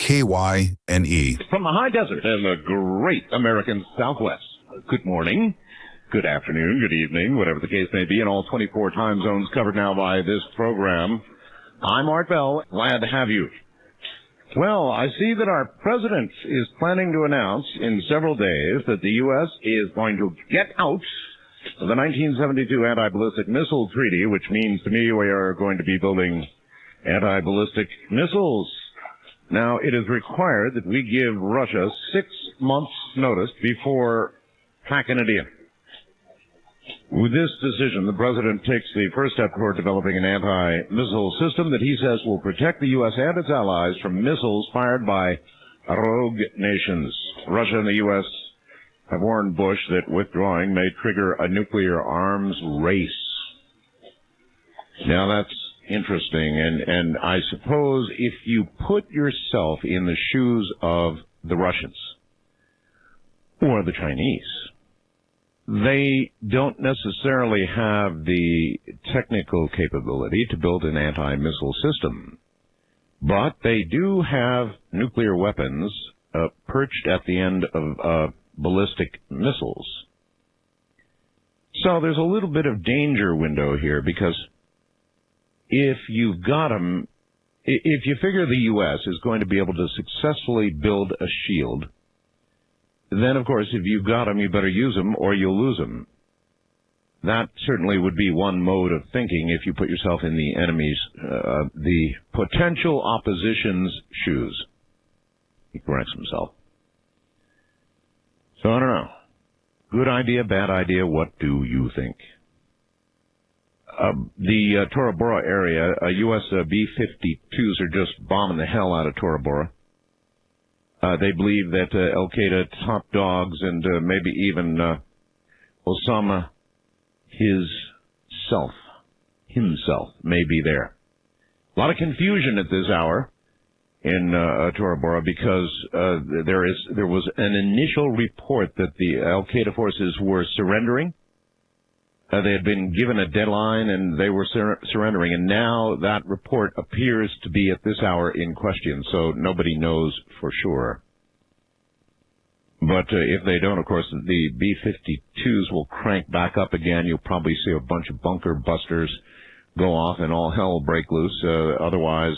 KYNE. From the high desert and the great American Southwest. Good morning, good afternoon, good evening, whatever the case may be, in all 24 time zones covered now by this program. I'm Art Bell. Glad to have you. Well, I see that our president is planning to announce in several days that the U.S. is going to get out of the 1972 Anti-Ballistic Missile Treaty, which means to me we are going to be building anti-ballistic missiles. Now, it is required that we give Russia 6 months' notice before packing it in. With this decision, the president takes the first step toward developing an anti-missile system that he says will protect the U.S. and its allies from missiles fired by rogue nations. Russia and the U.S. have warned Bush that withdrawing may trigger a nuclear arms race. Now, that's interesting, and I suppose if you put yourself in the shoes of the Russians or the Chinese, they don't necessarily have the technical capability to build an anti-missile system, but they do have nuclear weapons perched at the end of ballistic missiles. So there's a little bit of danger window here, because if you've got them, if you figure the U.S. is going to be able to successfully build a shield, then, of course, if you've got them, you better use them or you'll lose them. That certainly would be one mode of thinking if you put yourself in the enemy's, the potential opposition's shoes. He corrects himself. So, I don't know. Good idea, bad idea, what do you think? The Tora Bora area, U.S. B-52s are just bombing the hell out of Tora Bora. They believe that Al-Qaeda top dogs and maybe even Osama himself may be there. A lot of confusion at this hour in Tora Bora, because there was an initial report that the Al-Qaeda forces were surrendering. They had been given a deadline and they were surrendering, and now that report appears to be at this hour in question, so nobody knows for sure. But if they don't, of course, the B-52s will crank back up again. You'll probably see a bunch of bunker busters go off and all hell break loose. Otherwise,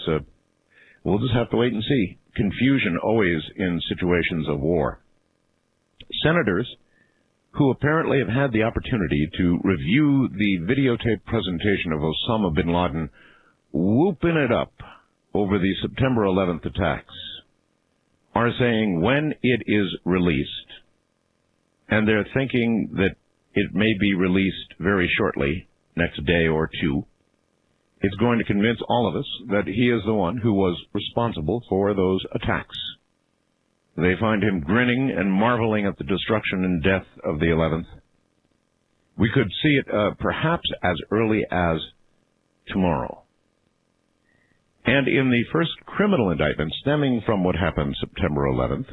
we'll just have to wait and see. Confusion always in situations of war. Senators who apparently have had the opportunity to review the videotape presentation of Osama bin Laden whooping it up over the September 11th attacks, are saying when it is released, and they're thinking that it may be released very shortly, next day or two, it's going to convince all of us that he is the one who was responsible for those attacks. They find him grinning and marveling at the destruction and death of the 11th. We could see it perhaps as early as tomorrow. And in the first criminal indictment stemming from what happened September 11th,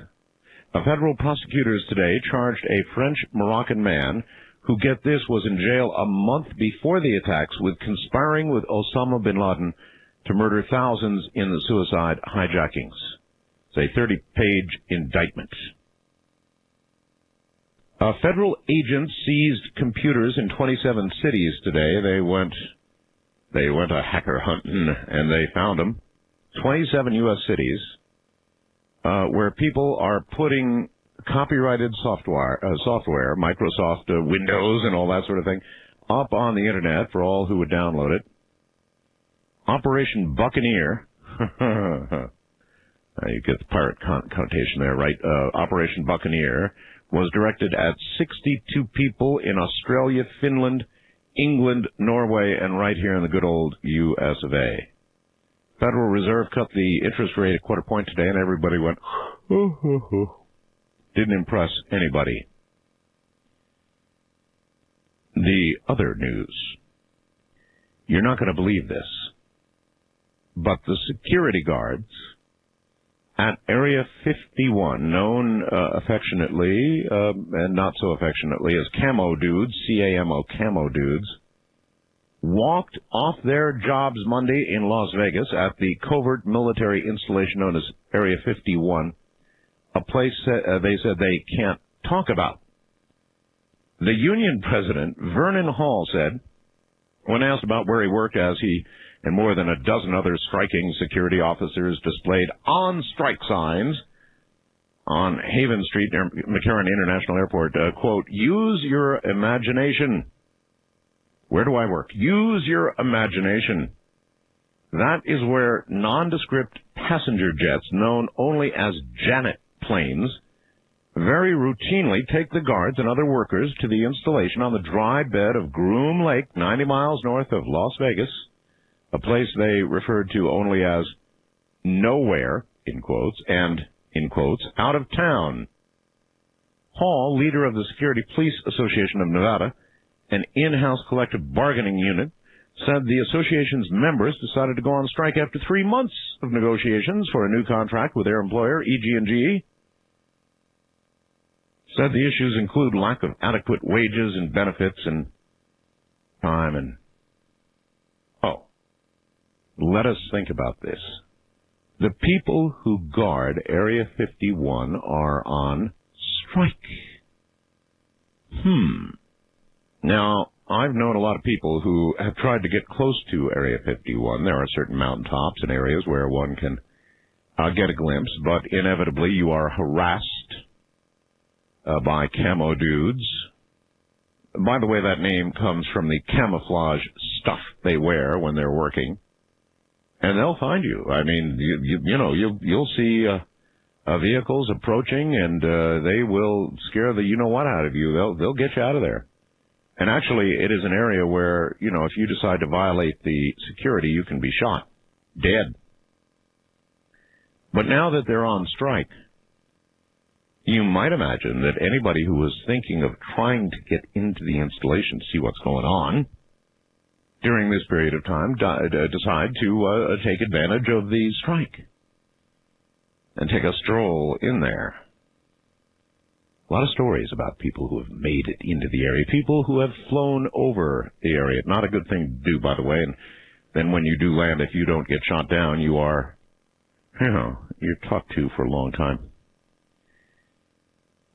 federal prosecutors today charged a French-Moroccan man who, get this, was in jail a month before the attacks with conspiring with Osama bin Laden to murder thousands in the suicide hijackings. It's a 30-page indictment. Federal agents seized computers in 27 cities today. They went a hacker hunting, and they found them. 27 U.S. cities where people are putting copyrighted software, Microsoft Windows and all that sort of thing, up on the Internet for all who would download it. Operation Buccaneer. You get the pirate connotation there, right? Operation Buccaneer was directed at 62 people in Australia, Finland, England, Norway, and right here in the good old U.S. of A. Federal Reserve cut the interest rate a quarter point today, and everybody went, Didn't impress anybody. The other news. You're not going to believe this, but the security guards at Area 51, known affectionately and not so affectionately as Camo Dudes, C-A-M-O, Camo Dudes, walked off their jobs Monday in Las Vegas at the covert military installation known as Area 51, a place they said they can't talk about. The union president, Vernon Hall, said, when asked about where he worked, as he and more than a dozen other striking security officers displayed on-strike signs on Haven Street near McCarran International Airport, quote, use your imagination. Where do I work? Use your imagination. That is where nondescript passenger jets, known only as Janet planes, very routinely take the guards and other workers to the installation on the dry bed of Groom Lake, 90 miles north of Las Vegas, a place they referred to only as nowhere, in quotes, and, in quotes, out of town. Hall, leader of the Security Police Association of Nevada, an in-house collective bargaining unit, said the association's members decided to go on strike after 3 months of negotiations for a new contract with their employer, EG&G. Said the issues include lack of adequate wages and benefits and time and... Oh, let us think about this. The people who guard Area 51 are on strike. Now, I've known a lot of people who have tried to get close to Area 51. There are certain mountaintops and areas where one can get a glimpse, but inevitably you are harassed by camo dudes. By the way, that name comes from the camouflage stuff they wear when they're working. And they'll find you. I mean, you'll see vehicles approaching, and they will scare the you-know-what out of you. They'll get you out of there. And actually, it is an area where, if you decide to violate the security, you can be shot. Dead. But now that they're on strike, you might imagine that anybody who was thinking of trying to get into the installation to see what's going on during this period of time decide to take advantage of the strike and take a stroll in there. A lot of stories about people who have made it into the area, people who have flown over the area. Not a good thing to do, by the way. And then when you do land, if you don't get shot down, you're talked to for a long time.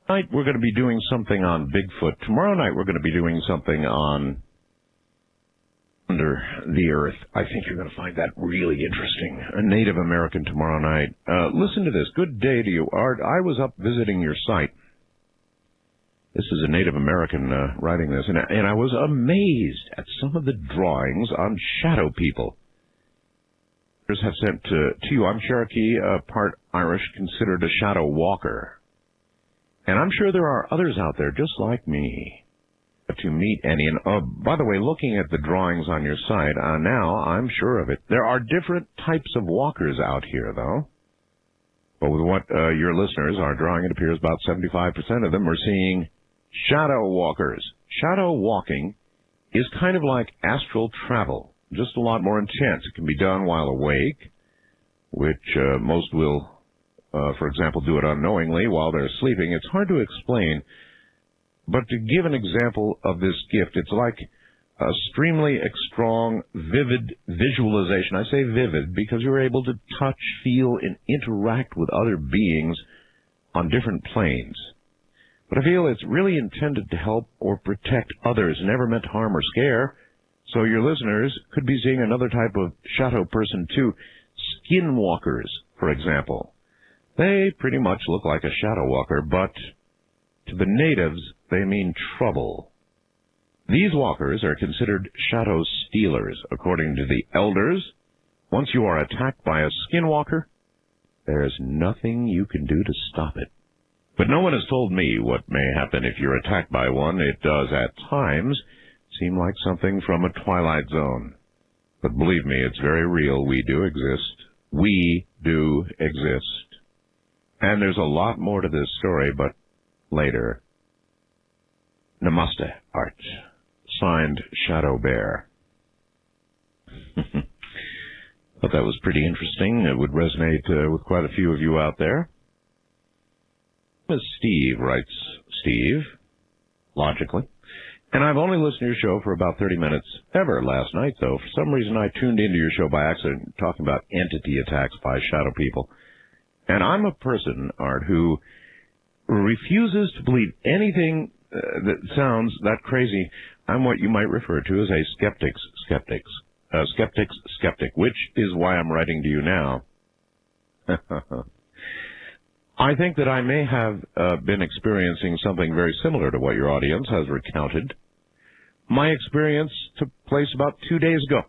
Tonight we're going to be doing something on Bigfoot. Tomorrow night we're going to be doing something on under the earth. I think you're going to find that really interesting. A Native American tomorrow night. Listen to this. Good day to you, Art. I was up visiting your site. This is a Native American writing this, and I was amazed at some of the drawings on shadow people. Have sent to you. I'm Cherokee, part Irish, considered a shadow walker. And I'm sure there are others out there just like me to meet any. And by the way, looking at the drawings on your site, now I'm sure of it. There are different types of walkers out here, though. But with what your listeners are drawing, it appears about 75% of them are seeing shadow walkers. Shadow walking is kind of like astral travel, just a lot more intense. It can be done while awake, which most will, for example, do it unknowingly while they're sleeping. It's hard to explain, but to give an example of this gift, it's like a extremely strong, vivid visualization. I say vivid because you're able to touch, feel, and interact with other beings on different planes. But I feel it's really intended to help or protect others, never meant to harm or scare. So your listeners could be seeing another type of shadow person too. Skinwalkers, for example. They pretty much look like a shadow walker, but to the natives, they mean trouble. These walkers are considered shadow stealers, according to the elders. Once you are attacked by a skinwalker, there is nothing you can do to stop it. But no one has told me what may happen if you're attacked by one. It does, at times, seem like something from a Twilight Zone. But believe me, it's very real. We do exist. We do exist. And there's a lot more to this story, but later. Namaste, Art. Signed, Shadow Bear. Thought that was pretty interesting. It would resonate with quite a few of you out there. Steve, writes Steve, logically. And I've only listened to your show for about 30 minutes ever last night, though. For some reason, I tuned into your show by accident talking about entity attacks by shadow people. And I'm a person, Art, who refuses to believe anything that sounds that crazy. I'm what you might refer to as a skeptic, which is why I'm writing to you now. I think that I may have been experiencing something very similar to what your audience has recounted. My experience took place about 2 days ago.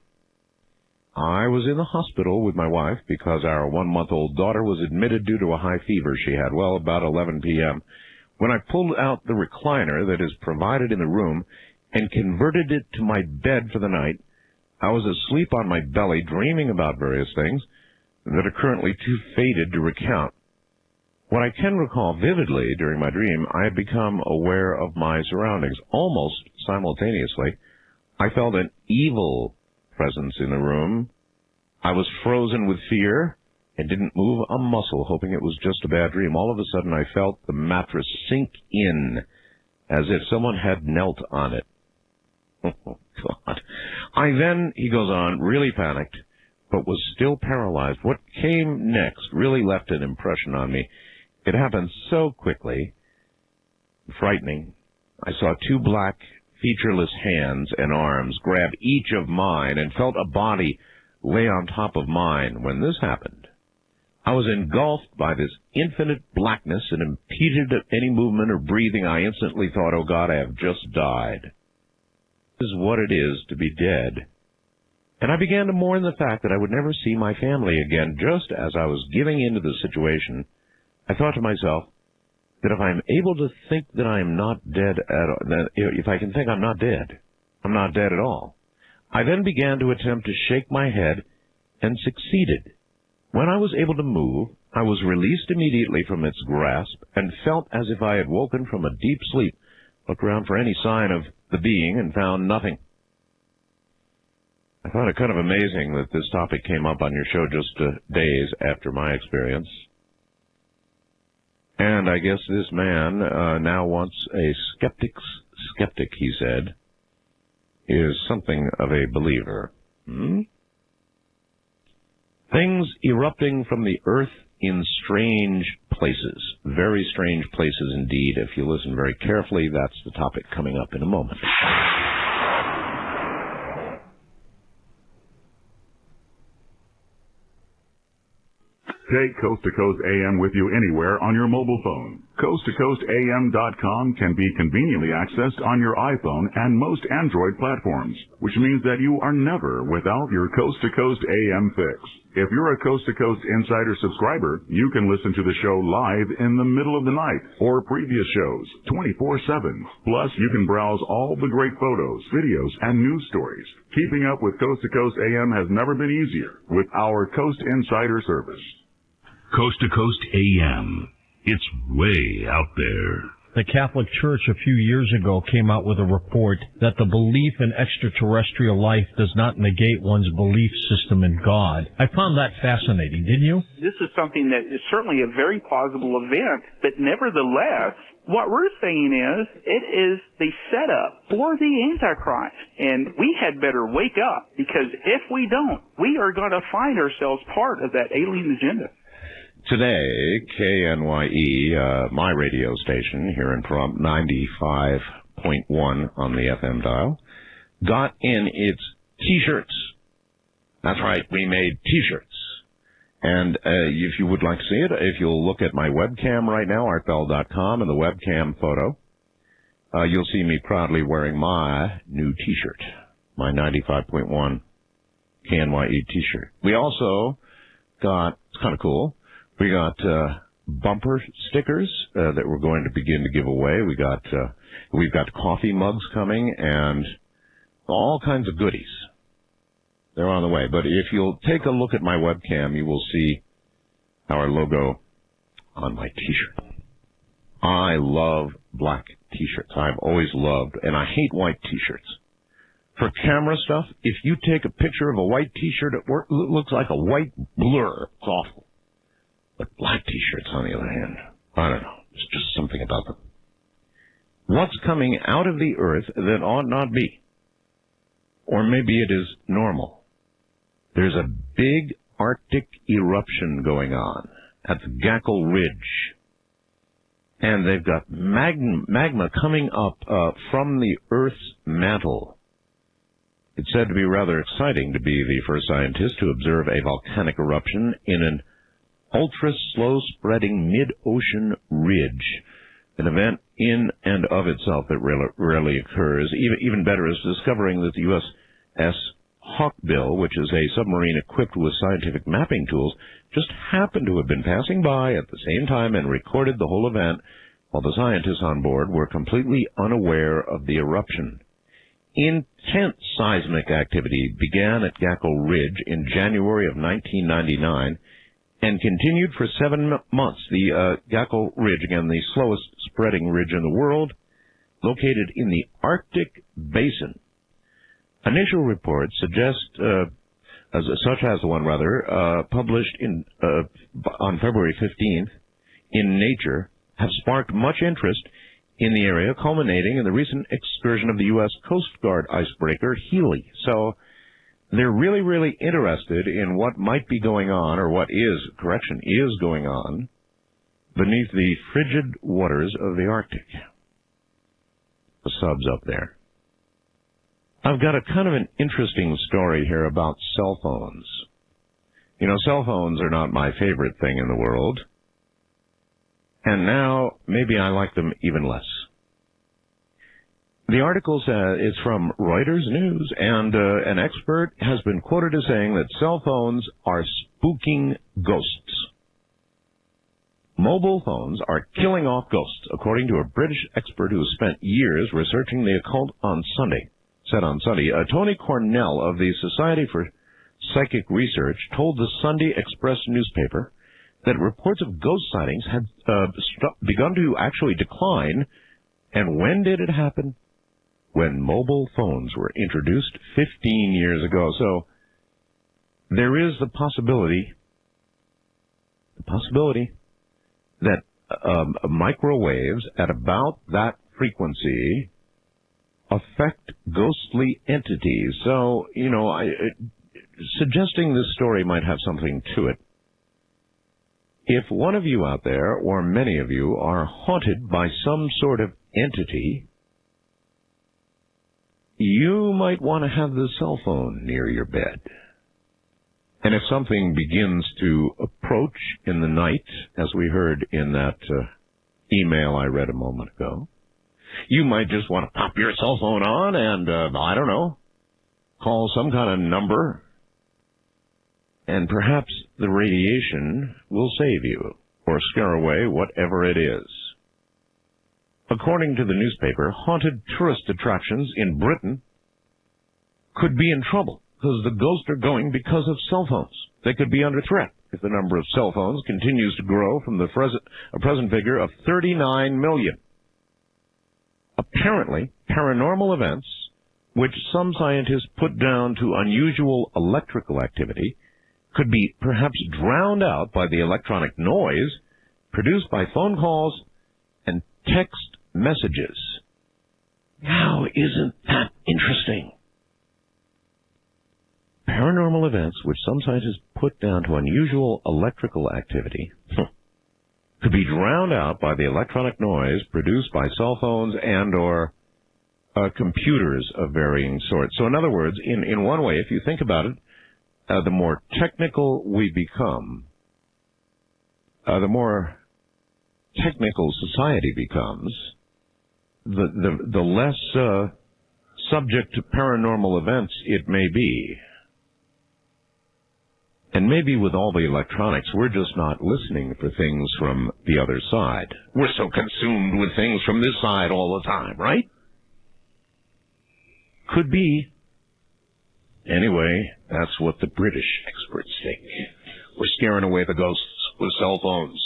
I was in the hospital with my wife because our 1-month-old daughter was admitted due to a high fever she had, about 11 p.m. When I pulled out the recliner that is provided in the room and converted it to my bed for the night, I was asleep on my belly, dreaming about various things that are currently too faded to recount. What I can recall vividly during my dream, I had become aware of my surroundings. Almost simultaneously, I felt an evil presence in the room. I was frozen with fear and didn't move a muscle, hoping it was just a bad dream. All of a sudden, I felt the mattress sink in as if someone had knelt on it. Oh, God. I then, he goes on, really panicked, but was still paralyzed. What came next really left an impression on me. It happened so quickly, frightening. I saw 2 black, featureless hands and arms grab each of mine and felt a body lay on top of mine. When this happened, I was engulfed by this infinite blackness and impeded any movement or breathing. I instantly thought, oh God, I have just died. This is what it is to be dead. And I began to mourn the fact that I would never see my family again. Just as I was giving into the situation, I thought to myself that if I'm able to think that I am not dead at all, that if I can think I'm not dead, I'm not dead at all. I then began to attempt to shake my head and succeeded. When I was able to move, I was released immediately from its grasp and felt as if I had woken from a deep sleep. Looked around for any sign of the being and found nothing. I found it kind of amazing that this topic came up on your show just days after my experience. And I guess this man now wants a skeptic's skeptic, he said, is something of a believer. Things erupting from the earth in strange places. Very strange places indeed. If you listen very carefully, that's the topic coming up in a moment. Take Coast to Coast AM with you anywhere on your mobile phone. CoastToCoastAM.com can be conveniently accessed on your iPhone and most Android platforms, which means that you are never without your Coast to Coast AM fix. If you're a Coast to Coast Insider subscriber, you can listen to the show live in the middle of the night or previous shows 24/7. Plus, you can browse all the great photos, videos, and news stories. Keeping up with Coast to Coast AM has never been easier with our Coast Insider service. Coast to Coast AM. It's way out there. The Catholic Church a few years ago came out with a report that the belief in extraterrestrial life does not negate one's belief system in God. I found that fascinating, didn't you? This is something that is certainly a very plausible event, but nevertheless, what we're saying is it is the setup for the Antichrist. And we had better wake up, because if we don't, we are going to find ourselves part of that alien agenda. Today, KNYE, my radio station here in Trump, 95.1 on the FM dial, got in its T-shirts. That's right, we made T-shirts. And if you would like to see it, if you'll look at my webcam right now, artbell.com, and the webcam photo, you'll see me proudly wearing my new T-shirt, my 95.1 KNYE T-shirt. We also got, it's kind of cool, we got bumper stickers that we're going to begin to give away. We've got coffee mugs coming and all kinds of goodies. They're on the way. But if you'll take a look at my webcam, you will see our logo on my T-shirt. I love black T-shirts. I've always loved, and I hate white T-shirts. For camera stuff, if you take a picture of a white T-shirt at work, it looks like a white blur. It's awful. But black T-shirts, on the other hand, I don't know. There's just something about them. What's coming out of the Earth that ought not be? Or maybe it is normal. There's a big Arctic eruption going on at the Gakkel Ridge. And they've got magma coming up from the Earth's mantle. It's said to be rather exciting to be the first scientist to observe a volcanic eruption in an ultra-slow-spreading mid-ocean ridge, an event in and of itself that rarely occurs. Even better is discovering that the USS Hawkbill, which is a submarine equipped with scientific mapping tools, just happened to have been passing by at the same time and recorded the whole event, while the scientists on board were completely unaware of the eruption. Intense seismic activity began at Gakkel Ridge in January of 1999 and continued for 7 months. The Gakkel Ridge, again, the slowest spreading ridge in the world, located in the Arctic Basin. Initial reports suggest, such as the one published on February 15th in Nature, have sparked much interest in the area, culminating in the recent excursion of the U.S. Coast Guard icebreaker Healy. So they're really, really interested in what might be going on, or is going on beneath the frigid waters of the Arctic. The subs up there. I've got a kind of an interesting story here about cell phones. You know, cell phones are not my favorite thing in the world. And now, maybe I like them even less. The article says it's from Reuters News, and an expert has been quoted as saying that cell phones are spooking ghosts. Mobile phones are killing off ghosts, according to a British expert who has spent years researching the occult on Sunday. Tony Cornell of the Society for Psychic Research told the Sunday Express newspaper that reports of ghost sightings had begun to actually decline. And when did it happen? When mobile phones were introduced 15 years ago. So there is the possibility that microwaves at about that frequency affect ghostly entities. So, you know, suggesting this story might have something to it. If one of you out there, or many of you, are haunted by some sort of entity, you might want to have the cell phone near your bed. And if something begins to approach in the night, as we heard in that email I read a moment ago, you might just want to pop your cell phone on and, I don't know, call some kind of number, and perhaps the radiation will save you or scare away whatever it is. According to the newspaper, haunted tourist attractions in Britain could be in trouble because the ghosts are going because of cell phones. They could be under threat if the number of cell phones continues to grow from the present figure of 39 million. Apparently, paranormal events, which some scientists put down to unusual electrical activity, could be perhaps drowned out by the electronic noise produced by phone calls and text messages. Now, isn't that interesting? Paranormal events, which some scientists put down to unusual electrical activity, could be drowned out by the electronic noise produced by cell phones and or computers of varying sorts. So in other words, in one way, if you think about it, the more technical we become, the more technical society becomes, the less subject to paranormal events it may be. And maybe with all the electronics, we're just not listening for things from the other side. We're so consumed with things from this side all the time, right? Could be. Anyway, that's what the British experts think. We're scaring away the ghosts with cell phones.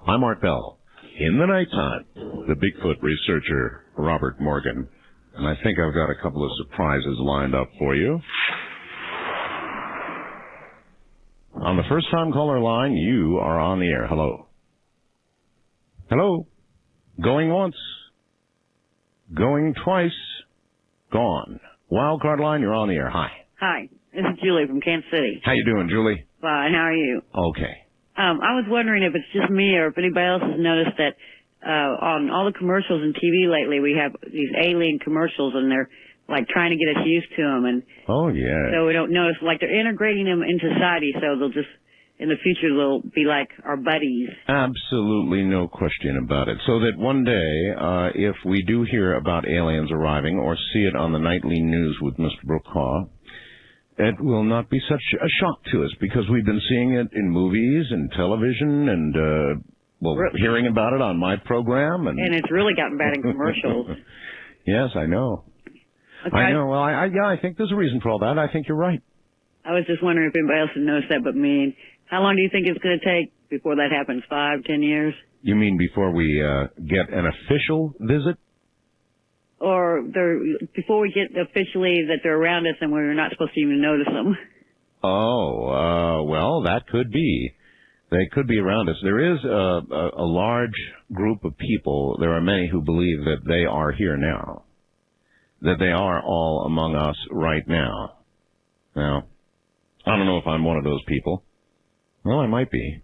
I'm Art Bell. In the nighttime, the Bigfoot researcher, Robert Morgan. And I think I've got a couple of surprises lined up for you. On the first-time caller line, you are on the air. Hello. Hello. Going once. Going twice. Gone. Wildcard line, you're on the air. Hi. Hi, this is Julie from Kansas City. How you doing, Julie? Fine, how are you? Okay. I was wondering if it's just me or if anybody else has noticed that on all the commercials and TV lately, we have these alien commercials, and they're like trying to get us used to them, and oh yeah. so we don't notice, like they're integrating them into society, so they'll just in the future they'll be like our buddies. Absolutely no question about it. So that one day, if we do hear about aliens arriving or see it on the nightly news with Mr. Brokaw, it will not be such a shock to us because we've been seeing it in movies and television and, hearing about it on my program. And it's really gotten bad in commercials. Yes, I know. Okay. I know. Well, I think there's a reason for all that. I think you're right. I was just wondering if anybody else had noticed that but me. How long do you think it's going to take before that happens? 5, 10 years? You mean before we get an official visit? Or before we get officially that they're around us and we're not supposed to even notice them? Oh, well, that could be. They could be around us. There is a large group of people, there are many who believe that they are here now, that they are all among us right now. Now, I don't know if I'm one of those people. Well, I might be.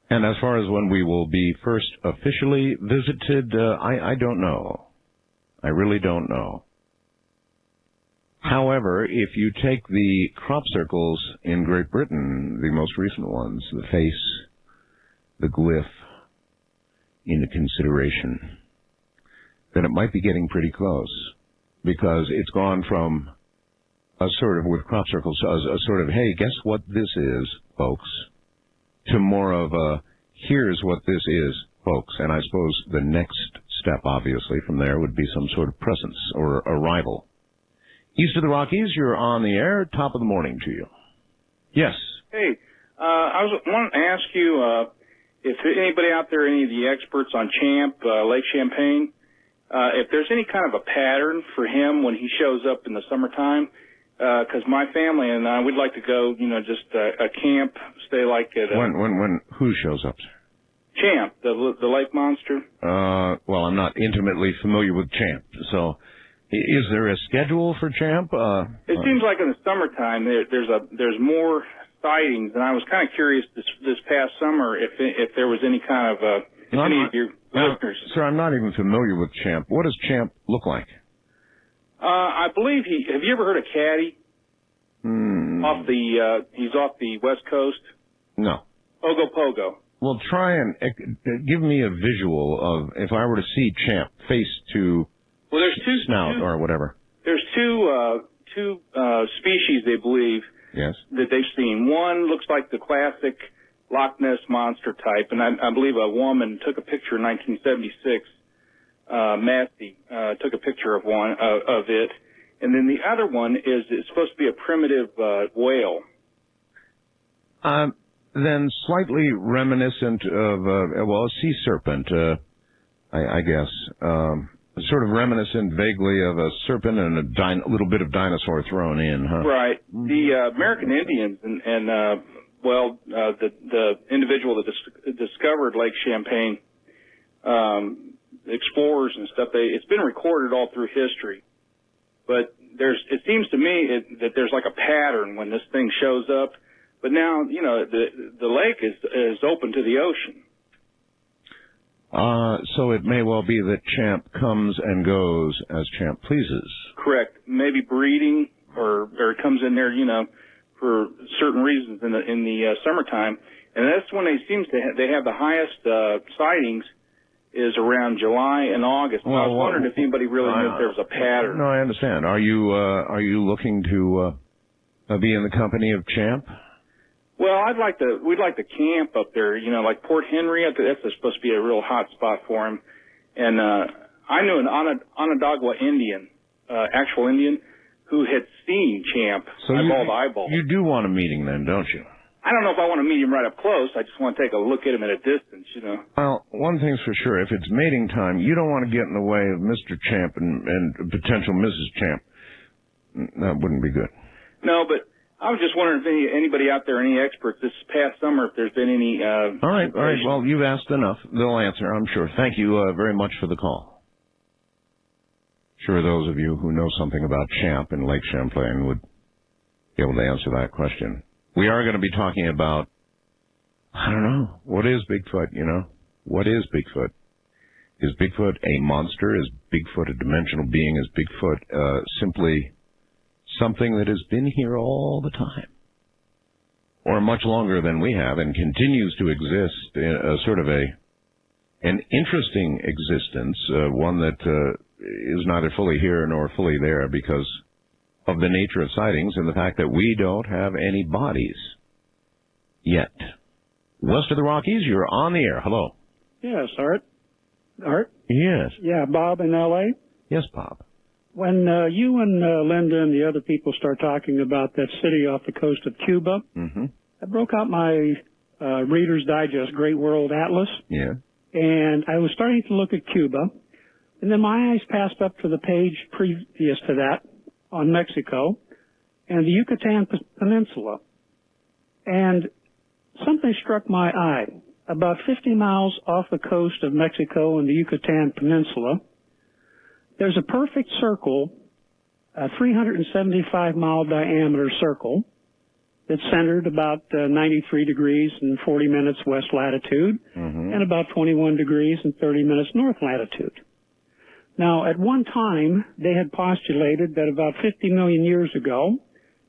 And as far as when we will be first officially visited, I don't know. I really don't know. However, if you take the crop circles in Great Britain, the most recent ones, the face, the glyph, into consideration, then it might be getting pretty close. Because it's gone from a sort of, with crop circles, a sort of, hey, guess what this is, folks, to more of a, here's what this is, folks. And I suppose the next step, obviously, from there would be some sort of presence or arrival. East of the Rockies, you're on the air. Top of the morning to you. Yes. Hey, I was wanting to ask you if anybody out there, any of the experts on Champ, Lake Champlain, if there's any kind of a pattern for him when he shows up in the summertime. Because my family and I, we'd like to go, just a camp, stay like at when who shows up? Champ, the lake monster. Well, I'm not intimately familiar with Champ, so is there a schedule for Champ? It seems like in the summertime there's more sightings, and I was kind of curious this past summer if there was any kind of any of your listeners. Sir, I'm not even familiar with Champ. What does Champ look like? I believe have you ever heard of Caddy? He's off the West Coast? No. Ogopogo. Well, try and give me a visual of, if I were to see Champ face to snout or whatever. There's two species, they believe, yes, that they've seen. One looks like the classic Loch Ness monster type, and I believe a woman took a picture in 1976. Massey took a picture of one of it, and then the other one it's supposed to be a primitive whale. Then slightly reminiscent of a sea serpent, I guess, sort of reminiscent vaguely of a serpent and a little bit of dinosaur thrown in, huh? Right. The American Indians and the individual that discovered Lake Champlain. Explorers and stuff, it's been recorded all through history. But it seems to me that there's like a pattern when this thing shows up. But now, the lake is open to the ocean. So it may well be that Champ comes and goes as Champ pleases. Correct. Maybe breeding or it comes in there, for certain reasons in the summertime. And that's when they have the highest sightings. Is around July and August. Well, I was wondering if anybody really knew if there was a pattern. No, I understand. Are you looking to be in the company of Champ? Well, we'd like to camp up there, like Port Henry. That's supposed to be a real hot spot for him. And I knew an Onondaga Indian, actual Indian, who had seen Champ eyeball to eyeball. You do want a meeting then, don't you? I don't know if I want to meet him right up close. I just want to take a look at him at a distance, Well, one thing's for sure. If it's mating time, you don't want to get in the way of Mr. Champ and potential Mrs. Champ. That wouldn't be good. No, but I was just wondering if anybody out there, any experts this past summer, if there's been any... All right. Well, you've asked enough. They'll answer, I'm sure. Thank you very much for the call. Sure, those of you who know something about Champ and Lake Champlain would be able to answer that question. We are going to be talking about, I don't know, what is Bigfoot, you know? What is Bigfoot? Is Bigfoot a monster? Is Bigfoot a dimensional being? Is Bigfoot simply something that has been here all the time? Or much longer than we have and continues to exist in a sort of an interesting existence, one that is neither fully here nor fully there because of the nature of sightings and the fact that we don't have any bodies yet. West of the Rockies, you're on the air. Hello. Yes, Art. Art? Yes. Yeah, Bob in L.A.? Yes, Bob. When you and Linda and the other people start talking about that city off the coast of Cuba, I broke out my Reader's Digest Great World Atlas. Yeah. And I was starting to look at Cuba, and then my eyes passed up to the page previous to that on Mexico and the Yucatan Peninsula. And something struck my eye. About 50 miles off the coast of Mexico and the Yucatan Peninsula, there's a perfect circle, a 375-mile diameter circle that's centered about 93 degrees and 40 minutes west latitude and about 21 degrees and 30 minutes north latitude. Now, at one time, they had postulated that about 50 million years ago,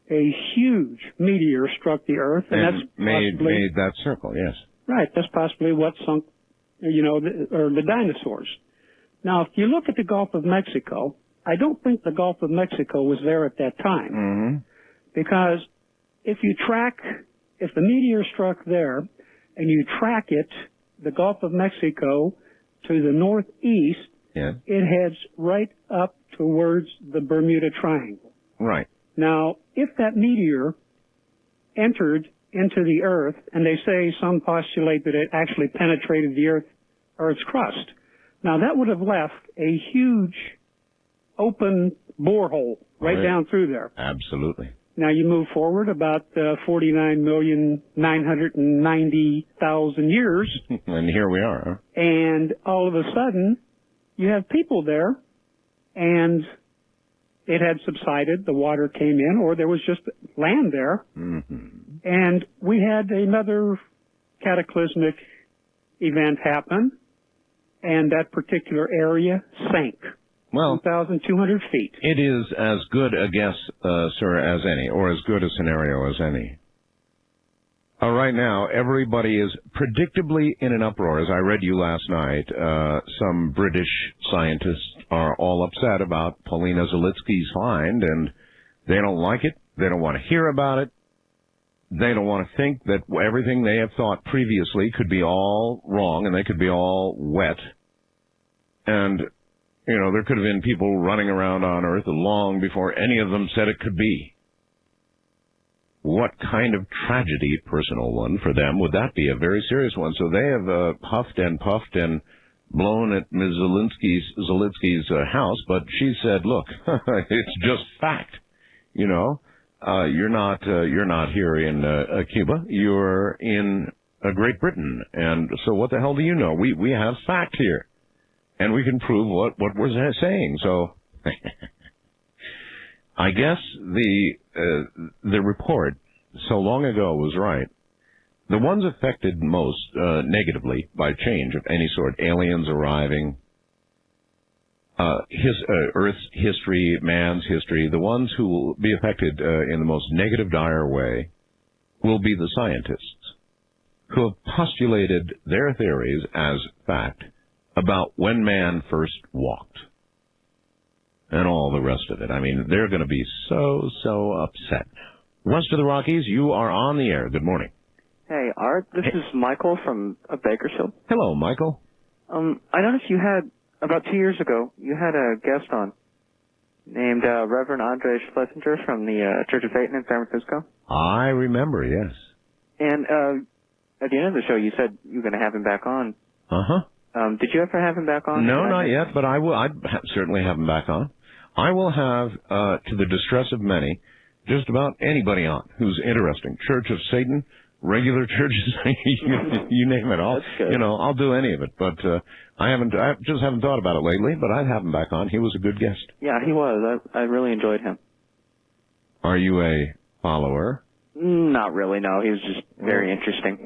a huge meteor struck the Earth, and that's made that circle, yes. Right, that's possibly what sunk, the dinosaurs. Now, if you look at the Gulf of Mexico, I don't think the Gulf of Mexico was there at that time. Because if the meteor struck there, and you track it, the Gulf of Mexico, to the northeast, it heads right up towards the Bermuda Triangle. Right. Now, if that meteor entered into the Earth, and they say some postulate that it actually penetrated the Earth's crust. Now, that would have left a huge open borehole right down through there. Absolutely. Now, you move forward about 49,990,000 years. And here we are. And all of a sudden, you have people there, and it had subsided, the water came in, or there was just land there. And we had another cataclysmic event happen, and that particular area sank. Well, 2,200 feet. It is as good a guess, sir, as any, or as good a scenario as any. Right now, everybody is predictably in an uproar. As I read you last night, some British scientists are all upset about Paulina Zalitsky's find, and they don't like it. They don't want to hear about it. They don't want to think that everything they have thought previously could be all wrong, and they could be all wet. And, there could have been people running around on Earth long before any of them said it could be. What kind of tragedy, personal one, for them, would that be? A very serious one. So they have puffed and blown at Ms. Zalitsky's house, but she said, look, it's just fact. You're not here in Cuba. You're in Great Britain. And so what the hell do you know? We have fact here. And we can prove what we're saying. So I guess the report so long ago was right. The ones affected most negatively by change of any sort, aliens arriving, Earth's history, man's history, the ones who will be affected in the most negative, dire way will be the scientists who have postulated their theories as fact about when man first walked and all the rest of it. I mean, they're going to be so upset. West of the Rockies, you are on the air. Good morning. Hey, Art. This is Michael from Bakersfield. Hello, Michael. I noticed you had, about 2 years ago, you had a guest on named Reverend Andre Schlesinger from the Church of Satan in San Francisco. I remember, yes. And at the end of the show, you said you were going to have him back on. Did you ever have him back on? No, not yet, but I will. I'd certainly have him back on. I will have, to the distress of many, just about anybody on who's interesting. Church of Satan, regular churches, you name it. I'll do any of it. But I just haven't thought about it lately. But I'd have him back on. He was a good guest. Yeah, he was. I really enjoyed him. Are you a follower? Not really. No, he was just very interesting.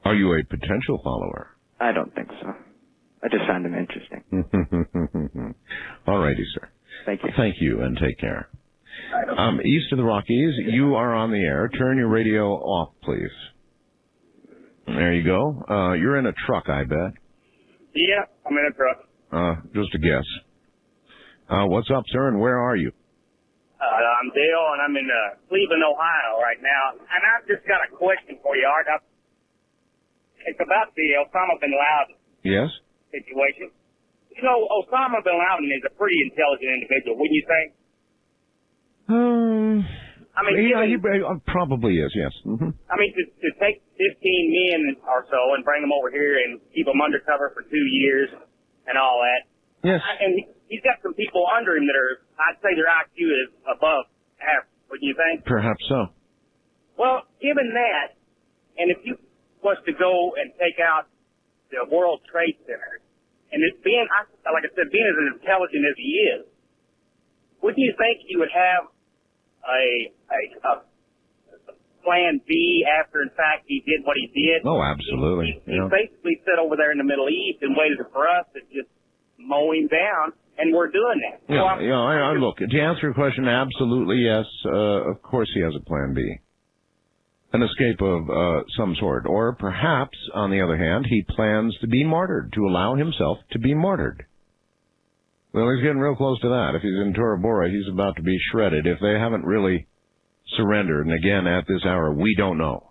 Are you a potential follower? I don't think so. I just found him interesting. All righty, sir. Thank you. Thank you, and take care. East of the Rockies, you are on the air. Turn your radio off, please. There you go. You're in a truck, I bet. Yeah, I'm in a truck. Just a guess. What's up, sir, and where are you? I'm Dale, and I'm in Cleveland, Ohio right now. And I've just got a question for you, Art. It's about the Osama bin Laden Yes? situation. You know, Osama bin Laden is a pretty intelligent individual, wouldn't you think? I mean, he probably is, yes. Mm-hmm. I mean, to take 15 men or so and bring them over here and keep them undercover for 2 years and all that. Yes. And he's got some people under him that are, I'd say their IQ is above half, wouldn't you think? Perhaps so. Well, given that, and if you was to go and take out the World Trade Center, and it being, like I said, being as intelligent as he is, wouldn't you think he would have a plan B after, in fact, he did what he did? Oh, absolutely. He basically sat over there in the Middle East and waited for us to just mow him down, and we're doing that. Yeah, look, to answer your question, absolutely yes. Of course he has a plan B. An escape of some sort. Or perhaps, on the other hand, he plans to be martyred, to allow himself to be martyred. Well, he's getting real close to that. If he's in Tora Bora, he's about to be shredded. If they haven't really surrendered, and again, at this hour, we don't know.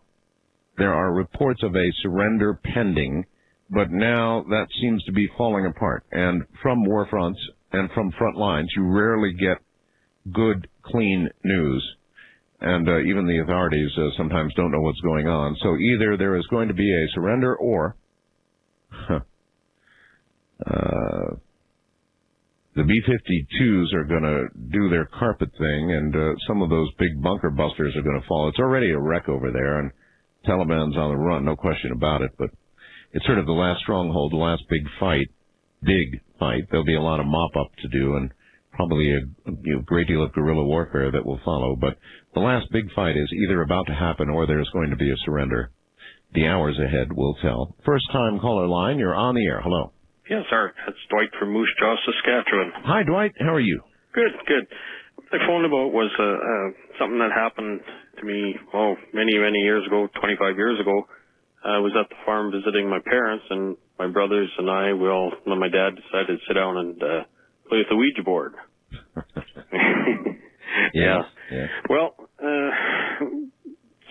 There are reports of a surrender pending, but now that seems to be falling apart. And from war fronts and from front lines, you rarely get good, clean news. And even the authorities sometimes don't know what's going on. So either there is going to be a surrender or the B-52s are going to do their carpet thing, and some of those big bunker busters are going to fall. It's already a wreck over there, and Taliban's on the run, no question about it. But it's sort of the last stronghold, the last big fight. There'll be a lot of mop-up to do, and probably a great deal of guerrilla warfare that will follow. But the last big fight is either about to happen or there's going to be a surrender. The hours ahead will tell. First-time caller line, you're on the air. Hello. Yes, Art. That's Dwight from Moose Jaw, Saskatchewan. Hi, Dwight. How are you? Good, good. What I phoned about was something that happened to me, many, many years ago, 25 years ago. I was at the farm visiting my parents, and my brothers and my dad decided to sit down and play with the Ouija board. Yeah. Well,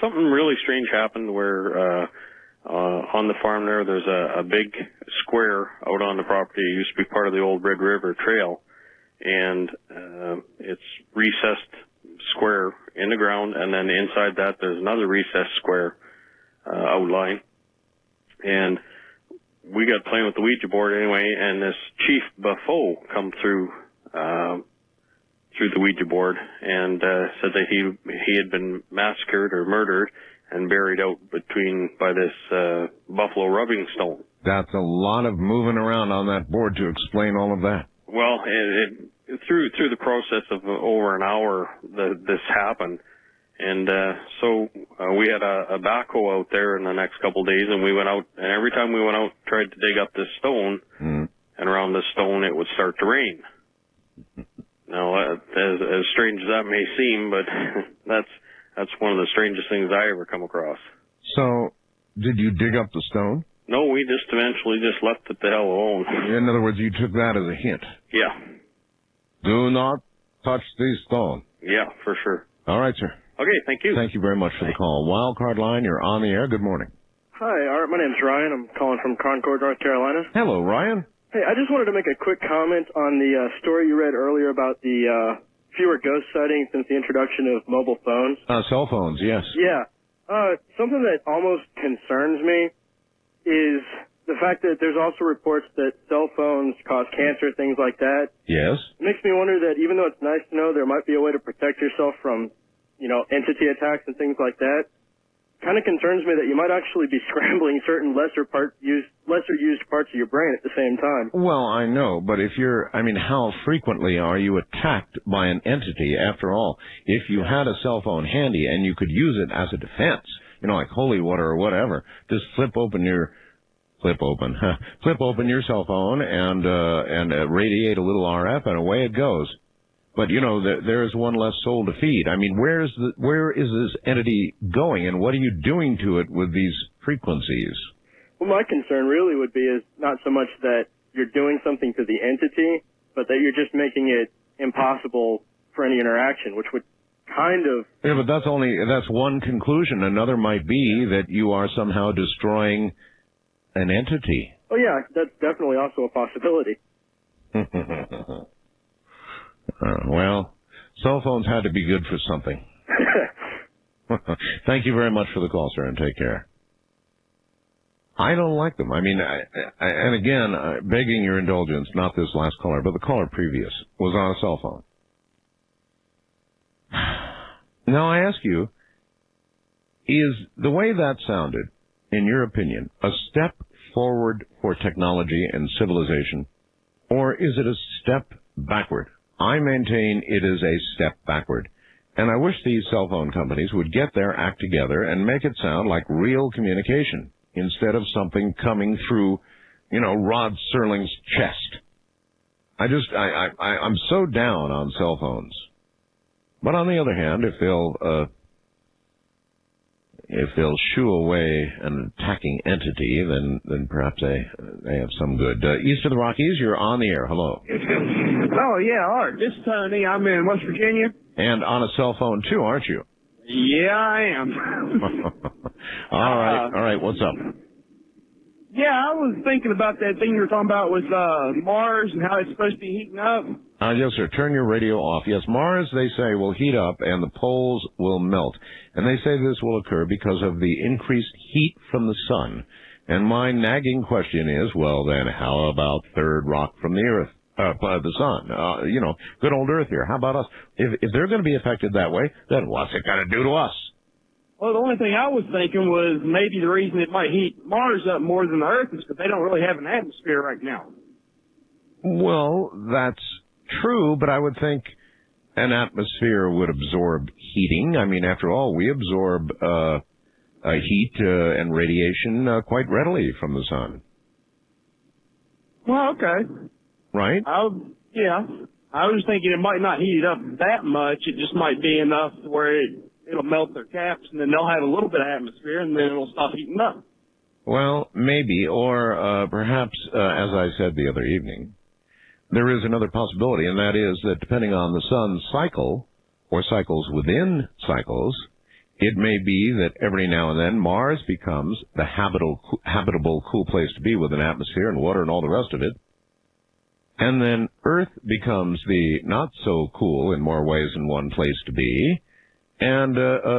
something really strange happened where on the farm there's a big square out on the property. It used to be part of the old Red River Trail, and it's recessed square in the ground, and then inside that there's another recessed square outline. And we got playing with the Ouija board anyway, and this Chief Buffo come through the Ouija board and said that he had been massacred or murdered and buried out by this buffalo rubbing stone. That's a lot of moving around on that board to explain all of that. Well, through the process of over an hour, this happened. And so we had a backhoe out there in the next couple of days, and we went out, and every time we went out, tried to dig up this stone, and around this stone it would start to rain. Now, as strange as that may seem, but that's one of the strangest things I ever come across. So, did you dig up the stone? No, we just eventually just left it the hell alone. In other words, you took that as a hint. Yeah. Do not touch the stone. Yeah, for sure. All right, sir. Okay, thank you. Thank you very much for the call. Wildcard line, you're on the air. Good morning. Hi, Art. My name's Ryan. I'm calling from Concord, North Carolina. Hello, Ryan. Hey, I just wanted to make a quick comment on the story you read earlier about the fewer ghost sightings since the introduction of mobile phones. Cell phones, yes. Yeah. Something that almost concerns me is the fact that there's also reports that cell phones cause cancer, things like that. Yes. It makes me wonder that even though it's nice to know there might be a way to protect yourself from, entity attacks and things like that, kind of concerns me that you might actually be scrambling certain lesser used parts of your brain at the same time. Well, I know, but how frequently are you attacked by an entity? After all, if you had a cell phone handy and you could use it as a defense, like holy water or whatever, just flip open your cell phone and radiate a little RF and away it goes. But there's one less soul to feed. Where is this entity going, and what are you doing to it with these frequencies? Well, my concern really would be is not so much that you're doing something to the entity, but that you're just making it impossible for any interaction, which would kind of... Yeah, but that's one conclusion. Another might be that you are somehow destroying an entity. Oh, yeah, that's definitely also a possibility. Well, cell phones had to be good for something. Thank you very much for the call, sir, and take care. I don't like them. And again, begging your indulgence, not this last caller, but the caller previous was on a cell phone. Now, I ask you, is the way that sounded, in your opinion, a step forward for technology and civilization, or is it a step backward? I maintain it is a step backward. And I wish these cell phone companies would get their act together and make it sound like real communication instead of something coming through, Rod Serling's chest. I'm so down on cell phones. But on the other hand, if they'll shoo away an attacking entity, then perhaps they have some good. East of the Rockies, you're on the air. Hello. Oh, yeah, Art. This is Tony. I'm in West Virginia. And on a cell phone, too, aren't you? Yeah, I am. All right. What's up? Yeah, I was thinking about that thing you were talking about with Mars and how it's supposed to be heating up. Yes, sir. Turn your radio off. Yes, Mars, they say, will heat up and the poles will melt. And they say this will occur because of the increased heat from the sun. And my nagging question is, well, then, how about third rock from the earth? The sun. Good old Earth here. How about us? If they're going to be affected that way, then what's it going to do to us? Well, the only thing I was thinking was maybe the reason it might heat Mars up more than the Earth is because they don't really have an atmosphere right now. Well, that's true, but I would think an atmosphere would absorb heating. After all, we absorb heat and radiation quite readily from the sun. Well, okay. Right? I was thinking it might not heat it up that much. It just might be enough to where it'll melt their caps, and then they'll have a little bit of atmosphere, and then it'll stop heating up. Well, maybe, or perhaps, as I said the other evening, there is another possibility, and that is that depending on the sun's cycle, or cycles within cycles, it may be that every now and then Mars becomes the habitable cool place to be with an atmosphere and water and all the rest of it. And then Earth becomes the not so cool in more ways than one place to be, and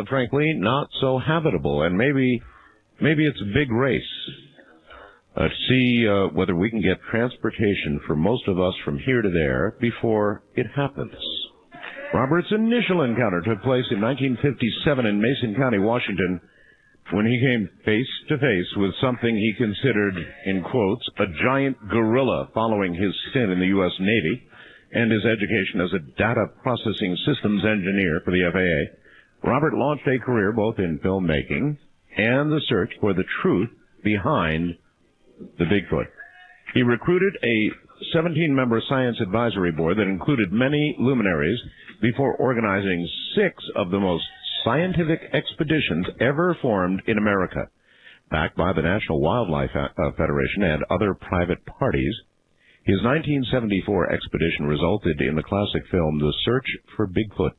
frankly, not so habitable. And maybe it's a big race to see whether we can get transportation for most of us from here to there before it happens. Robert's initial encounter took place in 1957 in Mason County, Washington, when he came face to face with something he considered, in quotes, a giant gorilla following his stint in the U.S. Navy and his education as a data processing systems engineer for the FAA. Robert launched a career both in filmmaking and the search for the truth behind the Bigfoot. He recruited a 17-member science advisory board that included many luminaries before organizing 6 of the most scientific expeditions ever formed in America. Backed by the National Wildlife Federation and other private parties, his 1974 expedition resulted in the classic film The Search for Bigfoot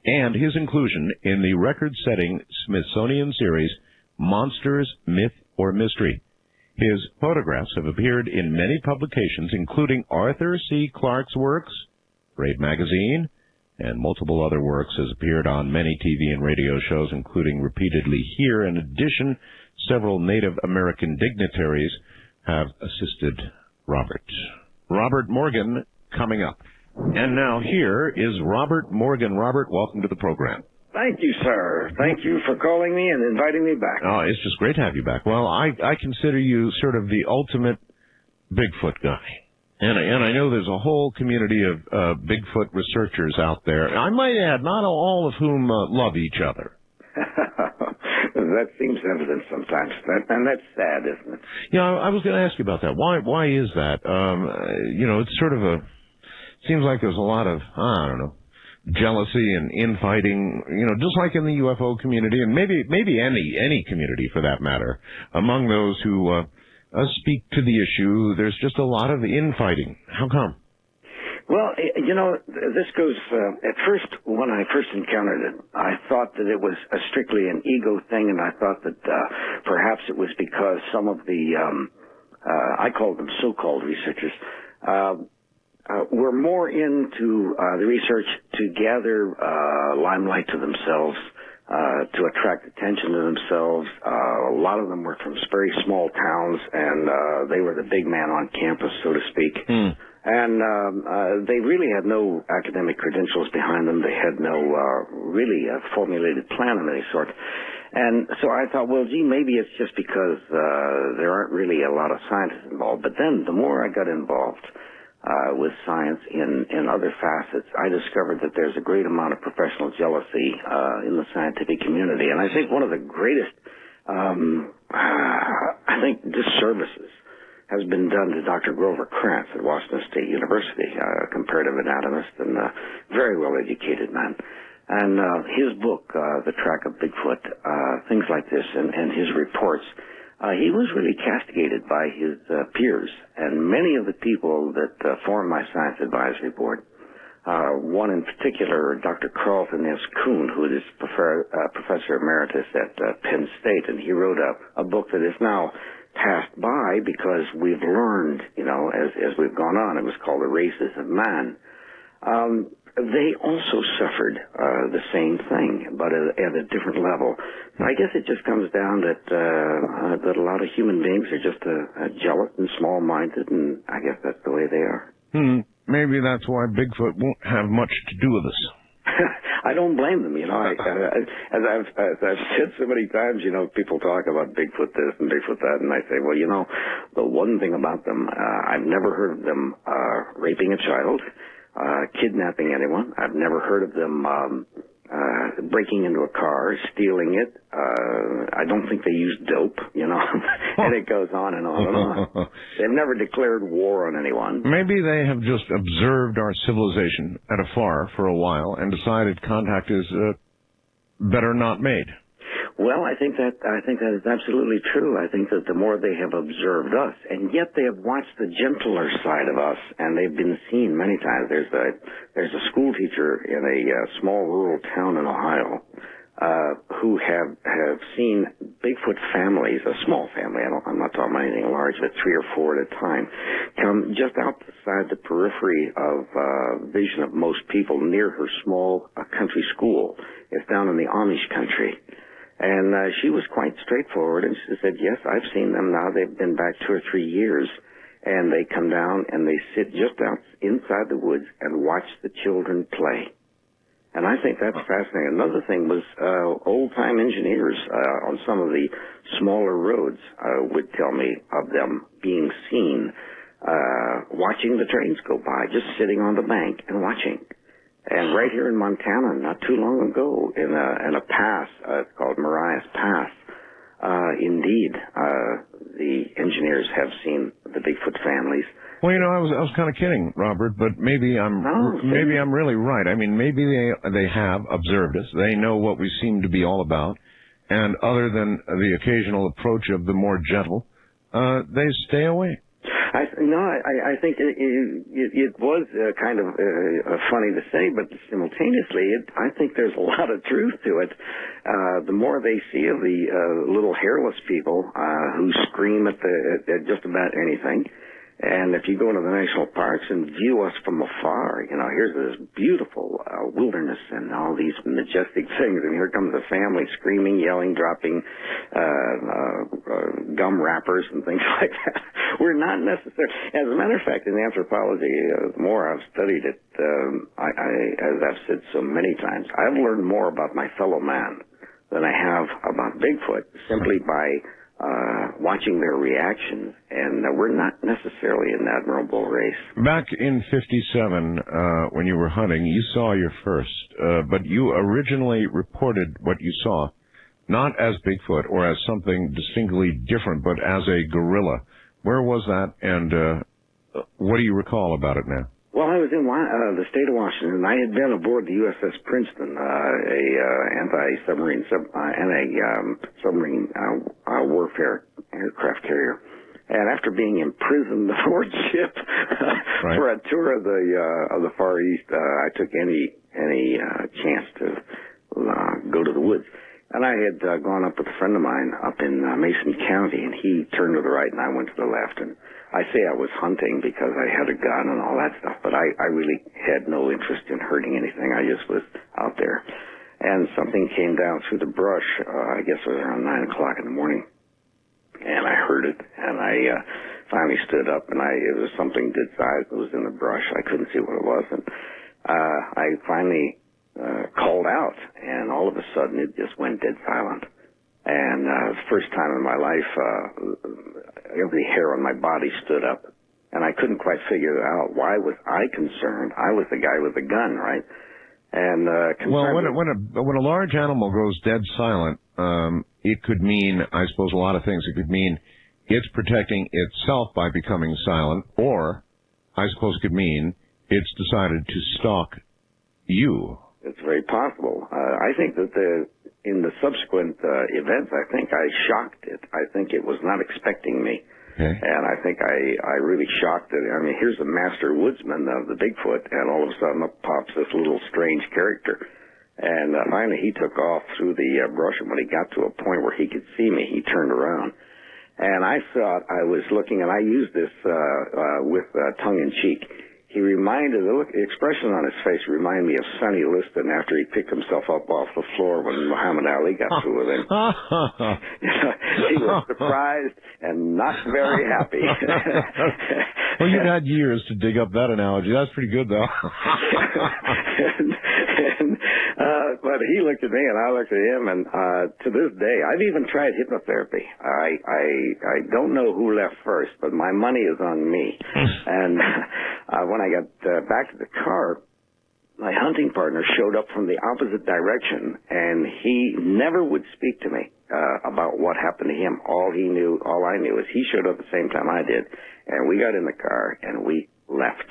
and his inclusion in the record-setting Smithsonian series Monsters, Myth, or Mystery. His photographs have appeared in many publications, including Arthur C. Clarke's works, Brave Magazine, and multiple other works, has appeared on many TV and radio shows, including repeatedly here. In addition, several Native American dignitaries have assisted Robert. Robert Morgan coming up. And now here is Robert Morgan. Robert, welcome to the program. Thank you, sir. Thank you for calling me and inviting me back. Oh, it's just great to have you back. Well, I consider you sort of the ultimate Bigfoot guy. And I know there's a whole community of Bigfoot researchers out there. I might add, not all of whom love each other. That seems evident sometimes, and that's sad, isn't it? Yeah, I was going to ask you about that. Why is that? It's sort of seems like there's a lot of, I don't know, jealousy and infighting, just like in the UFO community, and maybe any community for that matter. Among those who speak to the issue, there's just a lot of infighting. How come? Well, this goes, at first, when I first encountered it, I thought that it was strictly an ego thing, and I thought that perhaps it was because some of the, I call them so-called researchers, were more into the research to gather limelight to themselves, to attract attention to themselves. A lot of them were from very small towns, and they were the big man on campus, so to speak. And they really had no academic credentials behind them. They had no really formulated plan of any sort. And so I thought, well, gee, maybe it's just because there aren't really a lot of scientists involved. But then the more I got involved with science in other facets, I discovered that there's a great amount of professional jealousy in the scientific community. And I think one of the greatest, disservices has been done to Dr. Grover Krantz at Washington State University, a comparative anatomist and a very well-educated man. And his book, The Track of Bigfoot, things like this, and his reports, he was really castigated by his peers. And many of the people that formed my science advisory board, one in particular, Dr. Carlton S. Kuhn, who is professor emeritus at Penn State, and he wrote a book that is now passed by because we've learned, as we've gone on. It was called The Races of Man. They also suffered the same thing, but at a different level. So I guess it just comes down that a lot of human beings are just jealous and small-minded, and I guess that's the way they are. Maybe that's why Bigfoot won't have much to do with us. I don't blame them, as I've said so many times, people talk about Bigfoot this and Bigfoot that, and I say, well, the one thing about them, I've never heard of them raping a child, kidnapping anyone. I've never heard of them breaking into a car, stealing it. I don't think they use dope, and it goes on and on and on. They've never declared war on anyone. Maybe they have just observed our civilization at afar for a while and decided contact is better not made. Well, I think that is absolutely true. I think that the more they have observed us, and yet they have watched the gentler side of us, and they've been seen many times. There's a school teacher in a small rural town in Ohio who have seen Bigfoot families, a small family. I'm not talking about anything large, but 3 or 4 at a time, come just outside the periphery of vision of most people near her small country school. It's down in the Amish country. And she was quite straightforward, and she said, yes, I've seen them now. They've been back 2 or 3 years, and they come down and they sit just out inside the woods and watch the children play. And I think that's fascinating. Another thing was old-time engineers on some of the smaller roads would tell me of them being seen watching the trains go by, just sitting on the bank and watching. And right here in Montana, not too long ago, in a pass, it's called Marias Pass, indeed, the engineers have seen the Bigfoot families. Well, I was kind of kidding, Robert, but maybe I'm really right. I mean, maybe they have observed us. They know what we seem to be all about, and other than the occasional approach of the more gentle, they stay away. I think it was kind of funny to say, but simultaneously, I think there's a lot of truth to it. The more they see of the little hairless people who scream at just about anything, and if you go into the national parks and view us from afar, here's this beautiful wilderness and all these majestic things, and here comes a family screaming, yelling, dropping gum wrap kidnappers and things like that. We're not necessarily. As a matter of fact, in anthropology, the more I've studied it, as I've said so many times, I've learned more about my fellow man than I have about Bigfoot simply by watching their reactions, and we're not necessarily an admirable race. Back in 57, when you were hunting, you saw your first, but you originally reported what you saw, not as Bigfoot or as something distinctly different, but as a gorilla. Where was that, and what do you recall about it now? Well, I was in the state of Washington, and I had been aboard the USS Princeton, anti-submarine submarine warfare aircraft carrier. And after being imprisoned aboard ship for a tour of the Far East, I took any chance to go to the woods. And I had gone up with a friend of mine up in Mason County, and he turned to the right and I went to the left. And I say I was hunting because I had a gun and all that stuff, but I really had no interest in hurting anything. I just was out there. And something came down through the brush, I guess it was around 9 o'clock in the morning. And I heard it, and I finally stood up, and it was something good-sized that was in the brush. I couldn't see what it was. And I finally called out, and all of a sudden it just went dead silent. And the first time in my life, every hair on my body stood up, and I couldn't quite figure out why was I concerned. I was the guy with the gun, right? And well, when a large animal goes dead silent, it could mean, I suppose, a lot of things. It could mean it's protecting itself by becoming silent, or I suppose it could mean it's decided to stalk you. It's very possible. I think that in the subsequent events, I think I shocked it. I think it was not expecting me. Okay. And I think I really shocked it. I mean, here's the master woodsman of the Bigfoot, and all of a sudden up pops this little strange character. And finally he took off through the brush, and when he got to a point where he could see me, he turned around. And I thought I was looking, and I used this with tongue-in-cheek. He reminded, the expression on his face reminded me of Sonny Liston after he picked himself up off the floor when Muhammad Ali got through with him. He was surprised and not very happy. Well, you've had years to dig up that analogy. That's pretty good, though. But he looked at me and I looked at him, and to this day, I've even tried hypnotherapy. I don't know who left first, but my money is on me. And when I got back to the car, my hunting partner showed up from the opposite direction, and he never would speak to me about what happened to him. All I knew is he showed up at the same time I did, and we got in the car and we left.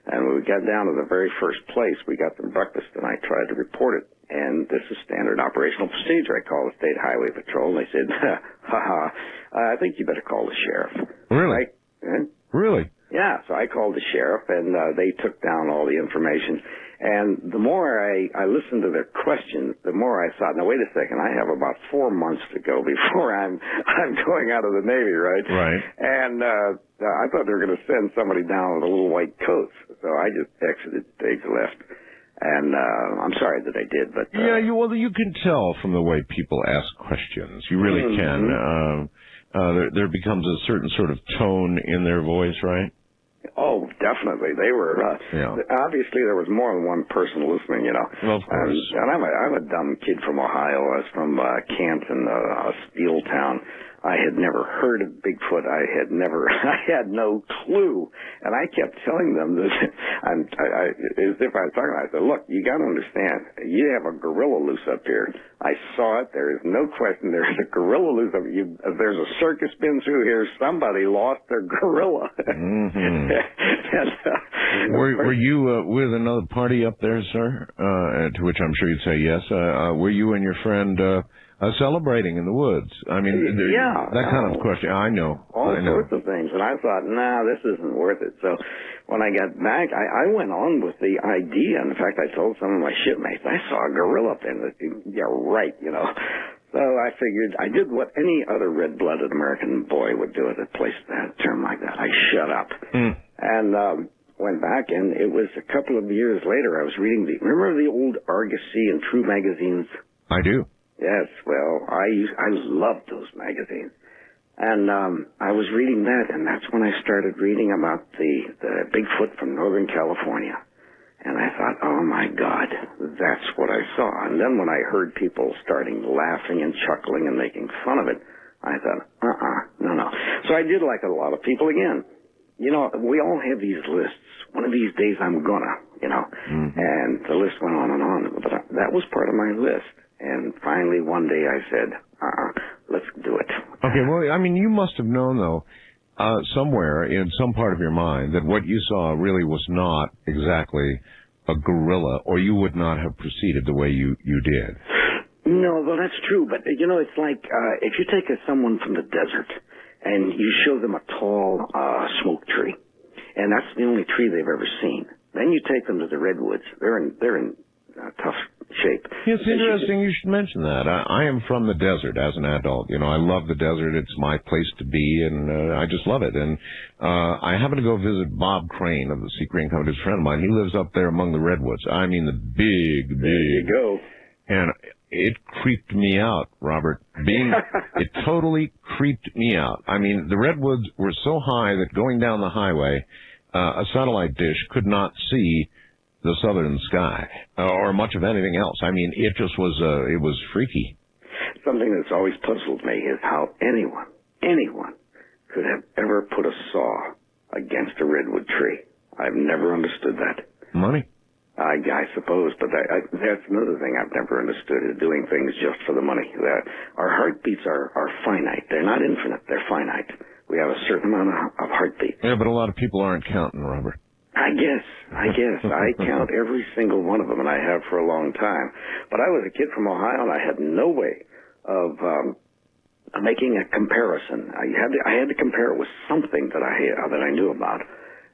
And when we got down to the very first place, we got some breakfast, and I tried to report it. And this is standard operational procedure. I called the State Highway Patrol, and they said, I think you better call the sheriff. Really? Really? Yeah, so I called the sheriff, and they took down all the information. And the more I listened to their questions, the more I thought, now wait a second, I have about 4 months to go before I'm going out of the Navy, right? Right. And I thought they were going to send somebody down with a little white coat, so I just exited stage left. And I'm sorry that I did, but yeah, you can tell from the way people ask questions. You really can. There becomes a certain sort of tone in their voice, right? Oh, definitely. They were, obviously there was more than one person listening, you know. Well, of course. And I'm a dumb kid from Ohio. I was from Canton, a steel town. I had never heard of Bigfoot. I had no clue. And I kept telling them this, as if I was talking, I said, look, you got to understand, you have a gorilla loose up here. I saw it. There is no question there is a gorilla loose up here. There's a circus been through here. Somebody lost their gorilla. Mm-hmm. Were you with another party up there, sir? To which I'm sure you'd say yes. Were you and your friend celebrating in the woods? I mean, that kind of question. I know. All sorts of things. And I thought, this isn't worth it. So when I got back, I went on with the idea. In fact, I told some of my shipmates, I saw a gorilla up there. Yeah, right, you know. So I figured I did what any other red-blooded American boy would do at a place that term like that. I shut up. And went back, and it was a couple of years later, I was reading remember the old Argosy and True magazines? I do. Yes, well, I loved those magazines. And I was reading that, and that's when I started reading about the Bigfoot from Northern California. And I thought, oh my God, that's what I saw. And then when I heard people starting laughing and chuckling and making fun of it, I thought, no. So I did like a lot of people again. You know, we all have these lists. One of these days I'm gonna, you know. Mm-hmm. And the list went on and on. But that was part of my list. And finally one day I said, let's do it. Okay, well, I mean, you must have known, though, somewhere in some part of your mind that what you saw really was not exactly a gorilla, or you would not have proceeded the way you did. No, well, that's true. But, you know, it's like if you take someone from the desert and you show them a tall smoke tree, and that's the only tree they've ever seen. Then you take them to the redwoods. They're in tough shape. It's interesting you should mention that. I am from the desert as an adult. You know, I love the desert. It's my place to be, and I just love it. And I happened to go visit Bob Crane of the Sea Crane Company, a friend of mine. He lives up there among the redwoods. I mean, the big. There you go. And it creeped me out, Robert. It totally creeped me out. I mean, the redwoods were so high that going down the highway, a satellite dish could not see the southern sky or much of anything else. I mean, it just was, it was freaky. Something that's always puzzled me is how anyone could have ever put a saw against a redwood tree. I've never understood that. Money. I suppose, but that's another thing I've never understood, is doing things just for the money. Our heartbeats are finite. They're not infinite. They're finite. We have a certain amount of heartbeats. Yeah, but a lot of people aren't counting, Robert. I guess. I count every single one of them, and I have for a long time. But I was a kid from Ohio, and I had no way of making a comparison. I had to compare it with something that I knew about.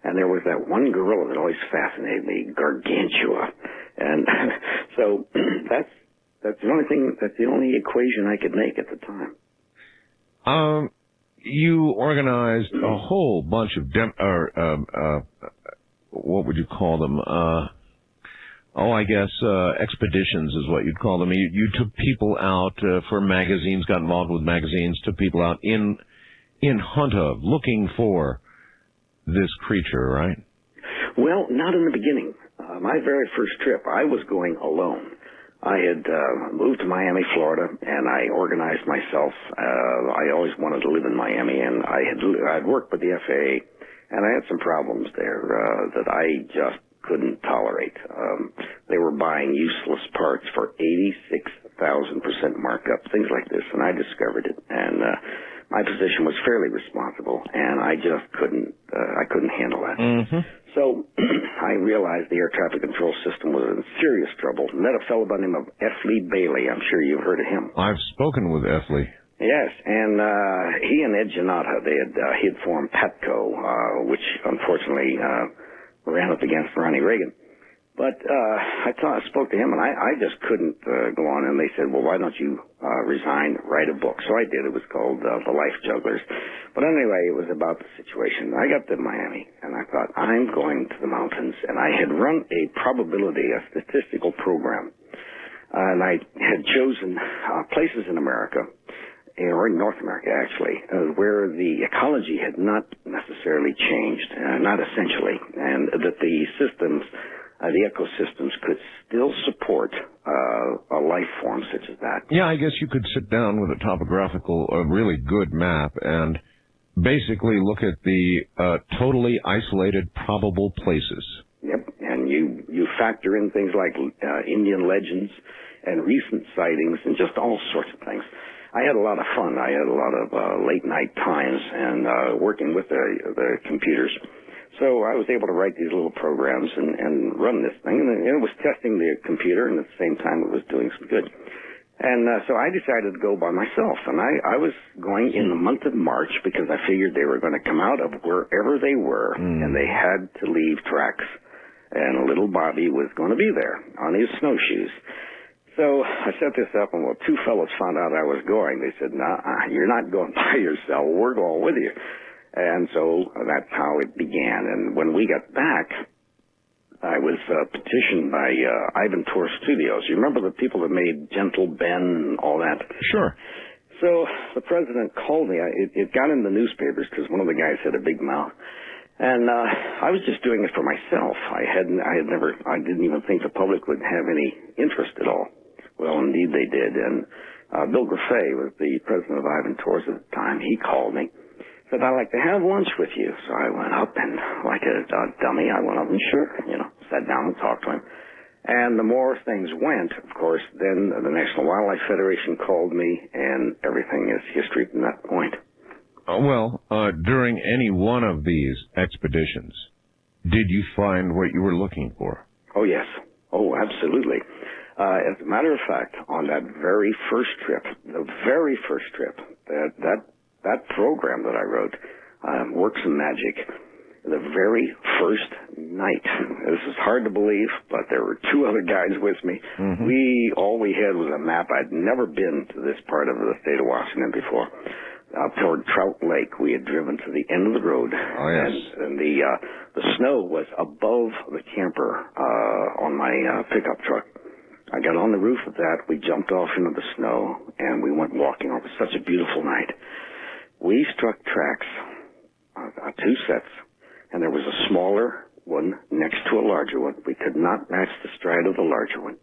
And there was that one gorilla that always fascinated me, Gargantua. And so that's the only thing, that's the only equation I could make at the time. You organized a whole bunch of what would you call them? Expeditions is what you'd call them. You took people out for magazines, got involved with magazines, took people out in hunt of, looking for this creature, right? Well, not in the beginning. My very first trip, I was going alone. I had moved to Miami, Florida, and I organized myself. I always wanted to live in Miami, and I'd worked with the FAA, and I had some problems there that I just couldn't tolerate. They were buying useless parts for 86,000% markup, things like this, and I discovered it. And my position was fairly responsible, and I just couldn't handle that. Mm-hmm. So I realized the air traffic control system was in serious trouble. Met a fellow by the name of F. Lee Bailey. I'm sure you've heard of him. I've spoken with F. Lee. Yes, and he and Ed Janata, he had formed PATCO, which unfortunately ran up against Ronnie Reagan. But I spoke to him, and I just couldn't go on. And they said, well, why don't you resign, write a book? So I did. It was called The Life Jugglers. But anyway, it was about the situation. I got to Miami, and I thought, I'm going to the mountains. And I had run a statistical program. And I had chosen places in America, or in North America, actually, where the ecology had not necessarily changed, not essentially, and that the systems... the ecosystems could still support a life form such as that. Yeah, I guess you could sit down with a really good map and basically look at the totally isolated probable places. Yep, and you factor in things like Indian legends and recent sightings and just all sorts of things. I had a lot of fun. I had a lot of late night times and working with the computers. So I was able to write these little programs and run this thing, and it was testing the computer, and at the same time it was doing some good. And so I decided to go by myself, and I was going in the month of March because I figured they were going to come out of wherever they were, and they had to leave tracks. And little Bobby was going to be there on his snowshoes. So I set this up, and two fellows found out I was going. They said, nah, you're not going by yourself. We're going with you. And so that's how it began. And when we got back, I was petitioned by Ivan Tour Studios. You remember the people that made Gentle Ben and all that? Sure. So the president called me. It got in the newspapers because one of the guys had a big mouth. And I was just doing it for myself. I didn't even think the public would have any interest at all. Well, indeed they did. And Bill Graffet was the president of Ivan Tours at the time. He called me, said, "I'd like to have lunch with you." So I went up and, like a dummy, I went up and sat down and talked to him. And the more things went, of course, then the National Wildlife Federation called me, and everything is history from that point. During any one of these expeditions, did you find what you were looking for? Oh, yes. Oh, absolutely. As a matter of fact, on that very first trip, that program that I wrote, Works of Magic, the very first night, this is hard to believe, but there were two other guys with me. Mm-hmm. All we had was a map. I'd never been to this part of the state of Washington before. Toward Trout Lake, we had driven to the end of the road. Oh, yes. And the snow was above the camper on my pickup truck. I got on the roof of that. We jumped off into the snow, and we went walking. It was such a beautiful night. We struck tracks, two sets, and there was a smaller one next to a larger one. We could not match the stride of the larger one,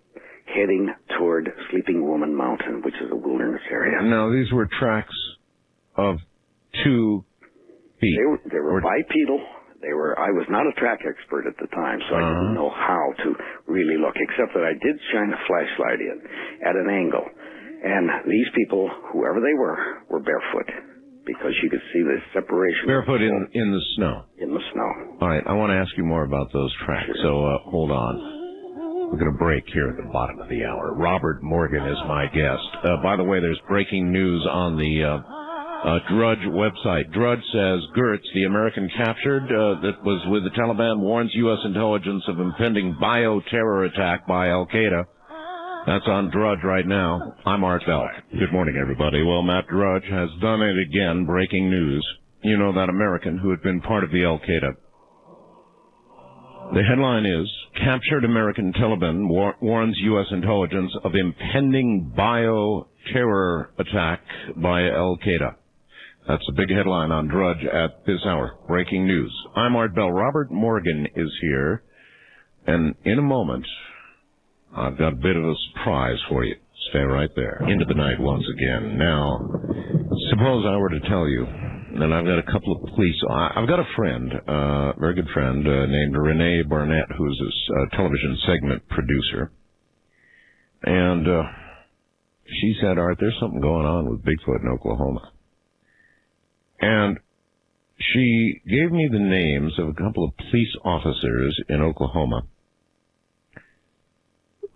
heading toward Sleeping Woman Mountain, which is a wilderness area. Now, these were tracks of 2 feet. They were bipedal. I was not a track expert at the time, so I didn't know how to really look, except that I did shine a flashlight in at an angle. And these people, whoever they were barefoot, because you could see the separation. Barefoot in the snow? In the snow. All right, I want to ask you more about those tracks, so hold on. We're going to break here at the bottom of the hour. Robert Morgan is my guest. By the way, there's breaking news on the Drudge website. Drudge says Gertz, the American captured that was with the Taliban, warns U.S. intelligence of impending bioterror attack by Al-Qaeda. That's on Drudge right now. I'm Art Bell. Good morning, everybody. Well, Matt Drudge has done it again. Breaking news. You know, that American who had been part of the Al-Qaeda. The headline is, Captured American Taliban warns U.S. intelligence of impending bioterror attack by Al-Qaeda. That's a big headline on Drudge at this hour. Breaking news. I'm Art Bell. Robert Morgan is here. And in a moment, I've got a bit of a surprise for you. Stay right there. Into the night once again. Now, suppose I were to tell you that I've got a couple of police. I've got a friend, a very good friend, named Renee Barnett, who's a television segment producer. And she said, Art, there's something going on with Bigfoot in Oklahoma. And she gave me the names of a couple of police officers in Oklahoma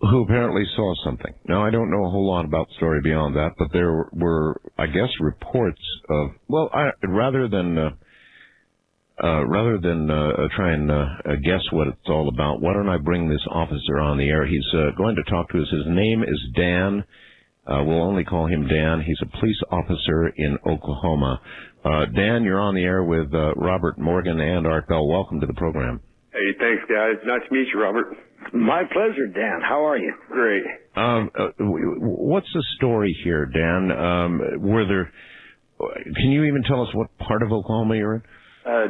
who apparently saw something. Now, I don't know a whole lot about the story beyond that, but there were, I guess, reports of, well, rather than try and guess what it's all about, why don't I bring this officer on the air? He's going to talk to us. His name is Dan. We'll only call him Dan. He's a police officer in Oklahoma. Dan, you're on the air with Robert Morgan and Art Bell. Welcome to the program. Hey, thanks, guys. Nice to meet you, Robert. My pleasure, Dan. How are you? Great. What's the story here, Dan? Can you even tell us what part of Oklahoma you're in?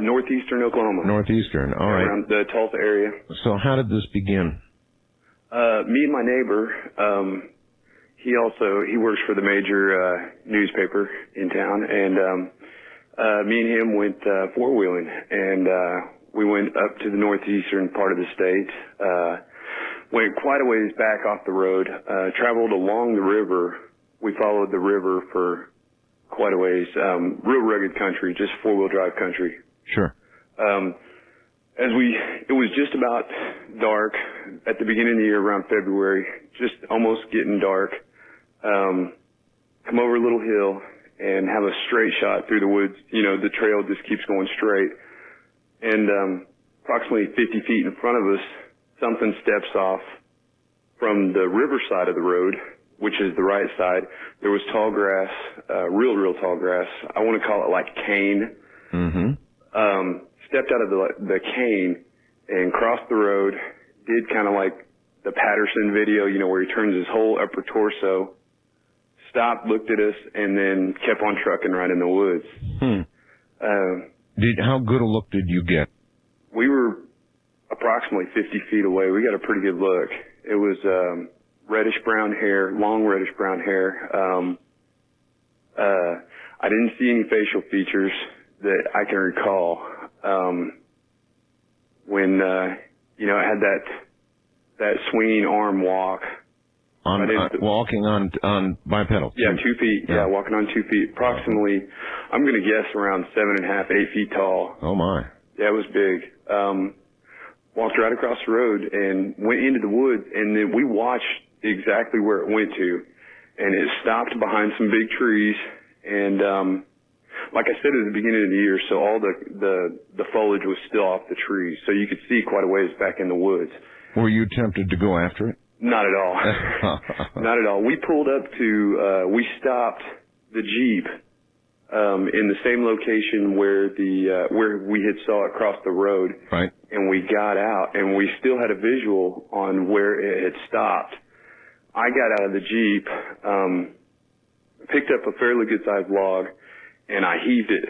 Northeastern Oklahoma. Northeastern, all right. Around the Tulsa area. So how did this begin? Me and my neighbor, he works for the major newspaper in town, and me and him went four-wheeling, and we went up to the northeastern part of the state, went quite a ways back off the road, traveled along the river. We followed the river for quite a ways, real rugged country, just four-wheel drive country. Sure. It was just about dark at the beginning of the year, around February, just almost getting dark. Come over a little hill and have a straight shot through the woods. You know, the trail just keeps going straight. And approximately 50 feet in front of us, something steps off from the river side of the road, which is the right side. There was tall grass, real tall grass. I want to call it like cane. Mm-hmm. Stepped out of the cane and crossed the road, did kind of like the Patterson video, you know, where he turns his whole upper torso, stopped, looked at us, and then kept on trucking right in the woods. How good a look did you get? We were approximately 50 feet away. We got a pretty good look. It was reddish brown hair, long reddish brown hair. I didn't see any facial features that I can recall. When it had that swinging arm walk. Walking on bipedal. Yeah, 2 feet. Yeah, walking on 2 feet. Approximately, I'm going to guess around 7.5, 8 feet tall. Oh my. Yeah, it was big. Walked right across the road and went into the woods, and then we watched exactly where it went to, and it stopped behind some big trees. And like I said at the beginning of the year, so all the foliage was still off the trees, so you could see quite a ways back in the woods. Were you tempted to go after it? Not at all. Not at all. We pulled up to, we stopped the Jeep in the same location where we had saw it cross the road. Right. And we got out, and we still had a visual on where it had stopped. I got out of the Jeep, picked up a fairly good-sized log, and I heaved it,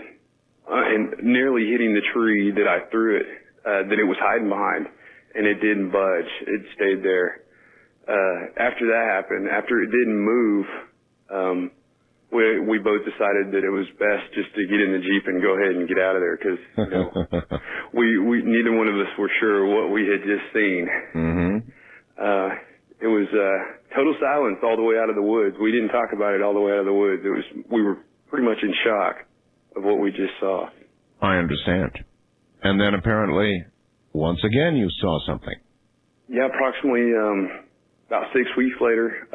and nearly hitting the tree that I threw it, that it was hiding behind, and it didn't budge. It stayed there. After that happened, after it didn't move, we both decided that it was best just to get in the Jeep and go ahead and get out of there, because we neither one of us were sure what we had just seen. It was total silence all the way out of the woods. We didn't talk about it all the way out of the woods. We were pretty much in shock of what we just saw. I understand. And then apparently, once again, you saw something. Yeah, approximately about 6 weeks later,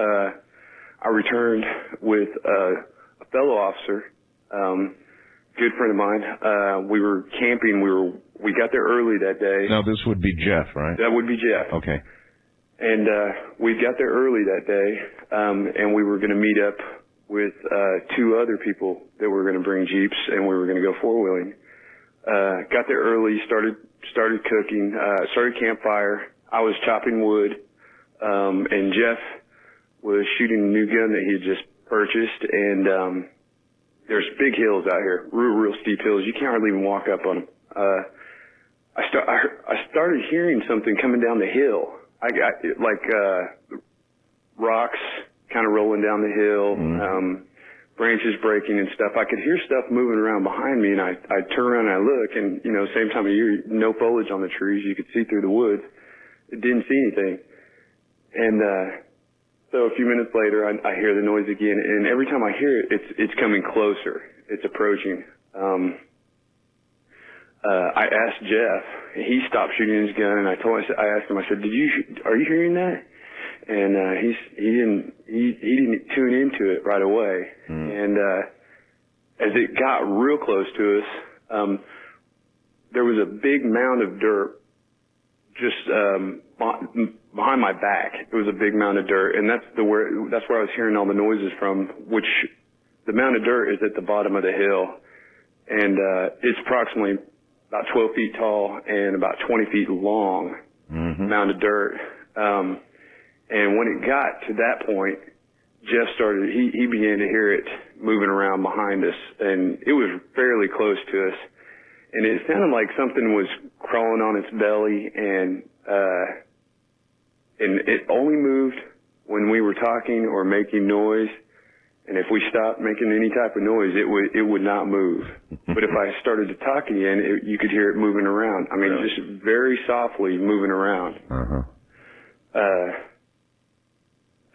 I returned with a fellow officer, good friend of mine. We were camping. We got there early that day. Now, this would be Jeff, right? That would be Jeff. Okay. And we got there early that day, and we were going to meet up with 2 other people that were going to bring Jeeps, and we were going to go four-wheeling. Got there early, started cooking, started campfire. I was chopping wood, and Jeff was shooting a new gun that he had just purchased, and there's big hills out here, real steep hills. You can't hardly even walk up on them. I started hearing something coming down the hill. I got rocks kind of rolling down the hill, branches breaking and stuff. I could hear stuff moving around behind me, and I turn around and I look, and same time of year, no foliage on the trees. You could see through the woods. It didn't see anything, and so a few minutes later, I hear the noise again, and every time I hear it, it's coming closer. It's approaching. I asked Jeff, and he stopped shooting his gun, and I asked him, I said, are you hearing that? And he didn't tune into it right away. And as it got real close to us, there was a big mound of dirt just behind my back. It was a big mound of dirt, and that's where I was hearing all the noises from. Which the mound of dirt is at the bottom of the hill, and it's approximately about 12 feet tall and about 20 feet long. Mound of dirt. And when it got to that point, Jeff started, he began to hear it moving around behind us, and it was fairly close to us. And it sounded like something was crawling on its belly, and it only moved when we were talking or making noise. And if we stopped making any type of noise, it would not move. But if I started to talk again, you could hear it moving around. I mean, just very softly moving around.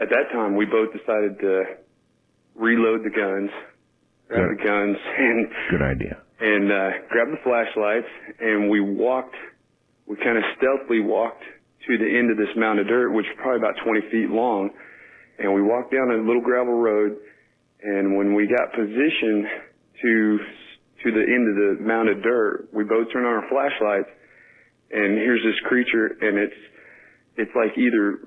At that time, we both decided to reload the guns, grab the guns, and good idea, and grab the flashlights, and we kind of stealthily walked to the end of this mound of dirt, which was probably about 20 feet long, and we walked down a little gravel road, and when we got positioned to the end of the mound of dirt, we both turned on our flashlights, and here's this creature, and it's like either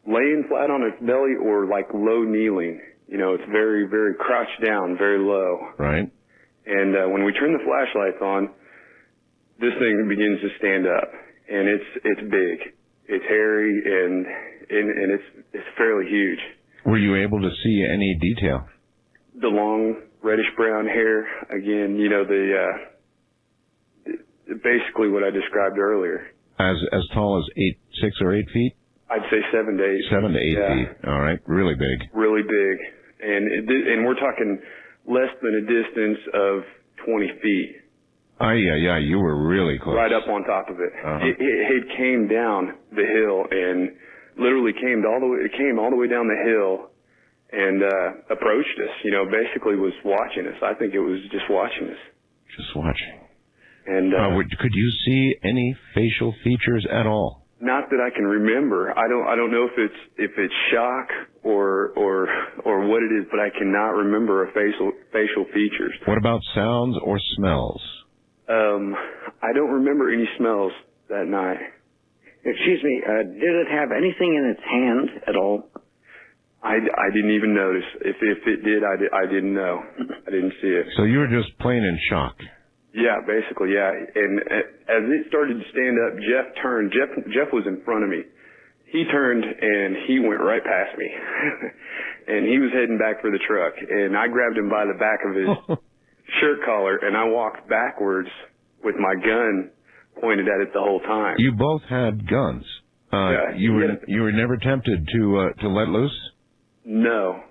laying flat on its belly or like low kneeling. It's very, very crouched down, very low. Right. And when we turn the flashlights on, this thing begins to stand up, and it's big, it's hairy, and it's fairly huge. Were you able to see any detail? The long reddish-brown hair, again, you know, basically what I described earlier. As tall as 6 or 8 feet? I'd say 7 to 8. 7 to 8 feet. All right. Really big. Really big. And we're talking less than a distance of 20 feet. Oh, yeah. You were really close. Right up on top of it. Uh-huh. It came down the hill and literally came all the way down the hill and approached us. You know, basically was watching us. I think it was just watching us. Just watching. And could you see any facial features at all? Not that I can remember. I don't know if it's shock or what it is, but I cannot remember a facial features. What about sounds or smells? I don't remember any smells that night. Excuse me, did it have anything in its hand at all? I didn't even notice. If it did, I didn't know. I didn't see it. So you were just plain in shock. Yeah, basically, yeah. And as it started to stand up, Jeff turned. Jeff was in front of me. He turned and he went right past me. And he was heading back for the truck. And I grabbed him by the back of his shirt collar and I walked backwards with my gun pointed at it the whole time. You both had guns. You were never tempted to let loose? No.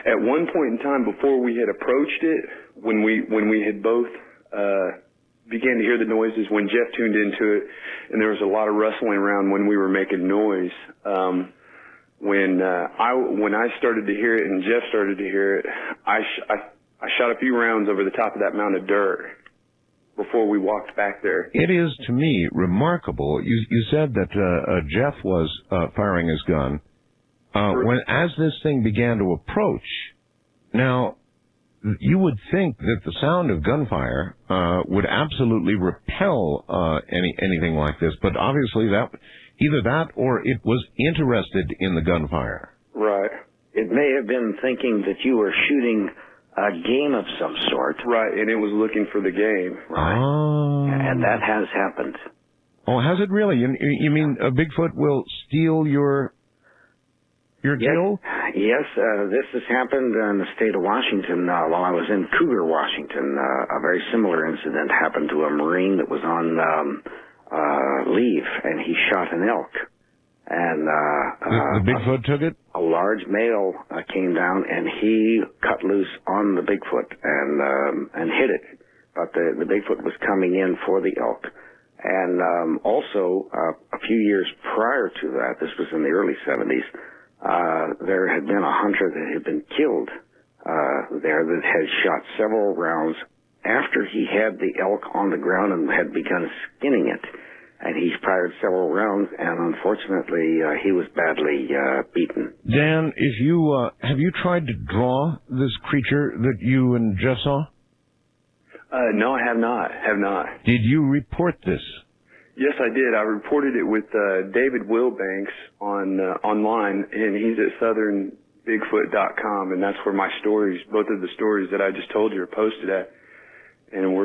At one point in time, before we had approached it, when we had both began to hear the noises, when Jeff tuned into it, and there was a lot of rustling around when we were making noise. When I started to hear it and Jeff started to hear it, I shot a few rounds over the top of that mound of dirt before we walked back there. It is, to me, remarkable. You said that Jeff was firing his gun. As this thing began to approach, now, you would think that the sound of gunfire would absolutely repel anything like this, but obviously either that or it was interested in the gunfire. Right. It may have been thinking that you were shooting a game of some sort. Right, and it was looking for the game. Right. Oh. And that has happened. Oh, has it really? You mean Bigfoot will steal your kill? Yes, this has happened in the state of Washington while I was in Cougar, Washington. A very similar incident happened to a Marine that was on leave, and he shot an elk. And the Bigfoot took it? A large male came down, and he cut loose on the Bigfoot and hit it. But the Bigfoot was coming in for the elk. And also, a few years prior to that, this was in the early 70s, there had been a hunter that had been killed there that had shot several rounds after he had the elk on the ground and had begun skinning it. And he fired several rounds, and unfortunately, he was badly beaten. Dan, have you tried to draw this creature that you and Jeff saw? No, I have not. Did you report this? Yes, I did. I reported it with David Wilbanks online, and he's at southernbigfoot.com, and that's where my stories, both of the stories that I just told you, are posted at. And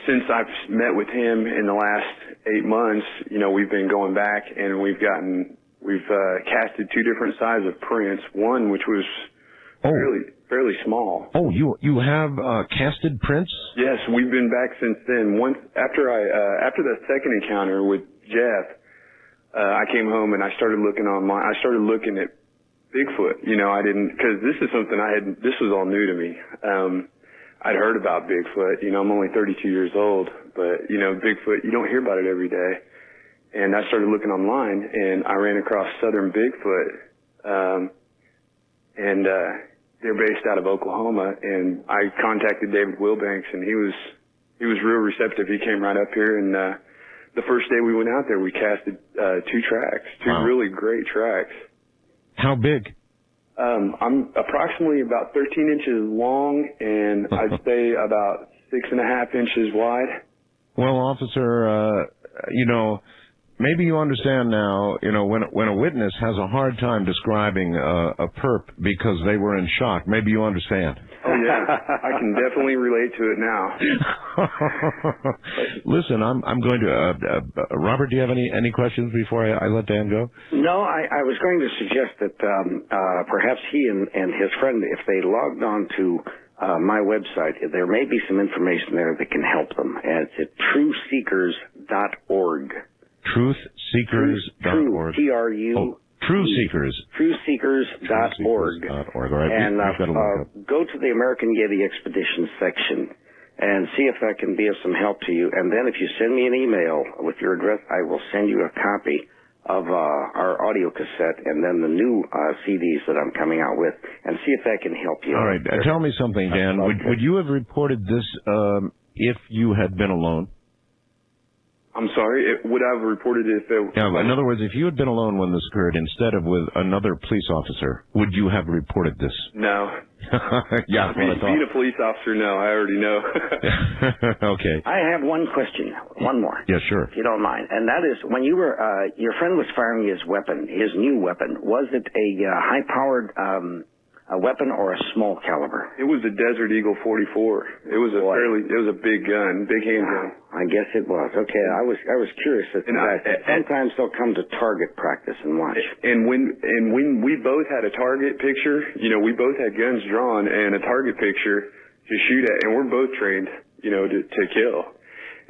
since I've met with him in the last 8 months, we've been going back, and we've casted 2 different sizes of prints. One which was fairly small. Oh, you have casted prints? Yes, we've been back since then. After that second encounter with Jeff, I came home and I started looking online. I started looking at Bigfoot. Because this is something this was all new to me. I'd heard about Bigfoot. I'm only 32 years old, but Bigfoot, you don't hear about it every day. And I started looking online, and I ran across Southern Bigfoot, and they're based out of Oklahoma. And I contacted David Wilbanks, and he was real receptive. He came right up here, and the first day we went out there, we casted 2 tracks, 2 really great tracks. How big? I'm approximately about 13 inches long, and I'd say about 6.5 inches wide. Well, officer, maybe you understand now, when a witness has a hard time describing a perp because they were in shock, maybe you understand. Oh, yeah. I can definitely relate to it now. Listen, I'm going to... Robert, do you have any questions before I let Dan go? No, I was going to suggest that perhaps he and his friend, if they logged on to my website, there may be some information there that can help them. And it's at truthseekers.org. Truthseekers.org. T-R-U... True Seekers. Truthseekers.org. Right. And go to the American Yeti Expedition section and see if that can be of some help to you. And then if you send me an email with your address, I will send you a copy of our audio cassette and then the new CDs that I'm coming out with, and see if that can help you. All right. Tell me something, Dan. Would you have reported this if you had been alone? I'm sorry, would I have reported it if it... Yeah, in other words, if you had been alone when this occurred instead of with another police officer, would you have reported this? No. Yeah, being a police officer, no, I already know. Okay. I have one question, one more. Yeah, sure. If you don't mind. And that is, when you were, your friend was firing his weapon, his new weapon, was it a high-powered a weapon or a small caliber? It was a Desert Eagle 44. It was a big gun, big handgun. I guess it was. Okay, I was curious at that. Sometimes they'll come to target practice and watch. And when we both had a target picture, we both had guns drawn and a target picture to shoot at, and we're both trained, to kill.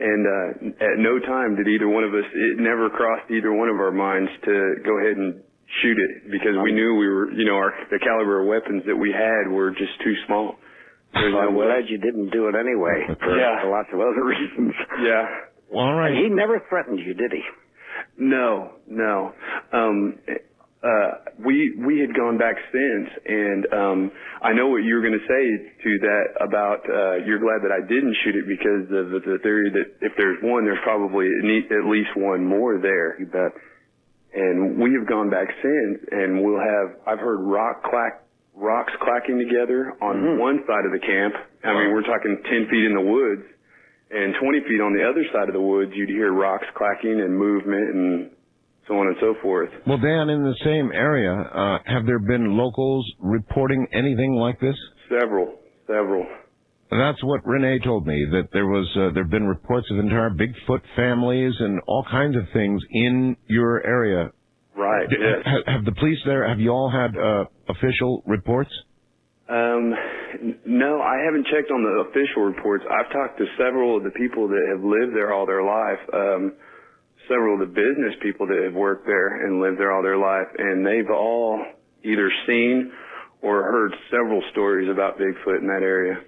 And at no time did either one of us, it never crossed either one of our minds to go ahead and shoot it, because we knew we were, the caliber of weapons that we had were just too small. I'm glad you didn't do it anyway, for lots of other reasons. Yeah. Well, all right. And he never threatened you, did he? No. We had gone back since, and I know what you were going to say to that about you're glad that I didn't shoot it because of the theory that if there's one, there's probably at least one more there. You bet. And we have gone back since, and I've heard rocks clacking together on one side of the camp. I mean, we're talking 10 feet in the woods, and 20 feet on the other side of the woods, you'd hear rocks clacking and movement and so on and so forth. Well, Dan, in the same area, have there been locals reporting anything like this? Several. That's what Renee told me, that there've been reports of entire Bigfoot families and all kinds of things in your area. Right. Yes. Have the police there, have you all had official reports? No, I haven't checked on the official reports. I've talked to several of the people that have lived there all their life, several of the business people that have worked there and lived there all their life, and they've all either seen or heard several stories about Bigfoot in that area.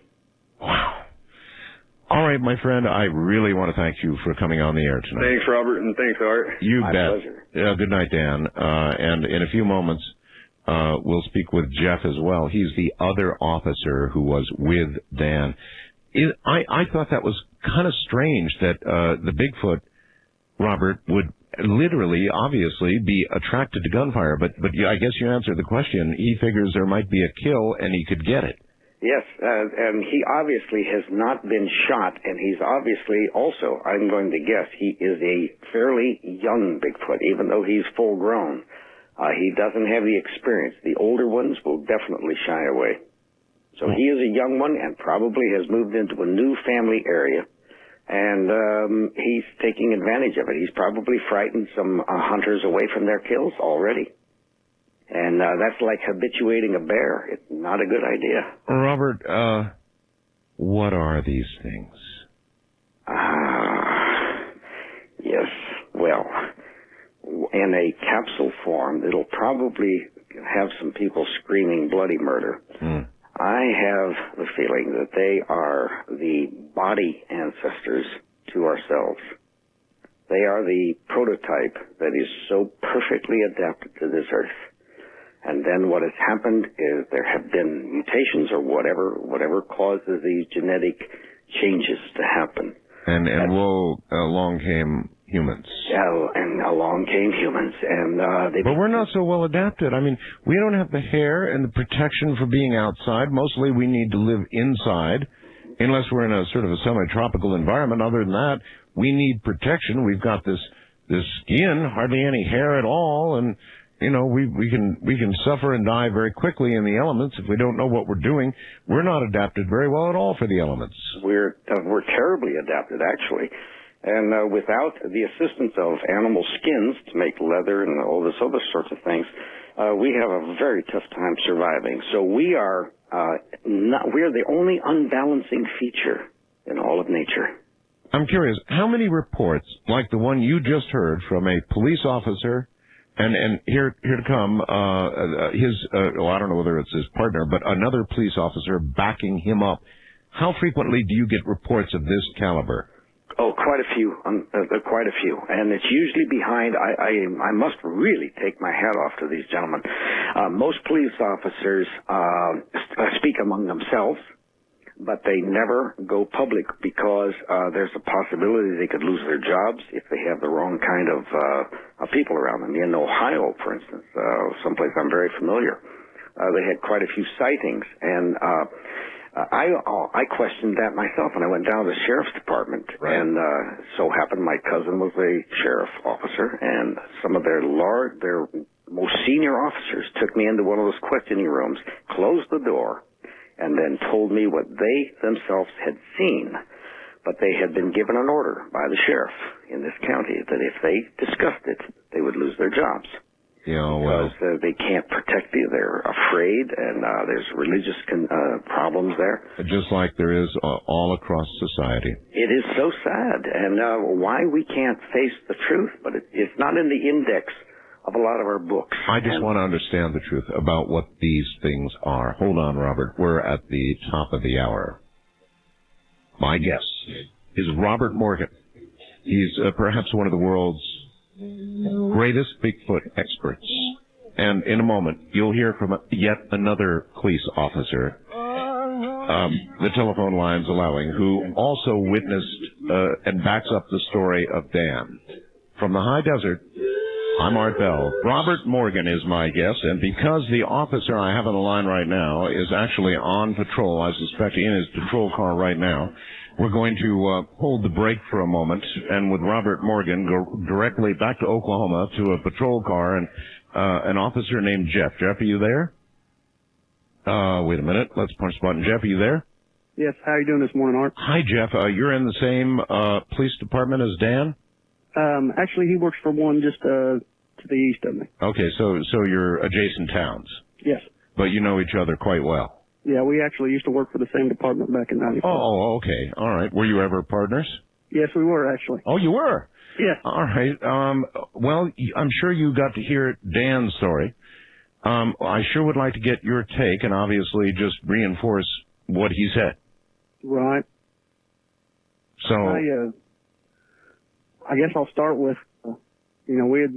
Wow. All right, my friend, I really want to thank you for coming on the air tonight. Thanks, Robert, and thanks, Art. You My bet. pleasure. Good night, Dan. And in a few moments, we'll speak with Jeff as well. He's the other officer who was with Dan. I thought that was kind of strange that the Bigfoot, Robert, would literally, obviously, be attracted to gunfire. But I guess you answered the question. He figures there might be a kill, and he could get it. Yes, and he obviously has not been shot, and he's obviously also, I'm going to guess, he is a fairly young Bigfoot, even though he's full grown. He doesn't have the experience. The older ones will definitely shy away. So he is a young one and probably has moved into a new family area, and he's taking advantage of it. He's probably frightened some hunters away from their kills already. And that's like habituating a bear. It's not a good idea. Robert, what are these things? Yes. Well, in a capsule form, it'll probably have some people screaming bloody murder. I have the feeling that they are the body ancestors to ourselves. They are the prototype that is so perfectly adapted to this earth. And then what has happened is there have been mutations or whatever causes these genetic changes to happen. And along came humans. Yeah, and along came humans. And but we're not so well adapted. I mean, we don't have the hair and the protection for being outside. Mostly we need to live inside, unless we're in a sort of a semi-tropical environment. Other than that, we need protection. We've got this skin, hardly any hair at all, and we can suffer and die very quickly in the elements if we don't know what we're doing. We're not adapted very well at all for the elements. We're terribly adapted, actually. And without the assistance of animal skins to make leather and all this other sorts of things, we have a very tough time surviving. So we're the only unbalancing feature in all of nature. I'm curious, how many reports, like the one you just heard from a police officer, and here to come, I don't know whether it's his partner, but another police officer backing him up. How frequently do you get reports of this caliber? Oh, quite a few, and it's usually behind. I must really take my hat off to these gentlemen. Most police officers speak among themselves, but they never go public because there's a possibility they could lose their jobs if they have the wrong kind of people around them. In Ohio, for instance, someplace I'm very familiar, they had quite a few sightings, and I questioned that myself when I went down to the sheriff's department. Right. And so happened my cousin was a sheriff officer, and some of their most senior officers took me into one of those questioning rooms, closed the door, and then told me what they themselves had seen. But they had been given an order by the sheriff in this county that if they discussed it, they would lose their jobs. Because they can't protect you. They're afraid, and there's religious problems there. Just like there is all across society. It is so sad, and why we can't face the truth, but it's not in the index of a lot of our books. I just want to understand the truth about what these things are. Hold on, Robert. We're at the top of the hour. My guest is Robert Morgan. He's perhaps one of the world's greatest Bigfoot experts. And in a moment, you'll hear from yet another police officer, the telephone lines allowing, who also witnessed and backs up the story of Dan. From the high desert, I'm Art Bell. Robert Morgan is my guest, and because the officer I have on the line right now is actually on patrol, I suspect in his patrol car right now, we're going to hold the brake for a moment, and with Robert Morgan, go directly back to Oklahoma to a patrol car and an officer named Jeff. Jeff, are you there? Wait a minute. Let's punch the button. Jeff, are you there? Yes. How are you doing this morning, Art? Hi, Jeff. You're in the same police department as Dan? Actually, he works for one just to the east of me. Okay, so you're adjacent towns. Yes. But you know each other quite well. Yeah, we actually used to work for the same department back in 95. Oh, okay. All right. Were you ever partners? Yes, we were, actually. Oh, you were? Yes. All right. Well, I'm sure you got to hear Dan's story. I sure would like to get your take and obviously just reinforce what he said. Right. So I guess I'll start with, we had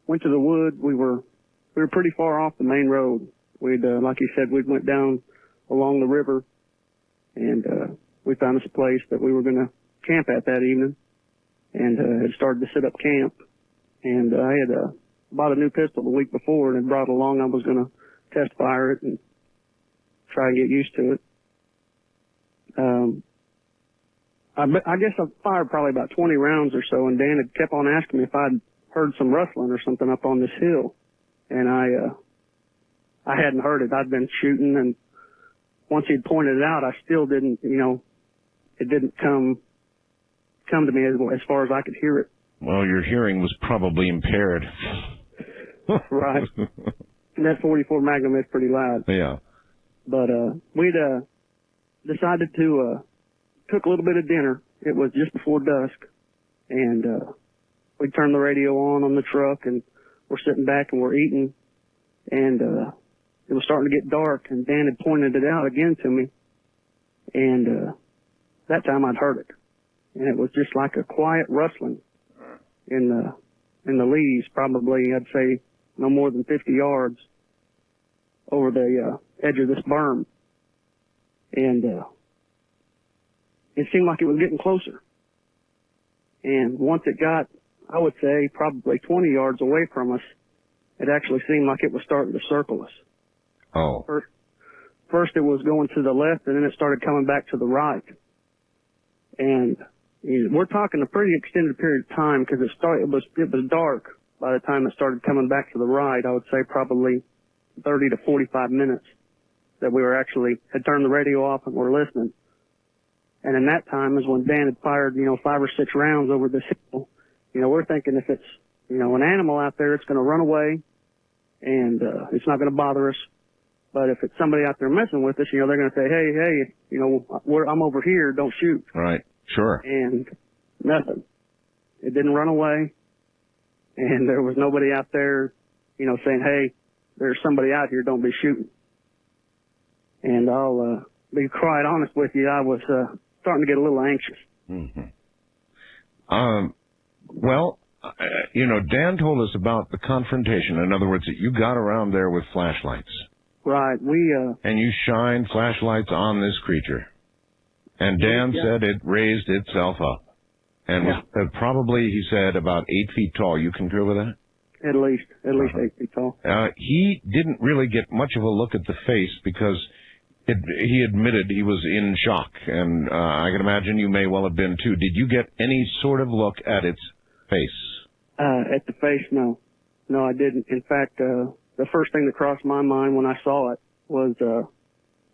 went to the wood. We were pretty far off the main road. We'd, like you said, we went down along the river, and we found us a place that we were going to camp at that evening, and had started to set up camp. And I had bought a new pistol the week before and had brought along. I was going to test fire it and try and get used to it. I guess I fired probably about 20 rounds or so, and Dan had kept on asking me if I'd heard some rustling or something up on this hill. And I hadn't heard it. I'd been shooting, and once he'd pointed it out, I still didn't, it didn't come to me as far as I could hear it. Well, your hearing was probably impaired. Right. And that 44 Magnum is pretty loud. Yeah. But we'd decided to cook a little bit of dinner. It was just before dusk, and we turned the radio on the truck, and we're sitting back and we're eating, and it was starting to get dark, and Dan had pointed it out again to me, and that time I'd heard it, and it was just like a quiet rustling in the leaves, probably I'd say no more than 50 yards over the edge of this berm, and it seemed like it was getting closer. And once it got, I would say, probably 20 yards away from us, it actually seemed like it was starting to circle us. Oh. First it was going to the left, and then it started coming back to the right. And we're talking a pretty extended period of time because it was dark by the time it started coming back to the right, I would say probably 30 to 45 minutes that we had turned the radio off and were listening. And in that time is when Dan had fired, 5 or 6 rounds over this hill. We're thinking if it's, an animal out there, it's going to run away and, it's not going to bother us. But if it's somebody out there messing with us, they're going to say, hey, I'm over here, don't shoot. Right. Sure. And nothing. It didn't run away. And there was nobody out there, saying, hey, there's somebody out here, don't be shooting. And I'll be quite honest with you, I was starting to get a little anxious. Mm-hmm. Well, Dan told us about the confrontation. In other words, that you got around there with flashlights. Right. And you shined flashlights on this creature. And Dan said it raised itself up. And was probably, he said, about 8 feet tall. You concur with that? At least 8 feet tall. He didn't really get much of a look at the face because he admitted he was in shock. And I can imagine you may well have been too. Did you get any sort of look at its face? At the face, no. No, I didn't. In fact, the first thing that crossed my mind when I saw it was,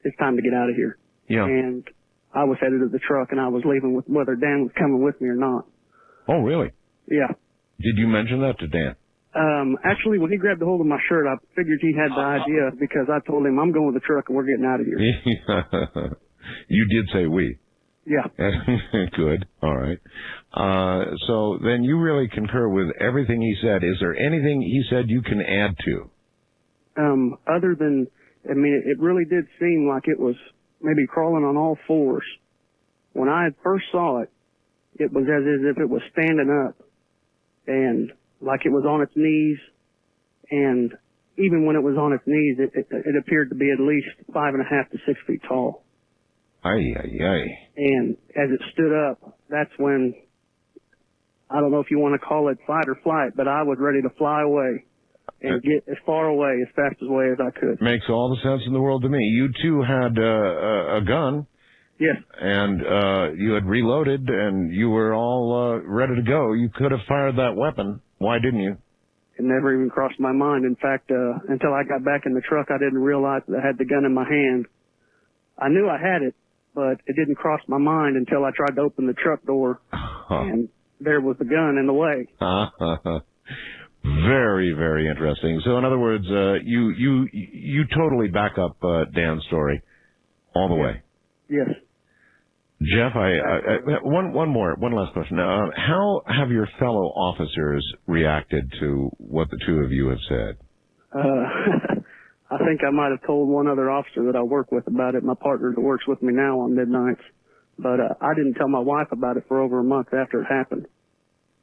it's time to get out of here. Yeah. And I was headed to the truck and I was leaving with whether Dan was coming with me or not. Oh, really? Yeah. Did you mention that to Dan? Actually, when he grabbed a hold of my shirt, I figured he had the idea because I told him I'm going with the truck and we're getting out of here. You did say we. Yeah. Good. All right. So then you really concur with everything he said. Is there anything he said you can add to? Other than, it really did seem like it was maybe crawling on all fours. When I first saw it, it was as if it was standing up and like it was on its knees. And even when it was on its knees, it appeared to be at least 5.5 to 6 feet tall. Aye. And as it stood up, that's when, I don't know if you want to call it fight or flight, but I was ready to fly away and get as far away, as fast away as I could. Makes all the sense in the world to me. You too had a gun. Yes. And you had reloaded and you were all ready to go. You could have fired that weapon. Why didn't you? It never even crossed my mind. In fact, until I got back in the truck, I didn't realize that I had the gun in my hand. I knew I had it, but it didn't cross my mind until I tried to open the truck door, and there was the gun in the way. Very, very interesting. So, in other words, you totally back up Dan's story all the way. Yes. Jeff, one last question. How have your fellow officers reacted to what the two of you have said? I think I might have told one other officer that I work with about it, my partner that works with me now on midnights. But I didn't tell my wife about it for over a month after it happened.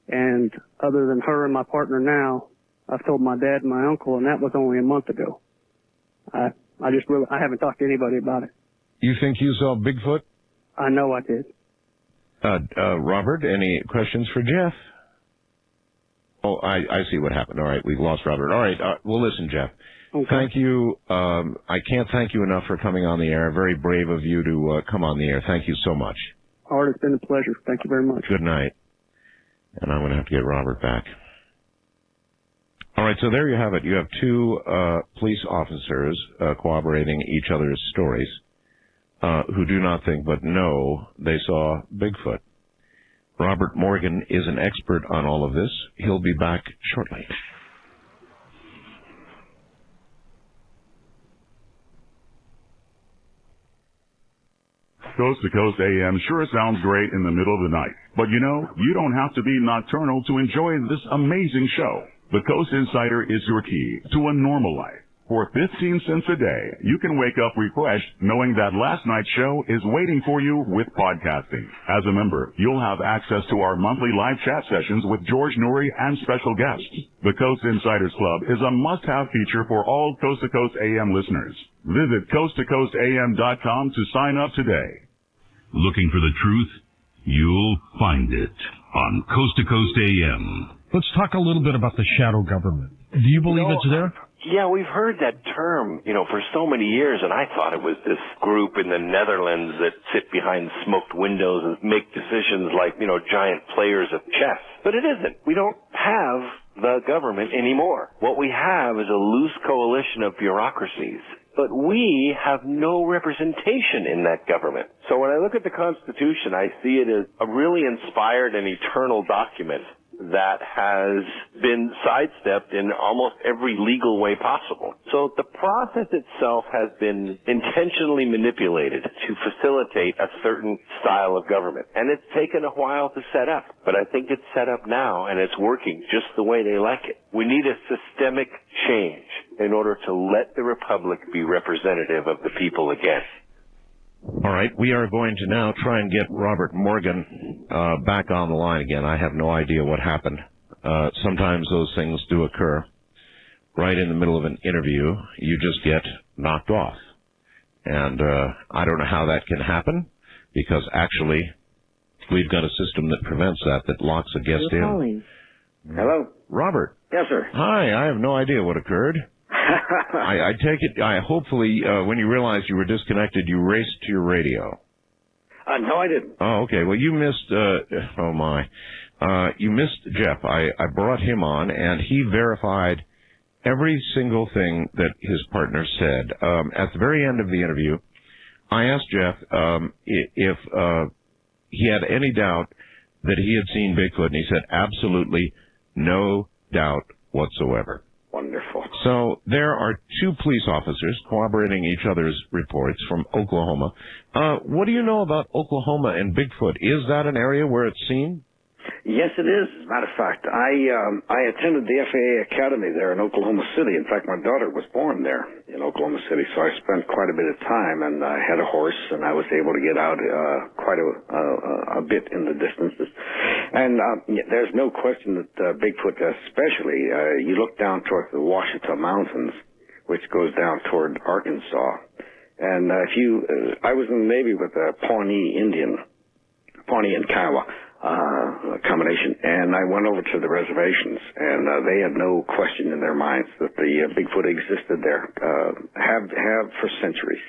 And other than her and my partner now, I've told my dad and my uncle, and that was only a month ago. I haven't talked to anybody about it. You think you saw Bigfoot? I know I did. Robert, any questions for Jeff? Oh, I see what happened. All right, we've lost Robert. All right, well, listen, Jeff. Okay. Thank you. I can't thank you enough for coming on the air. Very brave of you to come on the air. Thank you so much. Art, it's been a pleasure. Thank you very much. Good night. And I'm going to have to get Robert back. All right, so there you have it. You have two police officers corroborating each other's stories who do not think but know they saw Bigfoot. Robert Morgan is an expert on all of this. He'll be back shortly. Coast to Coast AM sure sounds great in the middle of the night. But you know, you don't have to be nocturnal to enjoy this amazing show. The Coast Insider is your key to a normal life. For 15 cents a day, you can wake up refreshed knowing that last night's show is waiting for you with podcasting. As a member, you'll have access to our monthly live chat sessions with George Noory and special guests. The Coast Insiders Club is a must-have feature for all Coast to Coast AM listeners. Visit coasttocoastam.com to sign up today. Looking for the truth? You'll find it on Coast to Coast AM. Let's talk a little bit about the shadow government. Do you believe it's there? Yeah, we've heard that term, for so many years, and I thought it was this group in the Netherlands that sit behind smoked windows and make decisions like, giant players of chess. But it isn't. We don't have the government anymore. What we have is a loose coalition of bureaucracies, but we have no representation in that government. So when I look at the Constitution, I see it as a really inspired and eternal document that has been sidestepped in almost every legal way possible. So the process itself has been intentionally manipulated to facilitate a certain style of government. And it's taken a while to set up, but I think it's set up now and it's working just the way they like it. We need a systemic change in order to let the Republic be representative of the people again. All right, we are going to now try and get Robert Morgan back on the line again. I have no idea what happened. Sometimes those things do occur. Right in the middle of an interview, you just get knocked off. And I don't know how that can happen, because actually we've got a system that prevents that locks a guest in. Calling. Hello? Robert. Yes, sir. Hi, I have no idea what occurred. I take it, hopefully, when you realized you were disconnected, you raced to your radio. No, I didn't. Oh, okay. Well, you missed, you missed Jeff. I brought him on, and he verified every single thing that his partner said. At the very end of the interview, I asked Jeff if he had any doubt that he had seen Bigfoot, and he said absolutely no doubt whatsoever. Wonderful. So there are two police officers corroborating each other's reports from Oklahoma. What do you know about Oklahoma and Bigfoot? Is that an area where it's seen? Yes, it is. As a matter of fact, I attended the FAA Academy there in Oklahoma City. In fact, my daughter was born there in Oklahoma City, so I spent quite a bit of time, and I had a horse, and I was able to get out quite a bit in the distances. And there's no question that Bigfoot, especially, you look down toward the Ouachita Mountains, which goes down toward Arkansas. And I was in the Navy with a Pawnee and Kiowa combination, and I went over to the reservations, and they had no question in their minds that the Bigfoot existed there, have for centuries.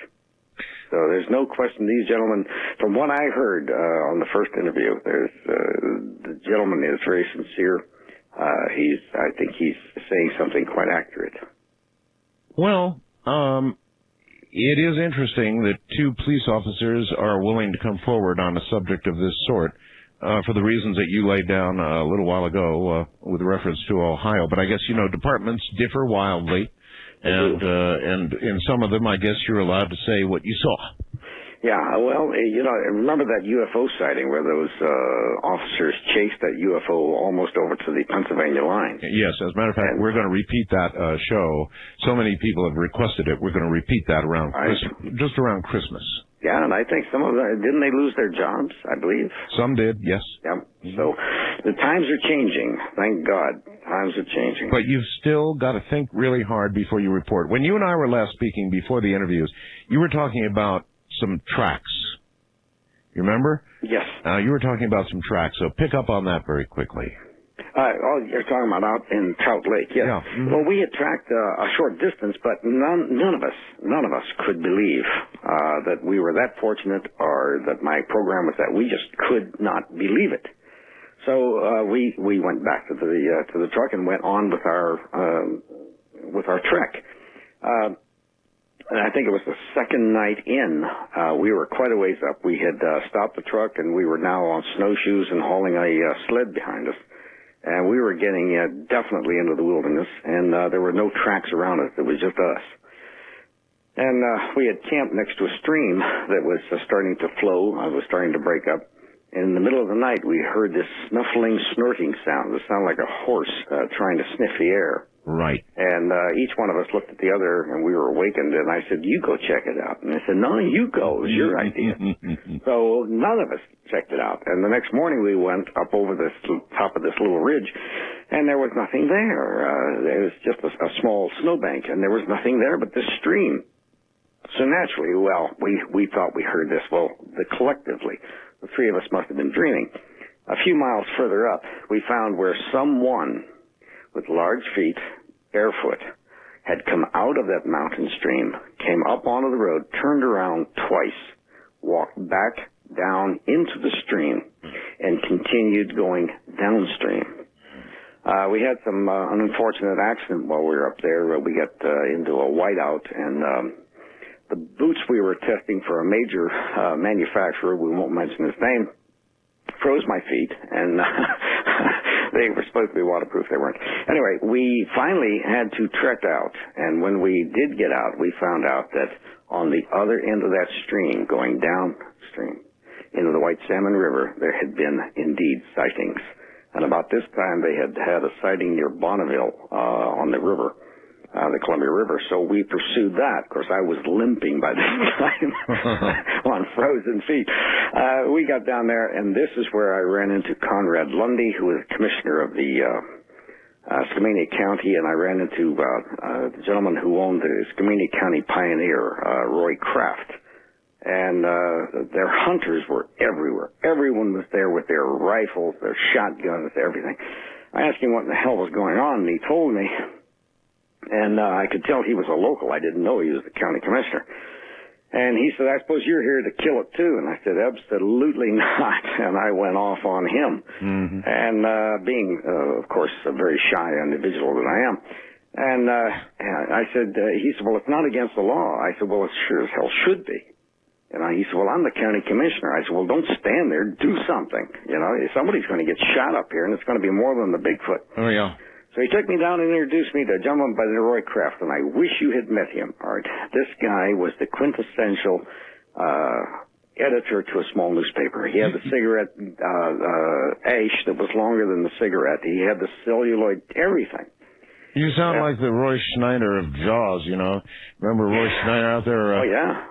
So there's no question. These gentlemen, from what I heard on the first interview, the gentleman is very sincere. I think he's saying something quite accurate. Well, it is interesting that two police officers are willing to come forward on a subject of this sort. For the reasons that you laid down a little while ago with reference to Ohio. But I guess, departments differ wildly, and in some of them, I guess you're allowed to say what you saw. Yeah, well, remember that UFO sighting where those officers chased that UFO almost over to the Pennsylvania line? Yes, as a matter of fact, we're going to repeat that show. So many people have requested it. We're going to repeat that just around Christmas. Yeah, and I think some of them, didn't they lose their jobs, I believe? Some did, yes. Yeah. So the times are changing. Thank God. Times are changing. But you've still got to think really hard before you report. When you and I were last speaking before the interviews, you were talking about some tracks. You remember? Yes. You were talking about some tracks, so pick up on that very quickly. You're talking about out in Trout Lake, yes. Yeah. Mm-hmm. Well, we had tracked a short distance, but none of us could believe that we were that fortunate, or that my program was that. We just could not believe it. So we went back to the truck and went on with our trek. And I think it was the second night in. We were quite a ways up. We had stopped the truck, and we were now on snowshoes and hauling a sled behind us. And we were getting definitely into the wilderness, and there were no tracks around us. It was just us. And we had camped next to a stream that was starting to flow. It was starting to break up. And in the middle of the night, we heard this snuffling, snorting sound. It sounded like a horse trying to sniff the air. Right. And each one of us looked at the other, and we were awakened, and I said, you go check it out. And I said, no, you go. It was your idea. So none of us checked it out. And the next morning, we went up over the top of this little ridge, and there was nothing there. There was just a small snowbank, and there was nothing there but this stream. So naturally, we thought we heard this. Well, collectively, the three of us must have been dreaming. A few miles further up, we found where someone with large feet, barefoot, had come out of that mountain stream, came up onto the road, turned around twice, walked back down into the stream, and continued going downstream. We had some unfortunate accident while we were up there. We got into a whiteout, and the boots we were testing for a major manufacturer, we won't mention his name, froze my feet, and they were supposed to be waterproof. They weren't. Anyway, we finally had to trek out, and when we did get out, we found out that on the other end of that stream, going downstream into the White Salmon River, there had been indeed sightings. And about this time, they had had a sighting near Bonneville on the river, the Columbia River. So we pursued that. Of course, I was limping by this time on frozen feet. We got down there, and this is where I ran into Conrad Lundy, who was commissioner of the Skamania County, and I ran into the gentleman who owned the Skamania County Pioneer, Roy Kraft. And their hunters were everywhere. Everyone was there with their rifles, their shotguns, everything. I asked him what in the hell was going on, and he told me. And I could tell he was a local. I didn't know he was the county commissioner. And he said, I suppose you're here to kill it too. And I said, absolutely not. And I went off on him. Mm-hmm. And being, of course, a very shy individual that I am. And I said, he said, well, it's not against the law. I said, well, it sure as hell should be. And he said, well, I'm the county commissioner. I said, well, don't stand there. Do something. You know, somebody's going to get shot up here, and it's going to be more than the Bigfoot. Oh, yeah. So he took me down and introduced me to a gentleman by the name of Roy Kraft, and I wish you had met him, Art. This guy was the quintessential editor to a small newspaper. He had the cigarette ash that was longer than the cigarette. He had the celluloid, everything. You sound like the Roy Schneider of Jaws, you know. Remember Roy Schneider out there? Oh, yeah.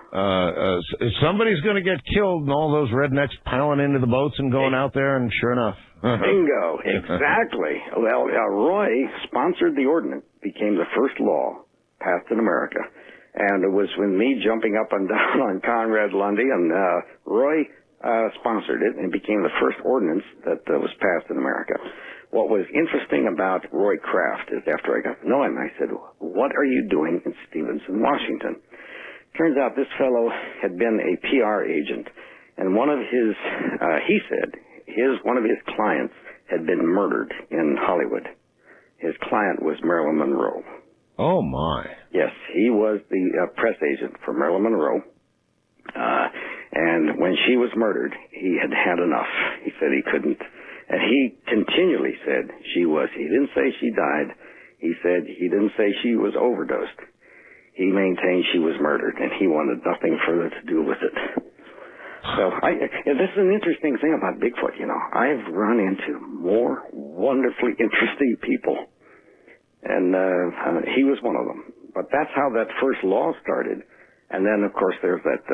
Somebody's going to get killed, and all those rednecks piling into the boats and going out there, and sure enough. Bingo. Exactly. Well, Roy sponsored the ordinance, became the first law passed in America. And it was with me jumping up and down on Conrad Lundy, and Roy sponsored it, and it became the first ordinance that was passed in America. What was interesting about Roy Kraft is after I got to know him, I said, what are you doing in Stevenson, Washington? Turns out this fellow had been a PR agent, and one of his, he said, one of his clients had been murdered in Hollywood. His client was Marilyn Monroe. Oh, my. Yes, he was the press agent for Marilyn Monroe. And when she was murdered, he had had enough. He said he couldn't. And he continually said he didn't say she died. He said he didn't say she was overdosed. He maintained she was murdered, and he wanted nothing further to do with it. So this is an interesting thing about Bigfoot, you know. I've run into more wonderfully interesting people, and he was one of them. But that's how that first law started. And then, of course, there's that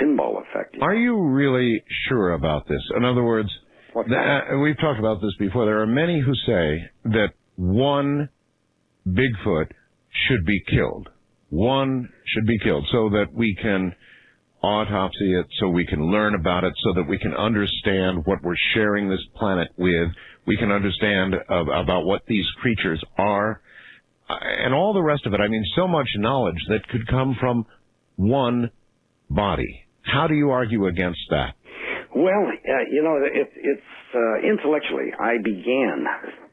pinball effect. Are you really sure about this? In other words, we've talked about this before. There are many who say that one Bigfoot should be killed. One should be killed so that we can autopsy it, so we can learn about it, so that we can understand what we're sharing this planet with. We can understand about what these creatures are and all the rest of it. I mean, so much knowledge that could come from one body. How do you argue against that? Well, you know, it's intellectually, I began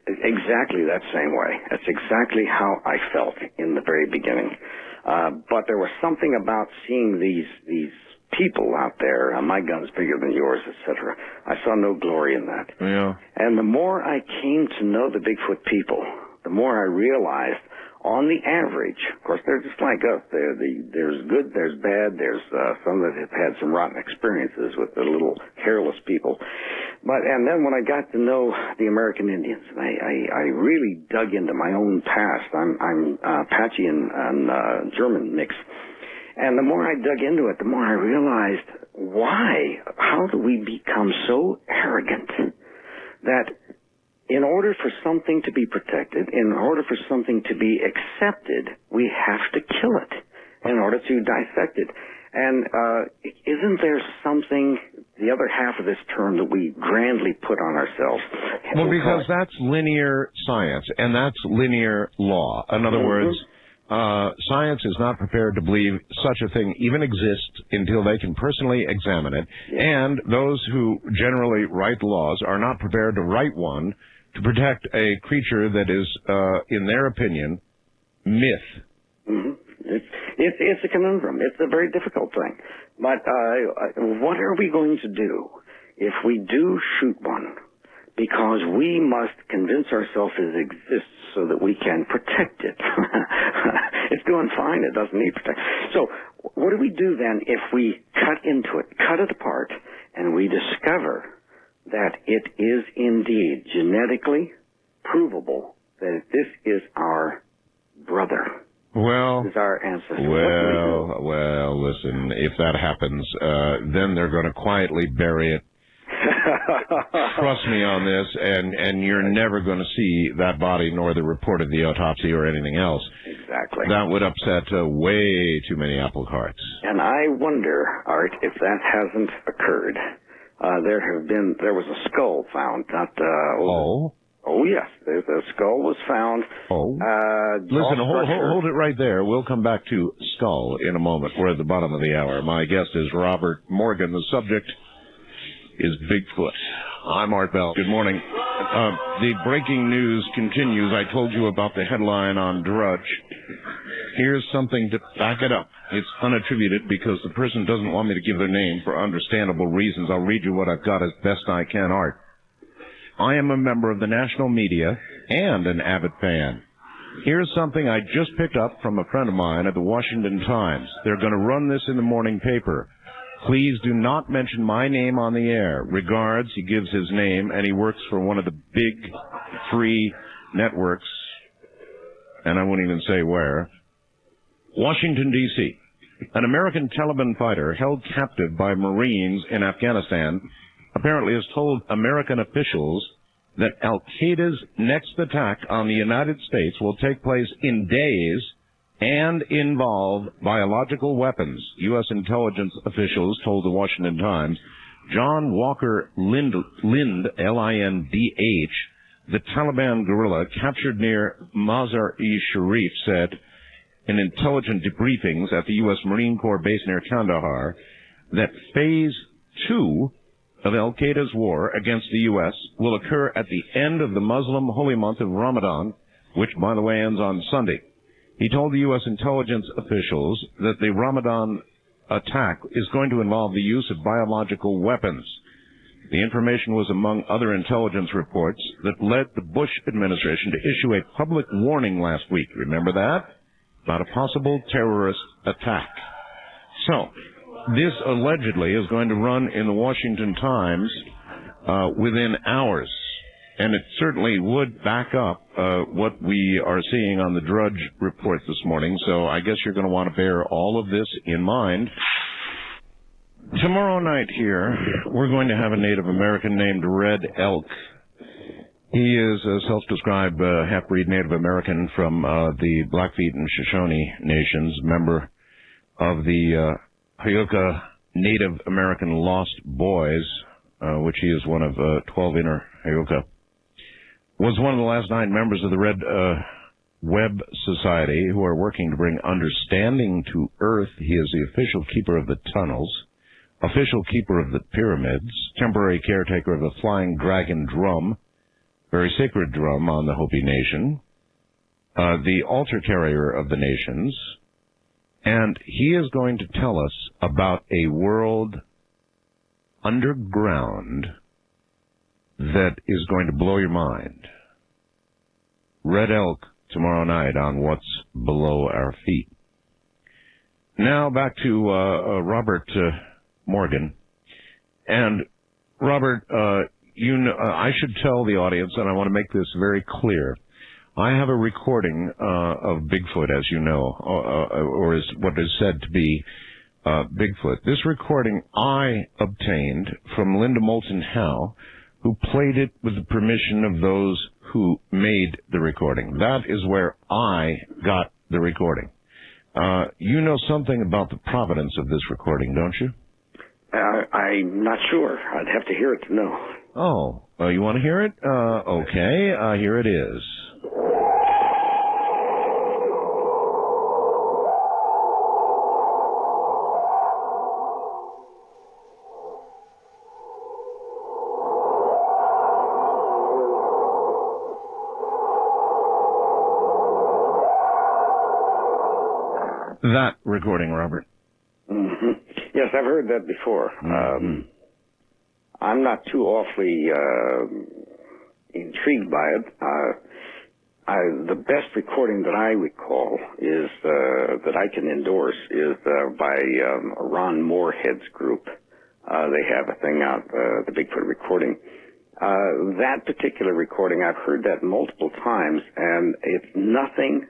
exactly that same way. That's exactly how I felt in the very beginning. But there was something about seeing these people out there, my gun's bigger than yours, etc. I saw no glory in that. Yeah. And the more I came to know the Bigfoot people, the more I realized, on the average, of course, they're just like us. There's good, there's bad, there's some that have had some rotten experiences with the little hairless people. And then when I got to know the American Indians, and I really dug into my own past. I'm Apache and German mix. And the more I dug into it, the more I realized, how do we become so arrogant that in order for something to be protected, in order for something to be accepted, we have to kill it in order to dissect it. And isn't there something, the other half of this term, that we grandly put on ourselves? Well, because that's linear science, and that's linear law. In other words, science is not prepared to believe such a thing even exists until they can personally examine it. And those who generally write laws are not prepared to write one to protect a creature that is, in their opinion, myth. Mm-hmm. It's a conundrum. It's a very difficult thing. But what are we going to do if we do shoot one? Because we must convince ourselves it exists so that we can protect it. It's doing fine. It doesn't need protection. So what do we do then if we cut into it, cut it apart, and we discover that it is indeed genetically provable that this is our brother? Well, This is our ancestor. Well, listen, if that happens, then they're going to quietly bury it. Trust me on this, and you're never going to see that body nor the report of the autopsy or anything else. Exactly. That would upset way too many apple carts. And I wonder, Art, if that hasn't occurred. There was a skull found, Oh, yes. The skull was found. Listen, hold it right there. We'll come back to skull in a moment. We're at the bottom of the hour. My guest is Robert Morgan. The subject is Bigfoot. I'm Art Bell. Good morning. The breaking news continues. I told you about the headline on Drudge. Here's something to back it up. It's unattributed because the person doesn't want me to give their name for understandable reasons. I'll read you what I've got as best I can, Art. I am a member of the national media and an avid fan. Here's something I just picked up from a friend of mine at the Washington Times. They're going to run this in the morning paper. Please do not mention my name on the air. Regards, he gives his name, and he works for one of the big free networks, and I won't even say where. Washington, D.C. An American Taliban fighter held captive by Marines in Afghanistan apparently has told American officials that Al-Qaeda's next attack on the United States will take place in days and involve biological weapons. U.S. intelligence officials told the Washington Times. John Walker Lind, L-I-N-D-H, the Taliban guerrilla captured near Mazar-e-Sharif, said in intelligence debriefings at the U.S. Marine Corps base near Kandahar that Phase 2 of Al-Qaeda's war against the U.S. will occur at the end of the Muslim holy month of Ramadan, which, by the way, ends on Sunday. He told the U.S. intelligence officials that the Ramadan attack is going to involve the use of biological weapons. The information was among other intelligence reports that led the Bush administration to issue a public warning last week. Remember that? About a possible terrorist attack. So, this allegedly is going to run in the Washington Times within hours. And it certainly would back up what we are seeing on the Drudge report this morning. So I guess you're going to want to bear all of this in mind. Tomorrow night here, we're going to have a Native American named Red Elk. He is a self-described half-breed Native American from the Blackfeet and Shoshone nations, member of the Hyuka Native American Lost Boys, which he is one of 12 inner Hyuka. Was one of the last 9 members of the Red Web Society who are working to bring understanding to Earth. He is the official keeper of the tunnels, official keeper of the pyramids, temporary caretaker of the Flying Dragon Drum, very sacred drum on the Hopi Nation, the altar carrier of the nations, and he is going to tell us about a world underground that is going to blow your mind. Red Elk tomorrow night on What's Below Our Feet. Now back to Robert Morgan. And Robert, I should tell the audience, and I want to make this very clear. I have a recording of Bigfoot, as you know, or is what is said to be Bigfoot. This recording I obtained from Linda Moulton Howe, who played it with the permission of those who made the recording. That is where I got the recording. You know something about the provenance of this recording, don't you? I'm not sure. I'd have to hear it to know. Oh, you want to hear it? Okay, here it is. That recording, Robert. Mm-hmm. Yes, I've heard that before. I'm not too awfully intrigued by it. The best recording that I recall is that I can endorse is by Ron Moorhead's group. They have a thing out, the Bigfoot recording. That particular recording, I've heard that multiple times, and it's nothing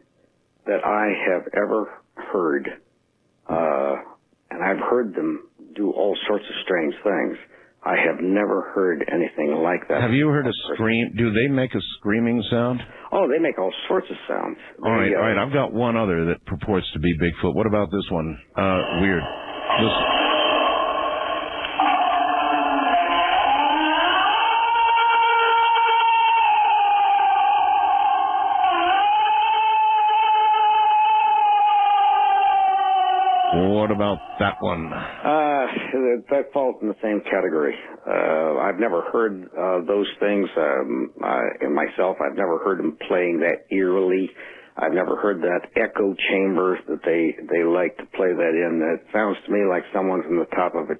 that I have ever heard. And I've heard them do all sorts of strange things. I have never heard anything like that. Have you heard a scream? Do they make a screaming sound? Oh, they make all sorts of sounds. All right. I've got one other that purports to be Bigfoot. What about this one? Weird. Listen. What about that one? That falls in the same category. I've never heard those things myself. I've never heard them playing that eerily. I've never heard that echo chamber that they like to play that in. It sounds to me like someone's on the top of a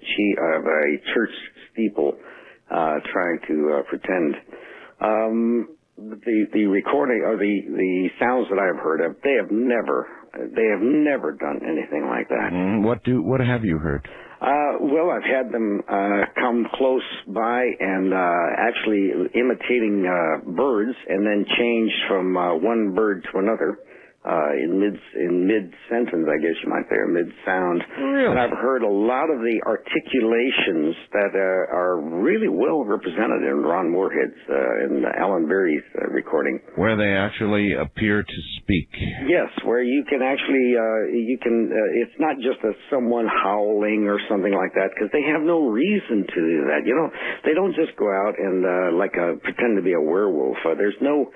church steeple trying to pretend. The recording or the sounds that I've heard of, they have never done anything like that. What have you heard? Well, I've had them come close by and actually imitating birds, and then change from one bird to another in mid sentence, I guess you might say, or mid sound. Really? And I've heard a lot of the articulations that are really well represented in Ron Moorhead's and Alan Berry's recording, where they actually appear to speak. Yes, where you can actually it's not just someone howling or something like that, because they have no reason to do that. You know, they don't just go out and pretend to be a werewolf. There's no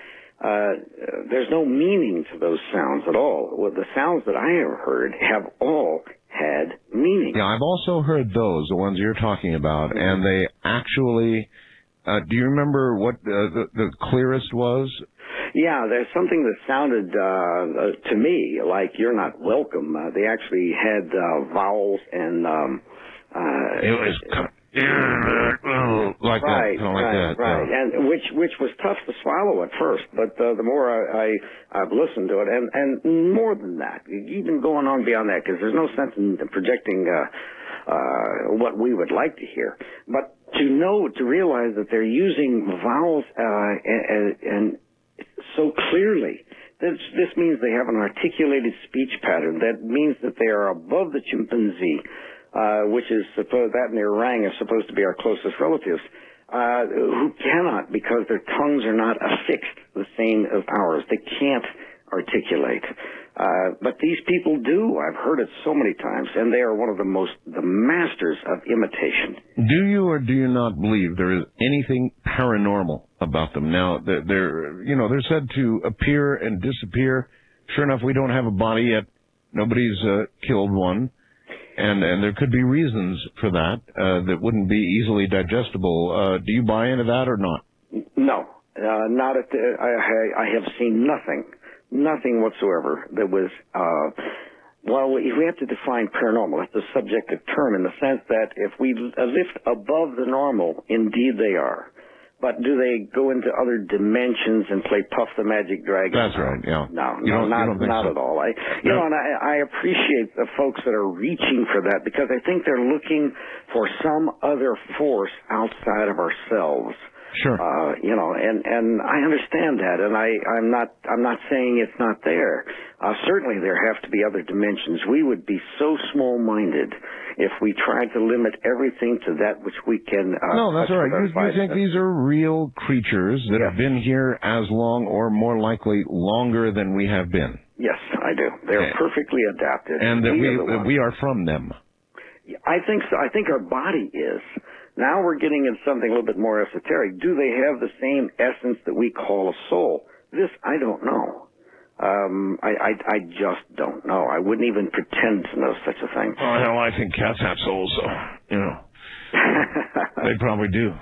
meaning to those sounds at all. Well, the sounds that I have heard have all had meaning. Yeah, I've also heard those, the ones you're talking about, and they actually. Do you remember what the clearest was? Yeah, there's something that sounded to me like "You're not welcome." They actually had vowels and. It was. Like right, that, kind of like that. Right, and which was tough to swallow at first, but the more I've listened to it, and more than that, even going on beyond that, because there's no sense in projecting what we would like to hear, but to realize that they're using vowels and so clearly. This means they have an articulated speech pattern. That means that they are above the chimpanzee. Which is supposed, that and their orang are supposed to be our closest relatives, who cannot, because their tongues are not affixed the same as ours. They can't articulate. But these people do. I've heard it so many times, and they are one of the masters of imitation. Do you or do you not believe there is anything paranormal about them? Now, they're said to appear and disappear. Sure enough, we don't have a body yet. Nobody's killed one. And there could be reasons for that that wouldn't be easily digestible. Do you buy into that or not? No, not at I have seen nothing whatsoever that was. Well, we have to define paranormal. That's a subjective term in the sense that if we lift above the normal, indeed they are. But do they go into other dimensions and play Puff the Magic Dragon? That's right, yeah. No, not at all. And I appreciate the folks that are reaching for that, because I think they're looking for some other force outside of ourselves. Sure. And I understand that, and I'm not saying it's not there. Certainly there have to be other dimensions. We would be so small-minded if we tried to limit everything to that which we can. No, that's all right. You think these are real creatures that have been here as long, or more likely longer than we have been? Yes, I do. They're perfectly adapted, and that we are from them. I think so. I think our body is. Now we're getting into something a little bit more esoteric. Do they have the same essence that we call a soul? This, I don't know. I just don't know. I wouldn't even pretend to know such a thing. Oh, hell, I think cats have souls, so, They probably do.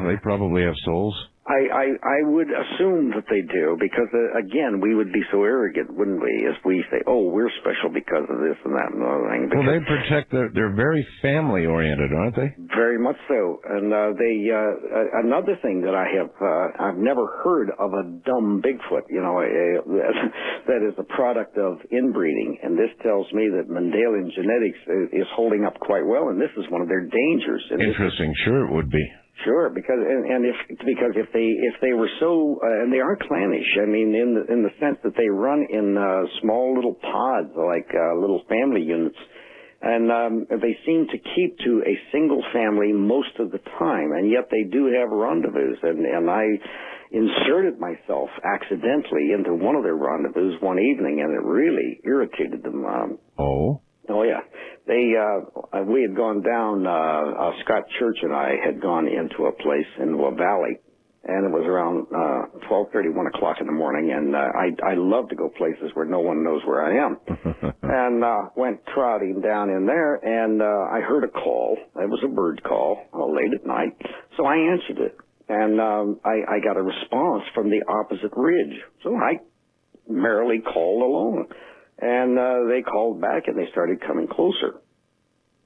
They probably have souls. I would assume that they do because, again, we would be so arrogant, wouldn't we, if we say, oh, we're special because of this and that and the other thing. Well, they protect they're very family-oriented, aren't they? Very much so. And another thing that I've never heard of a dumb Bigfoot, that is a product of inbreeding. And this tells me that Mendelian genetics is holding up quite well, and this is one of their dangers. Interesting. Sure it would be. Sure, because if they were so and they are clannish. I mean, in the sense that they run in small little pods, like little family units, and they seem to keep to a single family most of the time, and yet they do have rendezvous. And I inserted myself accidentally into one of their rendezvous one evening, and it really irritated them. Oh yeah, we had gone down. Scott Church and I had gone into a place in La Valley, and it was around 12:30, 1 o'clock in the morning. And I love to go places where no one knows where I am. And went trotting down in there, and I heard a call. It was a bird call late at night, so I answered it, and I got a response from the opposite ridge. So I merrily called along. And they called back, and they started coming closer.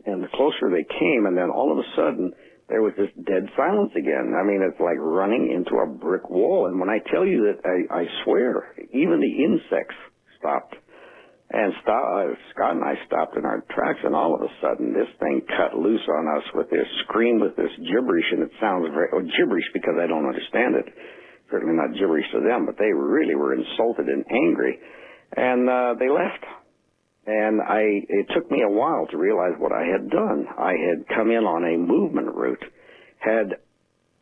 And the closer they came, and then all of a sudden, there was this dead silence again. I mean, it's like running into a brick wall. And when I tell you that, I swear, even the insects stopped. And Scott and I stopped in our tracks, and all of a sudden, this thing cut loose on us with this scream, with this gibberish, and it sounds gibberish because I don't understand it. Certainly not gibberish to them, but they really were insulted and angry. And they left. And it took me a while to realize what I had done. I had come in on a movement route, had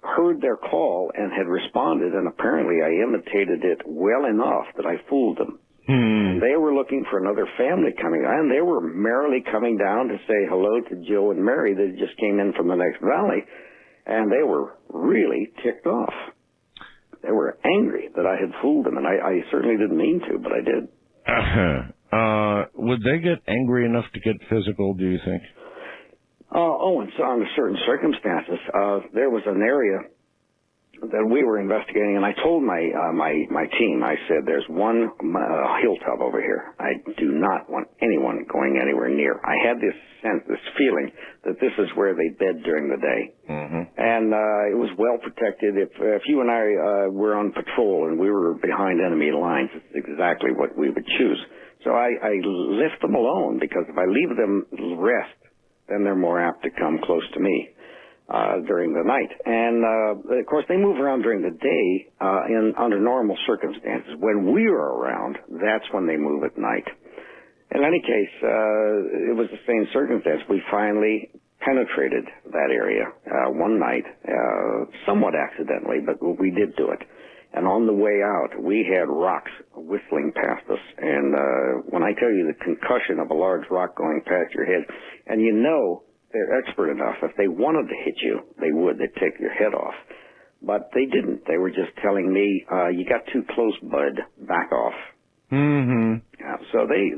heard their call, and had responded, and apparently I imitated it well enough that I fooled them. They were looking for another family coming, and they were merrily coming down to say hello to Joe and Mary that just came in from the next valley, and they were really ticked off. They were angry that I had fooled them, and I certainly didn't mean to, but I did. Would they get angry enough to get physical, do you think? In certain circumstances. There was an area that we were investigating, and I told my team, I said, there's one hilltop over here. I do not want anyone going anywhere near. I had this sense, this feeling that this is where they bed during the day. And it was well protected. If you and I were on patrol and we were behind enemy lines, it's exactly what we would choose. So I left them alone, because if I leave them rest, then they're more apt to come close to me during the night. And of course, they move around during the day under normal circumstances. When we are around, that's when they move at night. In any case, it was the same circumstance. We finally penetrated that area one night, somewhat accidentally, but we did do it. And on the way out, we had rocks whistling past us. And when I tell you the concussion of a large rock going past your head, and they're expert enough. If they wanted to hit you, they would. They'd take your head off. But they didn't. They were just telling me, you got too close, bud. Back off. Yeah, so they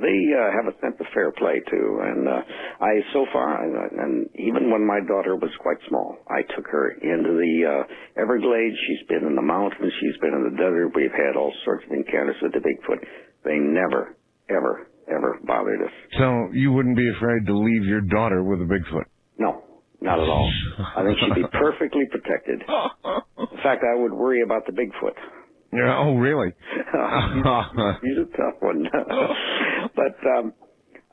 have a sense of fair play, too. And and even when my daughter was quite small, I took her into the Everglades. She's been in the mountains. She's been in the desert. We've had all sorts of encounters with the Bigfoot. They never, ever bothered us. So you wouldn't be afraid to leave your daughter with a Bigfoot? No, not at all. I think she'd be perfectly protected. In fact, I would worry about the Bigfoot. Yeah, oh, really? He's a tough one. But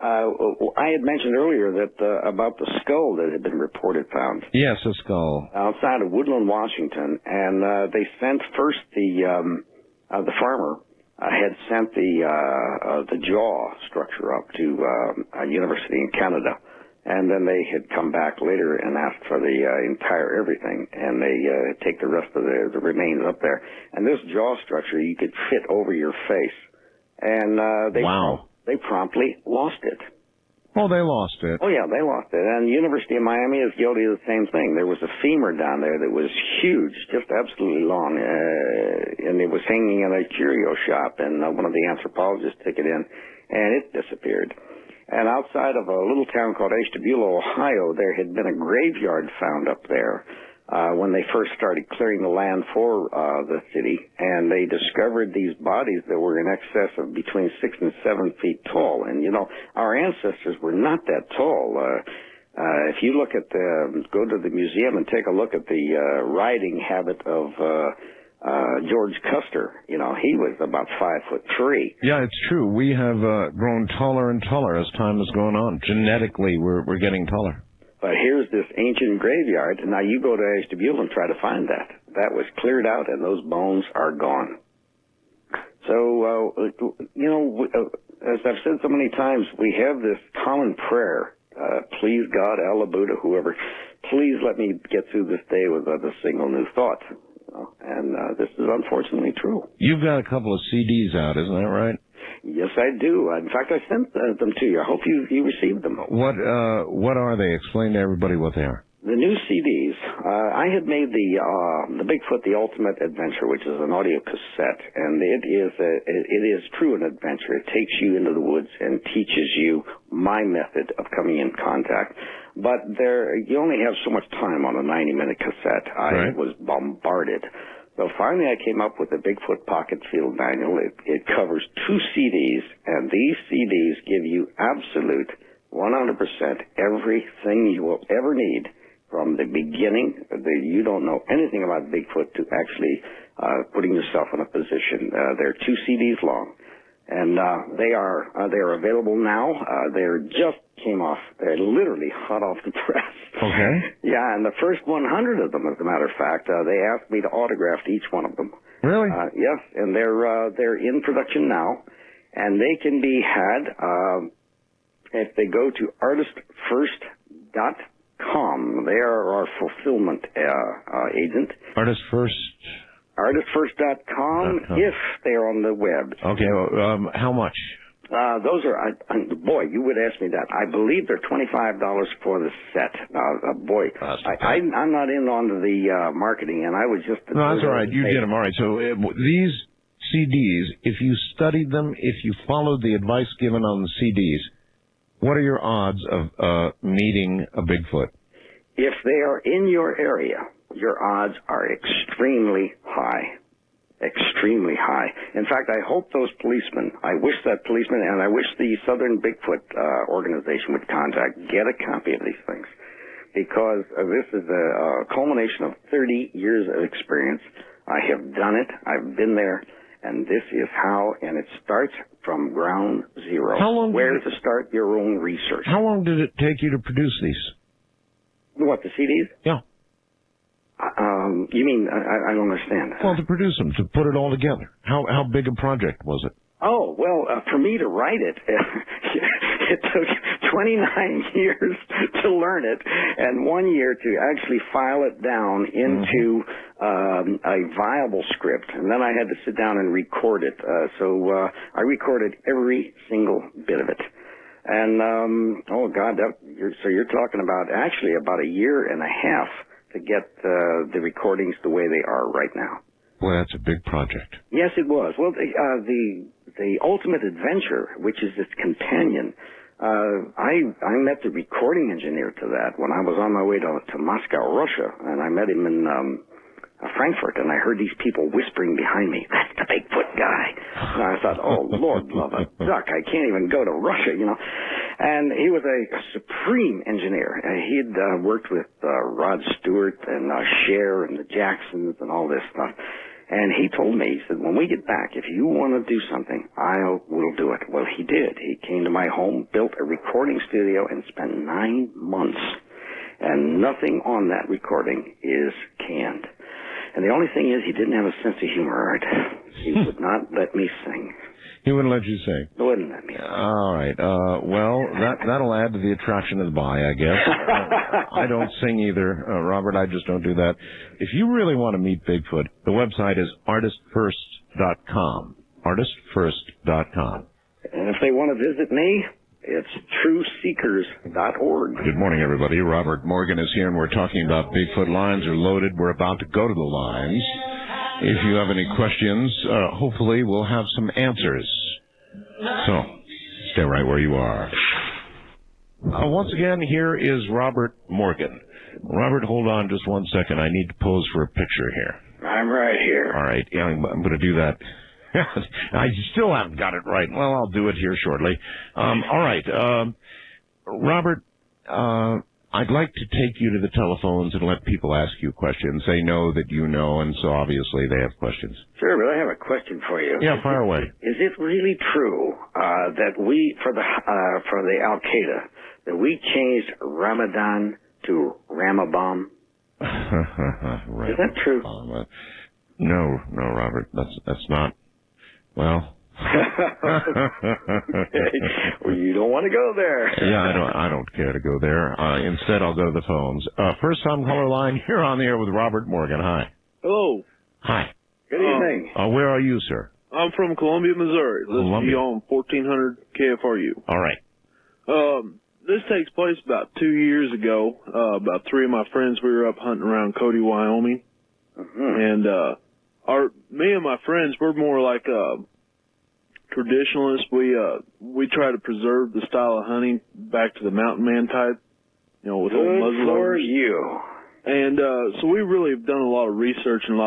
I had mentioned earlier that about the skull that had been reported found. Yes, a skull. Outside of Woodland, Washington. And they sent first the farmer had sent the jaw structure up to a university in Canada. And then they had come back later and asked for the entire everything, and they take the rest of the remains up there. And this jaw structure you could fit over your face, and they promptly lost it. Oh, they lost it. Oh yeah, they lost it. And the University of Miami is guilty of the same thing. There was a femur down there that was huge, just absolutely long, and it was hanging in a curio shop, and one of the anthropologists took it in, and it disappeared. And outside of a little town called Ashtabula, Ohio, there had been a graveyard found up there when they first started clearing the land for the city, and they discovered these bodies that were in excess of between 6 and 7 feet tall. And, you know, our ancestors were not that tall. If you look at go to the museum and take a look at the riding habit of George Custer, you know, he was about 5'3". Yeah, it's true. We have grown taller and taller as time has gone on. Genetically, we're getting taller. But here's this ancient graveyard, and now you go to Ashtabula and try to find that. That was cleared out, and those bones are gone. So, you know, as I've said so many times, we have this common prayer. Please God, Allah, Buddha, whoever, please let me get through this day without a single new thought. And this is unfortunately true. You've got a couple of CDs out, isn't that right? Yes, I do. In fact, I sent them to you. I hope you received them. What are they? Explain to everybody what they are. The new CDs. I had made the Bigfoot: The Ultimate Adventure, which is an audio cassette, and it is true an adventure. It takes you into the woods and teaches you my method of coming in contact. But you only have so much time on a 90-minute cassette. I was bombarded. So finally I came up with the Bigfoot Pocket Field Manual. It covers 2 CDs, and these CDs give you absolute 100% everything you will ever need from the beginning. You don't know anything about Bigfoot to actually putting yourself in a position. They're 2 CDs long, and they are available now. They're just came off. They're literally hot off the press. Okay. Yeah, and the first 100 of them, as a matter of fact, they asked me to autograph each one of them. Really? Yes, and they're in production now, and they can be had if they go to artistfirst.com. They are our fulfillment agent. Artistfirst.com if they're on the web. Okay, how much? Those are, boy, you would ask me that. I believe they're $25 for the set. Boy, I'm not in on the marketing, and I was just... No, that's all right. You did them. All right. So these CDs, if you studied them, if you followed the advice given on the CDs, what are your odds of meeting a Bigfoot? If they are in your area, your odds are extremely high. Extremely high. In fact, I hope those policemen, I wish that policeman, and I wish the Southern Bigfoot organization would get a copy of these things, because this is a culmination of 30 years of experience. I have done it. I've been there, and this is how, and it starts from ground zero. How long Where to start your own research. How long did it take you to produce these? What, the CDs? Yeah. You mean, I don't understand. Well, to produce them, to put it all together. How big a project was it? Oh, well, for me to write it, it took 29 years to learn it, and 1 year to actually file it down into a viable script. And then I had to sit down and record it. So I recorded every single bit of it. And, oh, God, so you're talking about actually about a year and a half to get the recordings the way they are right now. Boy, that's a big project. Yes, it was. Well, the Ultimate Adventure, which is its companion, I met the recording engineer to that when I was on my way to Moscow, Russia, and I met him in Frankfurt, and I heard these people whispering behind me, "That's the Bigfoot guy." And I thought, oh, Lord love a duck, I can't even go to Russia, you know. And he was a supreme engineer. He'd worked with Rod Stewart and Cher and the Jacksons and all this stuff. And he told me, he said, when we get back, if you want to do something, I will do it. Well, he did. He came to my home, built a recording studio, and spent 9 months. And nothing on that recording is canned. And the only thing is, he didn't have a sense of humor, Art. He would not let me sing. He wouldn't let you sing? He wouldn't let me sing. All right. Well, that'll add to the attraction of the buy, I guess. I don't sing either, Robert. I just don't do that. If you really want to meet Bigfoot, the website is artistfirst.com. Artistfirst.com. And if they want to visit me, it's trueseekers.org. Good morning, everybody. Robert Morgan is here, and we're talking about Bigfoot. Lines are loaded. We're about to go to the lines. If you have any questions, hopefully we'll have some answers. So, stay right where you are. Once again, here is Robert Morgan. Robert, hold on just one second. I need to pose for a picture here. I'm right here. All right. Yeah, I'm going to do that. I still haven't got it right. Well, I'll do it here shortly. All right. Robert, I'd like to take you to the telephones and let people ask you questions. They know that you know, and so obviously they have questions. Sure, but I have a question for you. Yeah, fire away. Is it really true that we, for the Al-Qaeda, that we changed Ramadan to Ramabam? Right. Is that true? No, Robert. That's not. Well. Well, you don't want to go there. Yeah, I don't care to go there. Instead, I'll go to the phones. First on caller line, you're on the air with Robert Morgan. Hi. Hello. Hi. Good evening. Where are you, sir? I'm from Columbia, Missouri. Let's be on 1400 KFRU. All right. This takes place about 2 years ago. About three of my friends, we were up hunting around Cody, Wyoming. And me and my friends, we're more like traditionalists. We try to preserve the style of hunting back to the mountain man type, with old muzzleloaders. For you. And so we really have done a lot of research and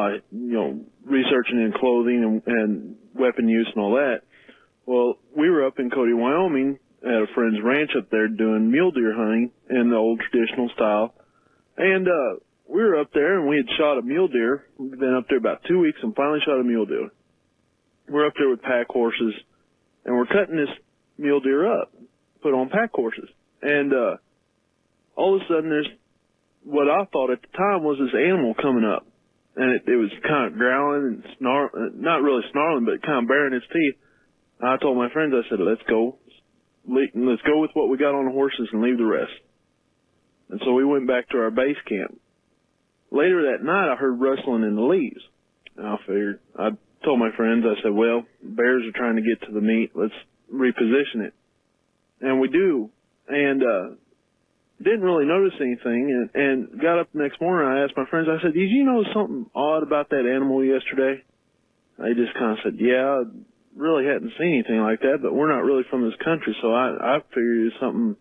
researching in clothing and weapon use and all that. Well, we were up in Cody, Wyoming, at a friend's ranch up there doing mule deer hunting in the old traditional style. And we were up there and we had shot a mule deer. We'd been up there about 2 weeks and finally shot a mule deer. We're up there with pack horses and we're cutting this mule deer up, put on pack horses. And all of a sudden there's what I thought at the time was this animal coming up. And it was kind of growling and not really snarling, but kind of baring its teeth. I told my friends, I said, let's go with what we got on the horses and leave the rest. And so we went back to our base camp. Later that night, I heard rustling in the leaves. And I told my friends, I said, well, bears are trying to get to the meat. Let's reposition it. And we do. And didn't really notice anything. And got up the next morning, I asked my friends, I said, did you notice something odd about that animal yesterday? They just kind of said, yeah, I really hadn't seen anything like that, but we're not really from this country, so I figured it was something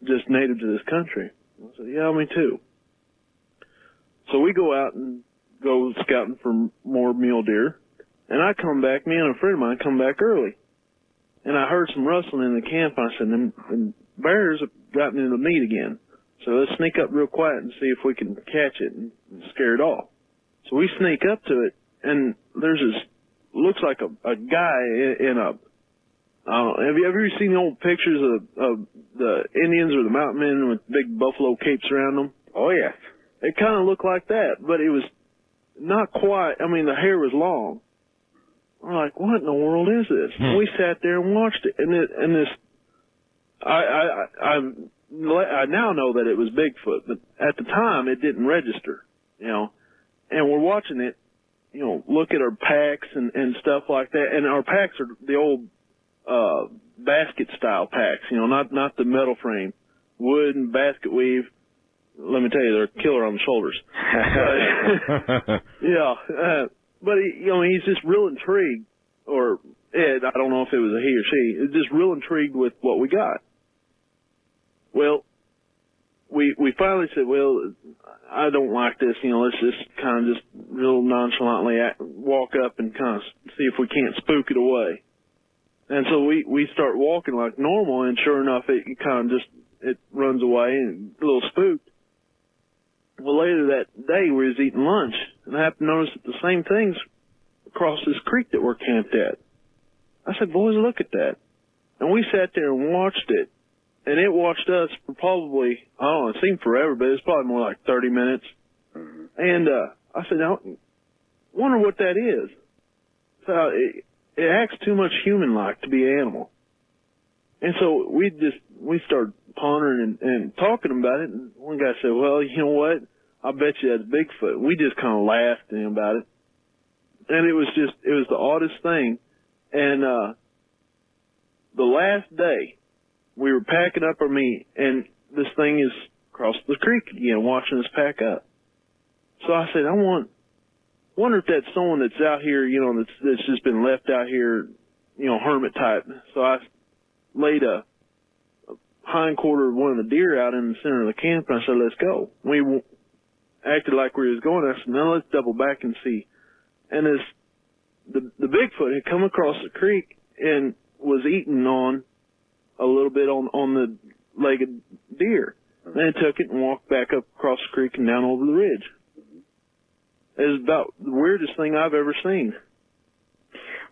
just native to this country. I said, yeah, me too. So we go out and go scouting for more mule deer, and I come back, me and a friend of mine come back early, and I heard some rustling in the camp, and I said, them bears have gotten into the meat again, so let's sneak up real quiet and see if we can catch it and scare it off. So we sneak up to it, and there's this, looks like a guy in a, I don't know, have you ever seen the old pictures of the Indians or the mountain men with big buffalo capes around them? Oh, yes. It kind of looked like that, but it was not quite, I mean, the hair was long. We're like, what in the world is this? And we sat there and watched it, and this, I now know that it was Bigfoot, but at the time it didn't register, and we're watching it, look at our packs and stuff like that. And our packs are the old, basket style packs, not the metal frame, wood and basket weave. Let me tell you, they're a killer on the shoulders. Yeah. But he's just real intrigued, or Ed, I don't know if it was a he or she, just real intrigued with what we got. Well, we finally said, well, I don't like this, let's just kind of just real nonchalantly walk up and kind of see if we can't spook it away. And so we start walking like normal, and sure enough, it kind of it runs away and a little spooked. Well, later that day, we was eating lunch, and I happened to notice that the same things across this creek that we're camped at. I said, boys, look at that. And we sat there and watched it. And it watched us for probably, I don't know, it seemed forever, but it's probably more like 30 minutes. And I said, I wonder what that is. So it acts too much human-like to be an animal. And so we started pondering and talking about it. And one guy said, well, you know what? I bet you that's Bigfoot. We just kind of laughed at him about it. And it was the oddest thing. And the last day, we were packing up our meat, and this thing is across the creek again, watching us pack up. So I said, wonder if that's someone that's out here, that's just been left out here, hermit type. So I laid a hindquarter of one of the deer out in the center of the camp, and I said, let's go. We acted like we was going. I said, now let's double back and see. And as the Bigfoot had come across the creek and was eating on a little bit on the legged deer. Then took it and walked back up across the creek and down over the ridge. It was about the weirdest thing I've ever seen.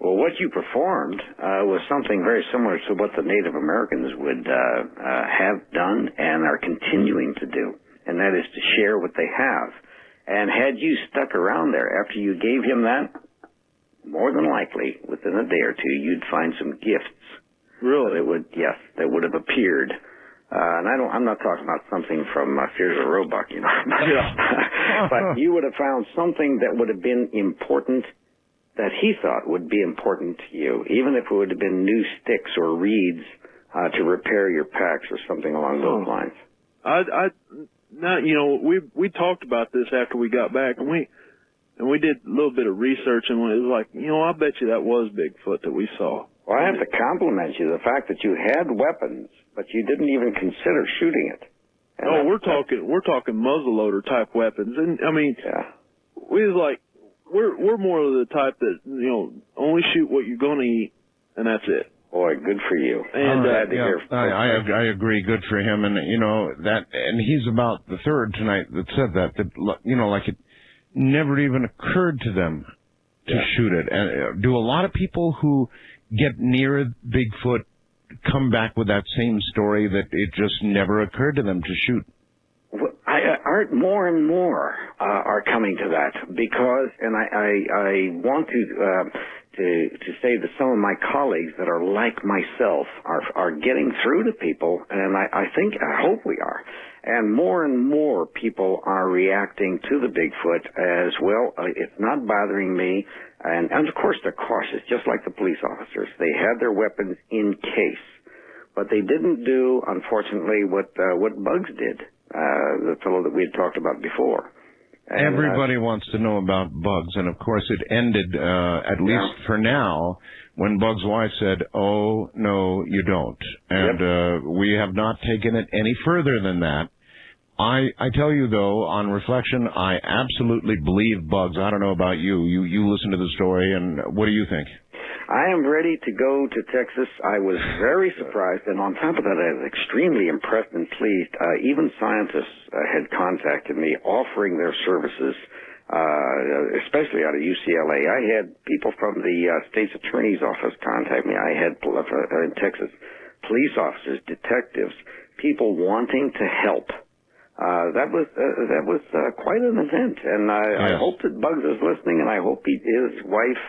Well, what you performed was something very similar to what the Native Americans would have done and are continuing to do, and that is to share what they have. And had you stuck around there after you gave him that, more than likely, within a day or two, you'd find some gifts. Really? That would have appeared. And I'm not talking about something from Fears of Roebuck, you know. But you would have found something that would have been important, that he thought would be important to you, even if it would have been new sticks or reeds to repair your packs or something along those lines. We talked about this after we got back, and we did a little bit of research, and it was like, I bet you that was Bigfoot that we saw. Well, I have to compliment you, the fact that you had weapons, but you didn't even consider shooting it. And we're talking muzzleloader type weapons, and I mean, we was like, we're more of the type that only shoot what you're going to eat, and that's it. Boy, good for you. And I agree, good for him, and and he's about the third tonight that said that like it never even occurred to them to shoot it. And do a lot of people who get near Bigfoot come back with that same story that it just never occurred to them to shoot? Art, more and more are coming to that because, and I want to say that some of my colleagues that are like myself are getting through to people, and I hope we are. And more people are reacting to the Bigfoot as well. It's not bothering me. And of course they're cautious, just like the police officers. They had their weapons in case. But they didn't do, unfortunately, what Bugs did, the fellow that we had talked about before. And, everybody wants to know about Bugs, and of course it ended, at least for now, when Bugs' wife said, "Oh, no, you don't." And we have not taken it any further than that. I tell you, though, on reflection, I absolutely believe Bugs. I don't know about you. You listen to the story, and what do you think? I am ready to go to Texas. I was very surprised, and on top of that, I was extremely impressed and pleased. Even scientists had contacted me offering their services, especially out of UCLA. I had people from the state's attorney's office contact me. I had in Texas police officers, detectives, people wanting to help. That was quite an event, and I hope that Bugs is listening, and I hope his wife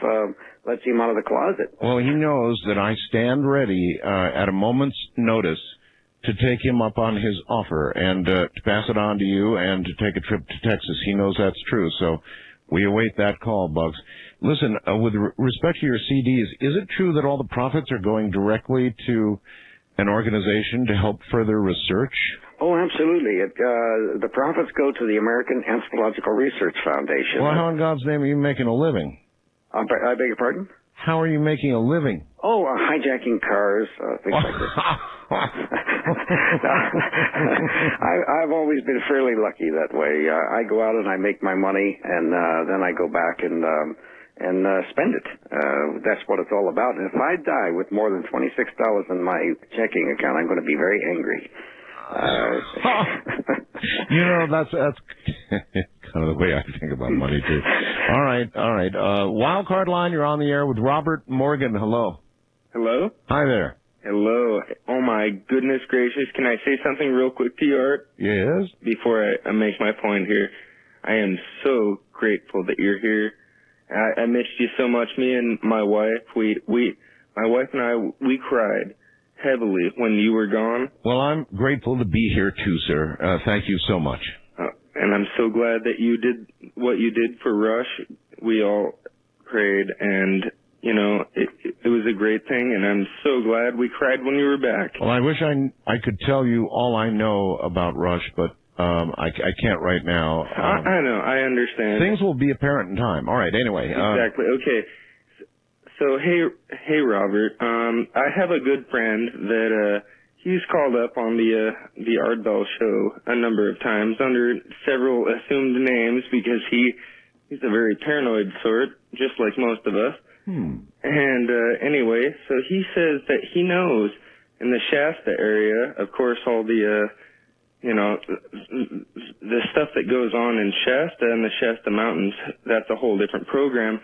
lets him out of the closet. Well, he knows that I stand ready at a moment's notice to take him up on his offer and to pass it on to you and to take a trip to Texas. He knows that's true, so we await that call, Bugs. Listen, with respect to your CDs, is it true that all the profits are going directly to an organization to help further research? Oh, absolutely. The profits go to the American Anthropological Research Foundation. Well, how in God's name are you making a living? I beg your pardon? How are you making a living? Oh, hijacking cars, things like that. I've always been fairly lucky that way. I go out and I make my money, and then I go back and spend it. That's what it's all about. And if I die with more than $26 in my checking account, I'm going to be very angry. That's kind of the way I think about money too. All right. Wildcard line, you're on the air with Robert Morgan. Hello. Hello. Hi there. Hello. Oh my goodness gracious! Can I say something real quick to you, Art? Yes. Before I make my point here, I am so grateful that you're here. I missed you so much. Me and my wife, my wife and I, we cried heavily when you were gone. Well, I'm grateful to be here too, sir. Thank you so much. And I'm so glad that you did what you did for Rush. We all prayed, and it was a great thing, and I'm so glad we cried when you were back. Well, I wish I could tell you all I know about Rush, but I can't right now. I know, I understand. Things will be apparent in time. All right, anyway. Exactly. Okay. So, hey, Robert, I have a good friend that, he's called up on the Art Bell show a number of times under several assumed names because he's a very paranoid sort, just like most of us. And anyway, so he says that he knows in the Shasta area, of course, all the the stuff that goes on in Shasta and the Shasta Mountains, that's a whole different program.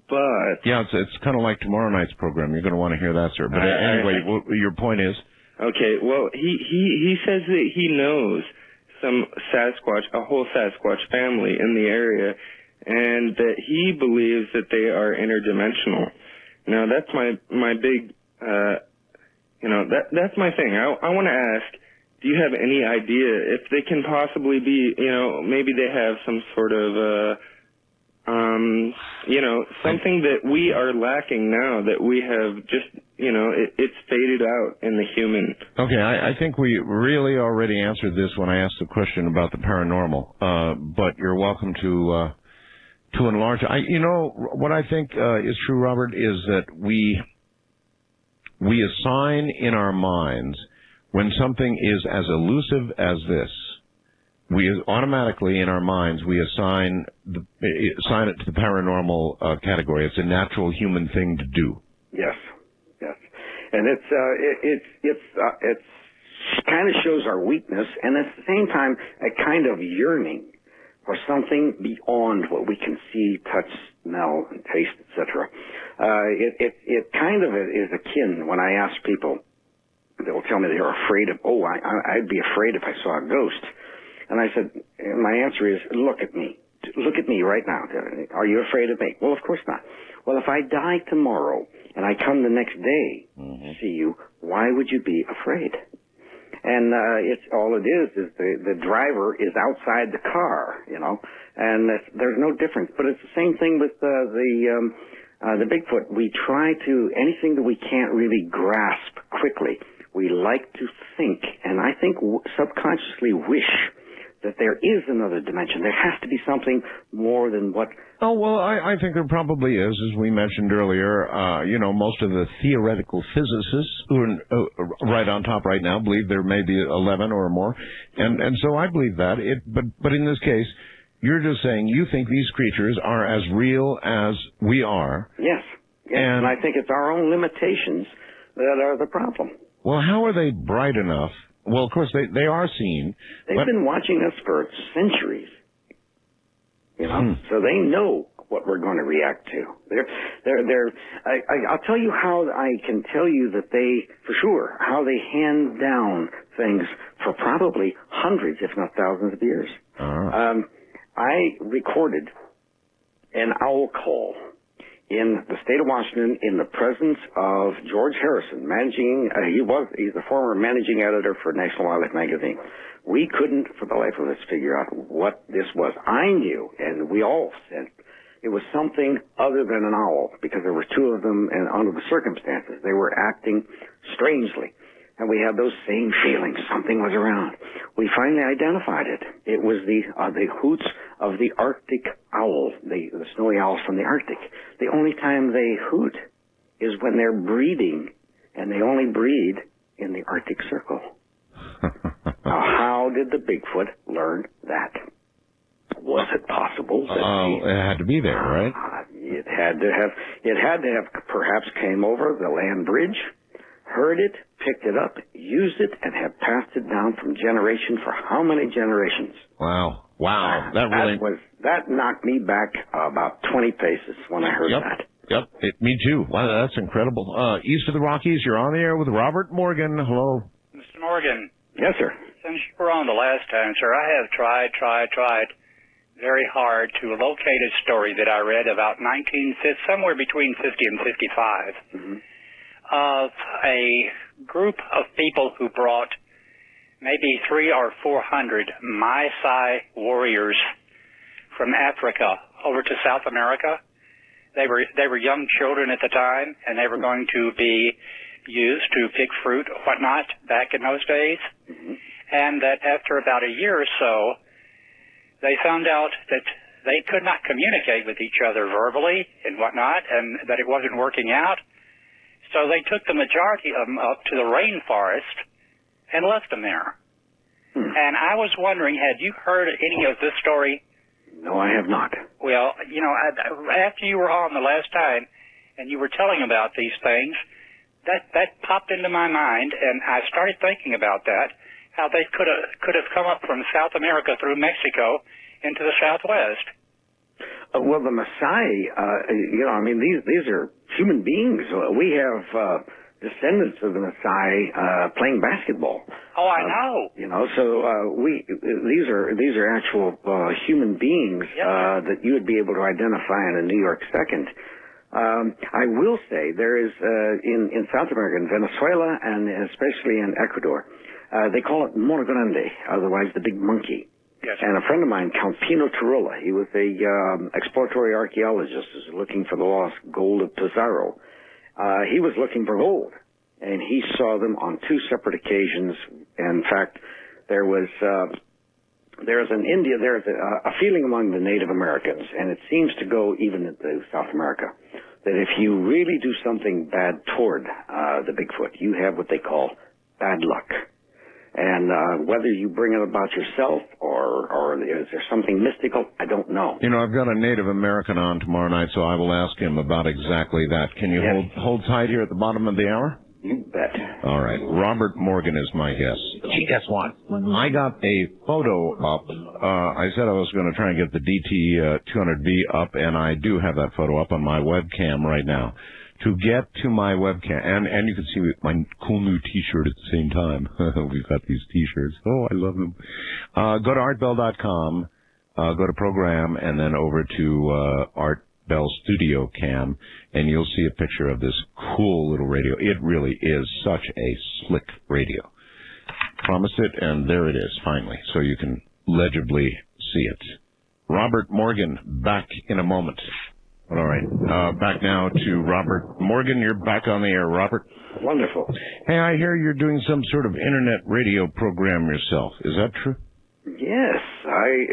But yeah, it's kind of like tomorrow night's program. You're going to want to hear that, sir. But anyway, your point is? Okay, well, he says that he knows some Sasquatch, a whole Sasquatch family in the area, and that he believes that they are interdimensional. Now, that's my big, that's my thing. I want to ask, do you have any idea if they can possibly be, maybe they have some sort of, something that we are lacking now that we have just, it's faded out in the human. Okay, I think we really already answered this when I asked the question about the paranormal, but you're welcome to enlarge. What I think is true, Robert, is that we assign in our minds when something is as elusive as this. We automatically, in our minds, we assign it to the paranormal category. It's a natural human thing to do. Yes, and it's kind of shows our weakness, and at the same time, a kind of yearning for something beyond what we can see, touch, smell, and taste, etc. It kind of is akin when I ask people, they'll tell me they're afraid of. I'd be afraid if I saw a ghost. And I said, my answer is, look at me. Look at me right now. Are you afraid of me? Well, of course not. Well, if I die tomorrow and I come the next day to see you, why would you be afraid? And it's all it is the driver is outside the car, and there's no difference. But it's the same thing with the Bigfoot. We try to, anything that we can't really grasp quickly, we like to think, and I think subconsciously wish that there is another dimension. There has to be something more than what... Oh, well, I think there probably is, as we mentioned earlier. Most of the theoretical physicists who are right on top right now believe there may be 11 or more. And so I believe that. But in this case, you're just saying you think these creatures are as real as we are. Yes. And I think it's our own limitations that are the problem. Well, how are they bright enough? Well, of course, they are seen. They've been watching us for centuries, so they know what we're going to react to. I'll tell you how I can tell you that how they hand down things for probably hundreds, if not thousands of years. I recorded an owl call in the state of Washington in the presence of George Harrison, he's the former managing editor for National Wildlife Magazine. We couldn't, for the life of us, figure out what this was. I knew, and we all said, it was something other than an owl, because there were two of them, and under the circumstances, they were acting strangely. And we had those same feelings. Something was around. We finally identified it. It was the hoots of the Arctic owl, the snowy owls from the Arctic. The only time they hoot is when they're breeding, and they only breed in the Arctic Circle. Now, how did the Bigfoot learn that? Was it possible that it had to be there, right? It had to have perhaps came over the land bridge, heard it, picked it up, used it, and have passed it down from generation for how many generations? Wow. That knocked me back about 20 paces when I heard that. Yep, me too. Wow, that's incredible. East of the Rockies, you're on the air with Robert Morgan. Hello. Mr. Morgan. Yes, sir. Since you were on the last time, sir, I have tried very hard to locate a story that I read about somewhere between 50 and 55. Of a group of people who brought maybe 300 or 400 Maasai warriors from Africa over to South America. They were young children at the time, and they were going to be used to pick fruit or whatnot back in those days. And that after about a year or so, they found out that they could not communicate with each other verbally and whatnot, and that it wasn't working out. So they took the majority of them up to the rainforest and left them there. And I was wondering, had you heard any of this story? No, I have not. Well, you know, after you were on the last time and you were telling about these things, that popped into my mind, and I started thinking about that, how they could have come up from South America through Mexico into the Southwest. Well, the Maasai, you know, I mean, these are human beings. We have descendants of the Maasai playing basketball. Oh, I know. You know, so these are actual human beings that you would be able to identify in a New York second. I will say there is in South America, in Venezuela, and especially in Ecuador, they call it mono grande, otherwise the big monkey. Yes. And a friend of mine, Count Pino Torilla, he was a exploratory archaeologist who's looking for the lost gold of Pizarro. He was looking for gold, and he saw them on two separate occasions. In fact, there's a feeling among the Native Americans, and it seems to go even into South America, that if you really do something bad toward the Bigfoot, you have what they call bad luck. And whether you bring it about yourself or is there something mystical, I don't know. You know, I've got a Native American on tomorrow night, so I will ask him about exactly that. Can you hold tight here at the bottom of the hour? You bet. All right. Robert Morgan is my guest. Gee, guess what? I got a photo up. I said I was going to try and get the DT200V up, and I do have that photo up on my webcam right now. To get to my webcam, and you can see my cool new T-shirt at the same time. We've got these T-shirts. Oh, I love them. Go to artbell.com, go to program, and then over to Art Bell Studio Cam, and you'll see a picture of this cool little radio. It really is such a slick radio. Promise it, and there it is, finally, so you can legibly see it. Robert Morgan, back in a moment. All right. Back now to Robert Morgan. You're back on the air, Robert. Wonderful. Hey, I hear you're doing some sort of internet radio program yourself. Is that true? Yes.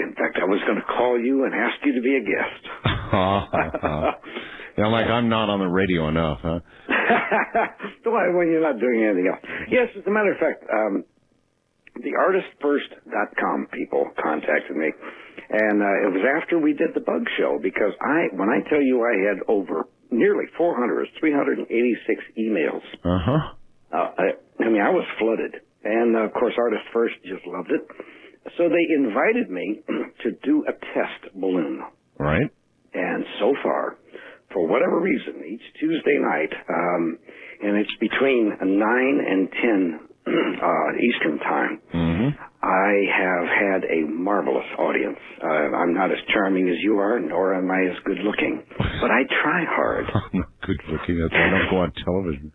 In fact, I was going to call you and ask you to be a guest. Yeah, like I'm not on the radio enough, huh? When you're not doing anything else. Yes, as a matter of fact, the artistfirst.com people contacted me. And it was after we did the bug show, because when I tell you I had over nearly 386 emails. Uh-huh. I mean, I was flooded. And, of course, Artist First just loved it. So they invited me to do a test balloon. Right. And so far, for whatever reason, each Tuesday night, and it's between 9 and 10 Eastern Time, I have had a marvelous audience. I'm not as charming as you are, nor am I as good looking, but I try hard. I'm not good looking. That's why I don't go on television.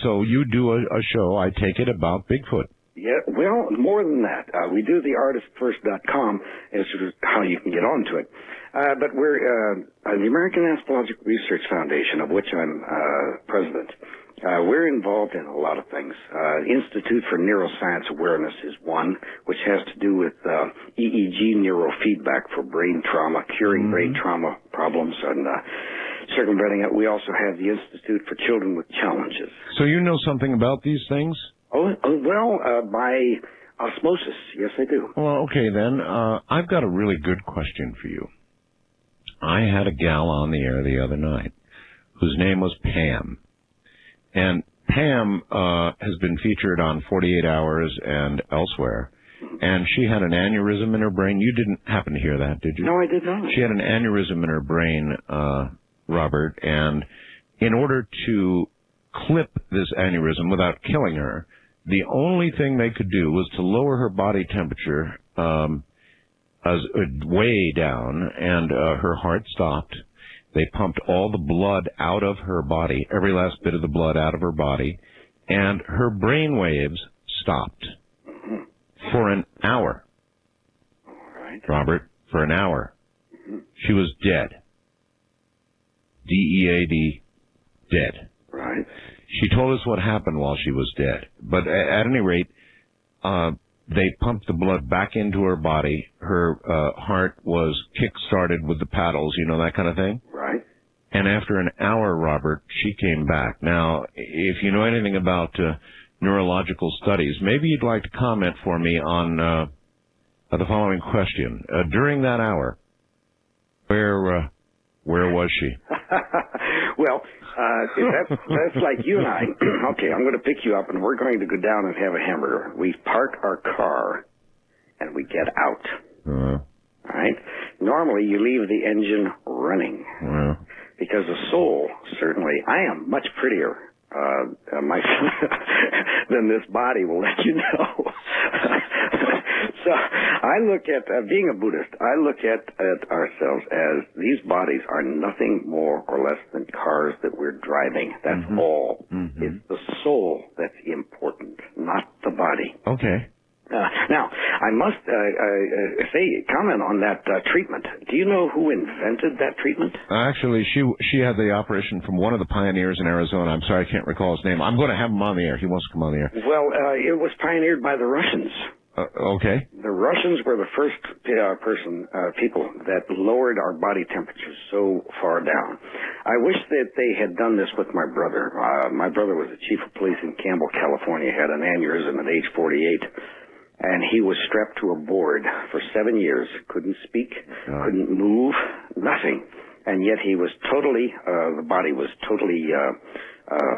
So you do a show, I take it, about Bigfoot. Yeah, well, more than that. We do the artistfirst.com as to how you can get onto it. But we're the American Anthropological Research Foundation, of which I'm president. We're involved in a lot of things. Institute for Neuroscience Awareness is one, which has to do with EEG neurofeedback for brain trauma, curing brain trauma problems, and circumventing it. We also have the Institute for Children with Challenges. So you know something about these things? By osmosis, yes, I do. Well, okay, then. I've got a really good question for you. I had a gal on the air the other night whose name was Pam. And Pam has been featured on 48 Hours and elsewhere. And she had an aneurysm in her brain. You didn't happen to hear that, did you? No, I did not. She had an aneurysm in her brain, Robert, and in order to clip this aneurysm without killing her, the only thing they could do was to lower her body temperature way down, and her heart stopped. They pumped all the blood out of her body, every last bit of the blood out of her body, and her brain waves stopped for an hour. All right. Robert, for an hour. She was dead. D-E-A-D, dead. Right. She told us what happened while she was dead. But at any rate, they pumped the blood back into her body. Her heart was kick-started with the paddles, you know, that kind of thing. Right. And after an hour, Robert, she came back. Now, if you know anything about neurological studies. Maybe you'd like to comment for me on the following question. During that hour, where was she? Well, that's like you and I. Okay, I'm going to pick you up, and we're going to go down and have a hamburger. We park our car, and we get out. All right? Normally, you leave the engine running. Because the soul, certainly, I am much prettier than this body will let you know. So I look at, being a Buddhist, I look at ourselves as these bodies are nothing more or less than cars that we're driving. That's all. It's the soul that's important, not the body. Okay. Now, I must comment on that treatment. Do you know who invented that treatment? Actually, she had the operation from one of the pioneers in Arizona. I'm sorry, I can't recall his name. I'm going to have him on the air. He wants to come on the air. Well, it was pioneered by the Russians. Okay. The Russians were the first people that lowered our body temperatures so far down. I wish that they had done this with my brother. My brother was the chief of police in Campbell, California, had an aneurysm at age 48. And he was strapped to a board for 7 years, couldn't speak, couldn't move, nothing. And yet he was totally, the body was totally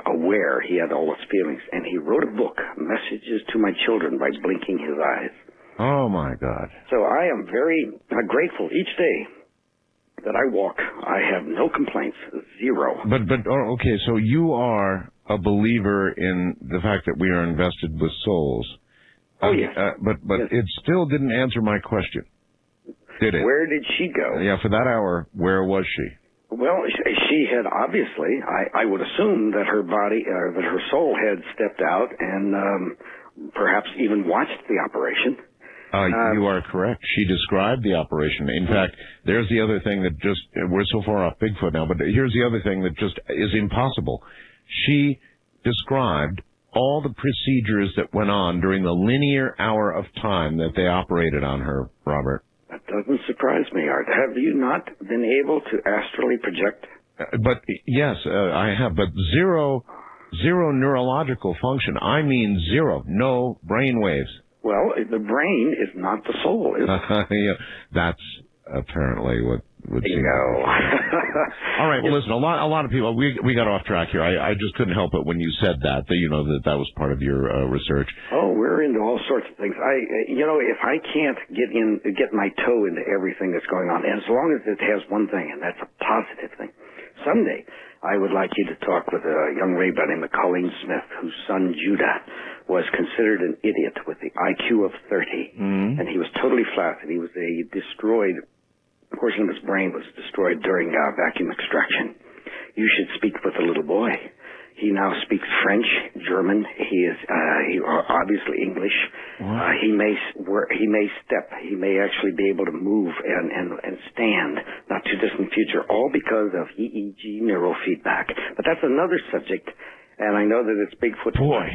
aware. He had all his feelings. And he wrote a book, Messages to My Children, by blinking his eyes. Oh, my God. So I am very grateful each day that I walk. I have no complaints, zero. But okay, so you are a believer in the fact that we are invested with souls. Oh, yes. But yes. It still didn't answer my question, did it? Where did she go? Yeah, for that hour, where was she? Well, she had obviously, I would assume that her body, that her soul had stepped out and perhaps even watched the operation. You are correct. She described the operation. In fact, there's the other thing that just, we're so far off Bigfoot now, but here's the other thing that just is impossible. She described all the procedures that went on during the linear hour of time that they operated on her, Robert. That doesn't surprise me, Art. Have you not been able to astrally project? But yes, I have, but zero neurological function. I mean zero, no brain waves. Well, the brain is not the soul, is it? Yeah, that's apparently what would seem. No. All right. Well, listen. A lot of people. We got off track here. I just couldn't help it when you said that. You know that was part of your research. Oh, we're into all sorts of things. If I can't get my toe into everything that's going on, as long as it has one thing, and that's a positive thing. Someday, I would like you to talk with a young lady by the name of Colleen Smith, whose son Judah was considered an idiot with the IQ of 30, and he was totally flaccid. He was a destroyed portion of his brain was destroyed during vacuum extraction. You should speak with the little boy. He now speaks French, German. He is obviously English. He may step. He may actually be able to move and stand. Not too distant future. All because of EEG neurofeedback. But that's another subject, and I know that it's Bigfoot. Boy.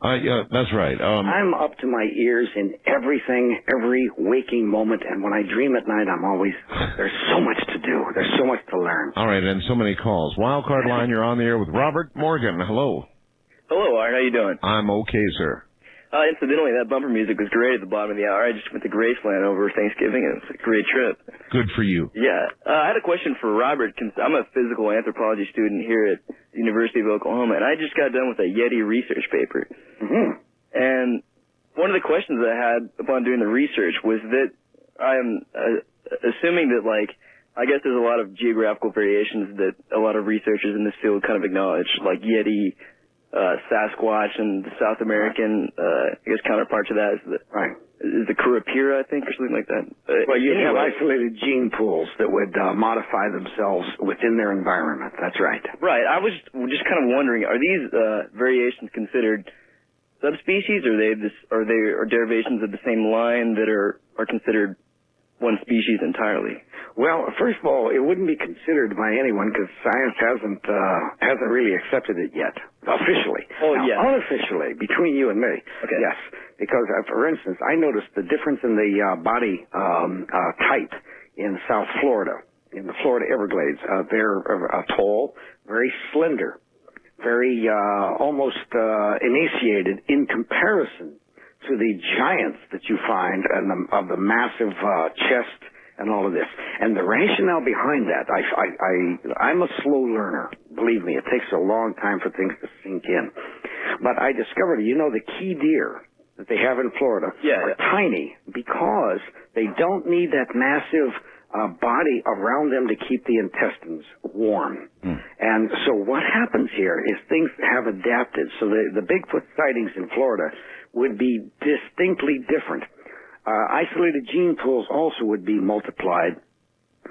Yeah, that's right. I'm up to my ears in everything, every waking moment, and when I dream at night, there's so much to do. There's so much to learn. All right, and so many calls. Wildcard line, you're on the air with Robert Morgan. Hello. Hello, Art. How you doing? I'm okay, sir. Incidentally, that bumper music was great at the bottom of the hour. I just went to Graceland over Thanksgiving, and it was a great trip. Good for you. Yeah. I had a question for Robert. I'm a physical anthropology student here at the University of Oklahoma, and I just got done with a Yeti research paper. And one of the questions I had upon doing the research was that I am assuming that, I guess there's a lot of geographical variations that a lot of researchers in this field kind of acknowledge, like Yeti, Sasquatch, and the South American, counterpart to that is the Kurapira, I think, or something like that. Well, you have isolated gene pools that would modify themselves within their environment. That's right. Right. I was just kind of wondering, are these variations considered subspecies, or are they derivations of the same line that are considered one species entirely? Well, first of all, it wouldn't be considered by anyone because science hasn't really accepted it yet officially. Oh, now, yeah. Unofficially, between you and me, okay. Yes. Because, for instance, I noticed the difference in the body type in South Florida, in the Florida Everglades. They're tall, very slender. very almost emaciated in comparison to the giants that you find and of the massive chest and all of this. And the rationale behind that, I'm a slow learner. Believe me, it takes a long time for things to sink in. But I discovered, the key deer that they have in Florida are tiny because they don't need that massive body around them to keep the intestines warm. And so what happens here is things have adapted. So the Bigfoot sightings in Florida would be distinctly different. Isolated gene pools also would be multiplied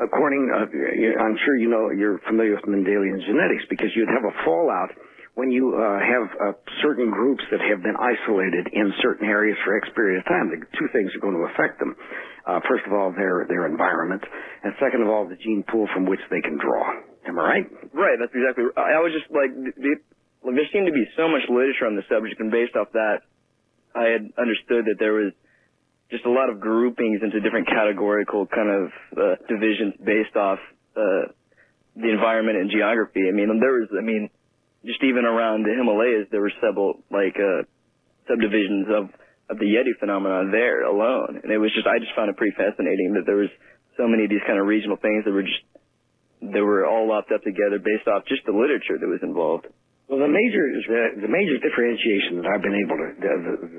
according, I'm sure you're familiar with Mendelian genetics, because you'd have a fallout when you have certain groups that have been isolated in certain areas for X period of time. The two things are going to affect them. First of all, their environment, and second of all, the gene pool from which they can draw. Am I right? Right, that's exactly right. I was just like, there seemed to be so much literature on the subject, and based off that, I had understood that there was just a lot of groupings into different categorical kind of divisions based off the environment and geography. Just even around the Himalayas, there were several subdivisions of the Yeti phenomenon there alone, and I just found it pretty fascinating that there was so many of these kind of regional things that were all lopped up together based off just the literature that was involved. Well, the major differentiation that I've been able to,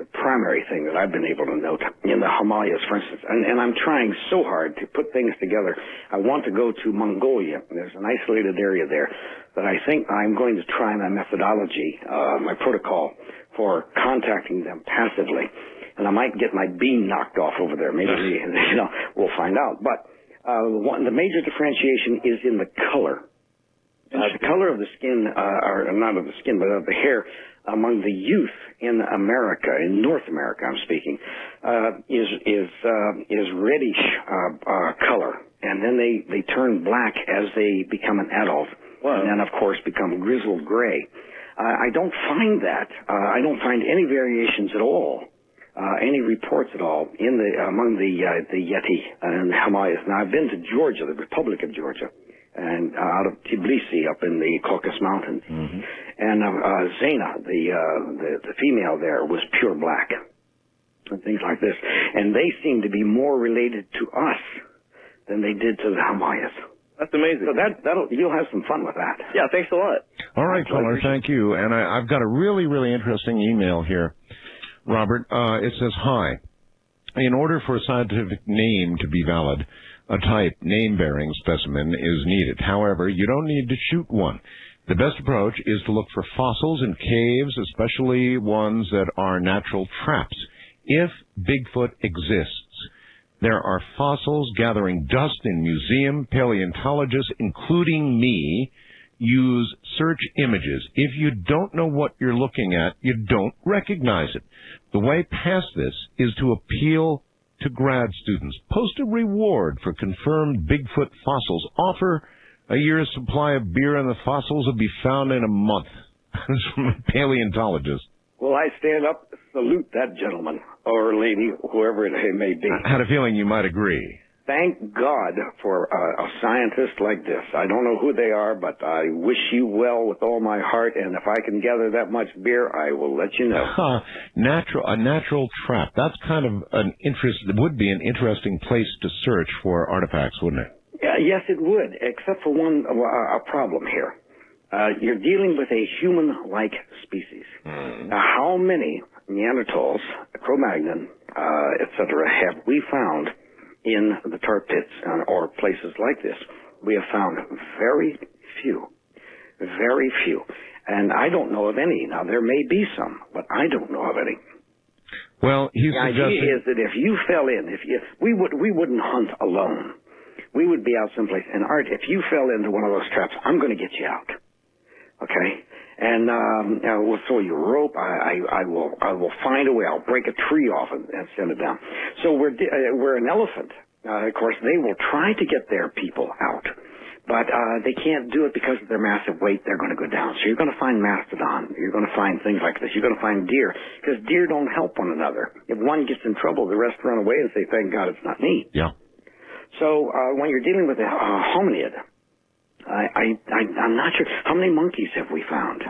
the primary thing that I've been able to note in the Himalayas, for instance, and I'm trying so hard to put things together. I want to go to Mongolia. There's an isolated area there that I think I'm going to try my methodology, my protocol for contacting them passively. And I might get my beam knocked off over there. Maybe, we'll find out. But the major differentiation is in the color. The color of the skin, or not of the skin, but of the hair among the youth in America, in North America I'm speaking, is reddish color. And then they turn black as they become an adult. Wow. And then, of course, become grizzled gray. I don't find that. I don't find any variations at all, any reports at all among the Yeti and the Himalayas. Now, I've been to Georgia, the Republic of Georgia, and out of Tbilisi up in the Caucasus Mountains. Mm-hmm. And Zaina, the female there, was pure black and things like this. And they seem to be more related to us than they did to the Himalayas. That's amazing. So you'll have some fun with that. Yeah, thanks a lot. All right, caller, thank you. And I've got a really, really interesting email here, Robert. It says, hi. In order for a scientific name to be valid, a type name-bearing specimen is needed. However, you don't need to shoot one. The best approach is to look for fossils in caves, especially ones that are natural traps. If Bigfoot exists, there are fossils gathering dust in museum. Paleontologists, including me, use search images. If you don't know what you're looking at, you don't recognize it. The way past this is to appeal to grad students. Post a reward for confirmed Bigfoot fossils. Offer a year's supply of beer, and the fossils will be found in a month. From a paleontologist. Well, I stand up, salute that gentleman or lady, whoever it may be. I had a feeling you might agree. Thank God for a scientist like this. I don't know who they are, but I wish you well with all my heart, and if I can gather that much beer, I will let you know. A natural trap. That's kind of would be an interesting place to search for artifacts, wouldn't it? Yes, it would, except for a problem here. You're dealing with a human-like species. Now, how many Neanderthals, Cro-Magnon, etc., have we found in the tar pits or places like this? We have found very few. Very few. And I don't know of any. Now, there may be some, but I don't know of any. Well, the idea is that if you fell in, we wouldn't hunt alone. We would be out someplace. And Art, if you fell into one of those traps, I'm going to get you out. Okay? And we'll throw you a rope. I will find a way. I'll break a tree off and send it down. So we're an elephant. Of course, they will try to get their people out, but they can't do it because of their massive weight. They're going to go down. So you're going to find mastodon. You're going to find things like this. You're going to find deer, because deer don't help one another. If one gets in trouble, the rest run away and say, "Thank God it's not me." Yeah. So when you're dealing with a hominid, I'm not sure. How many monkeys have we found?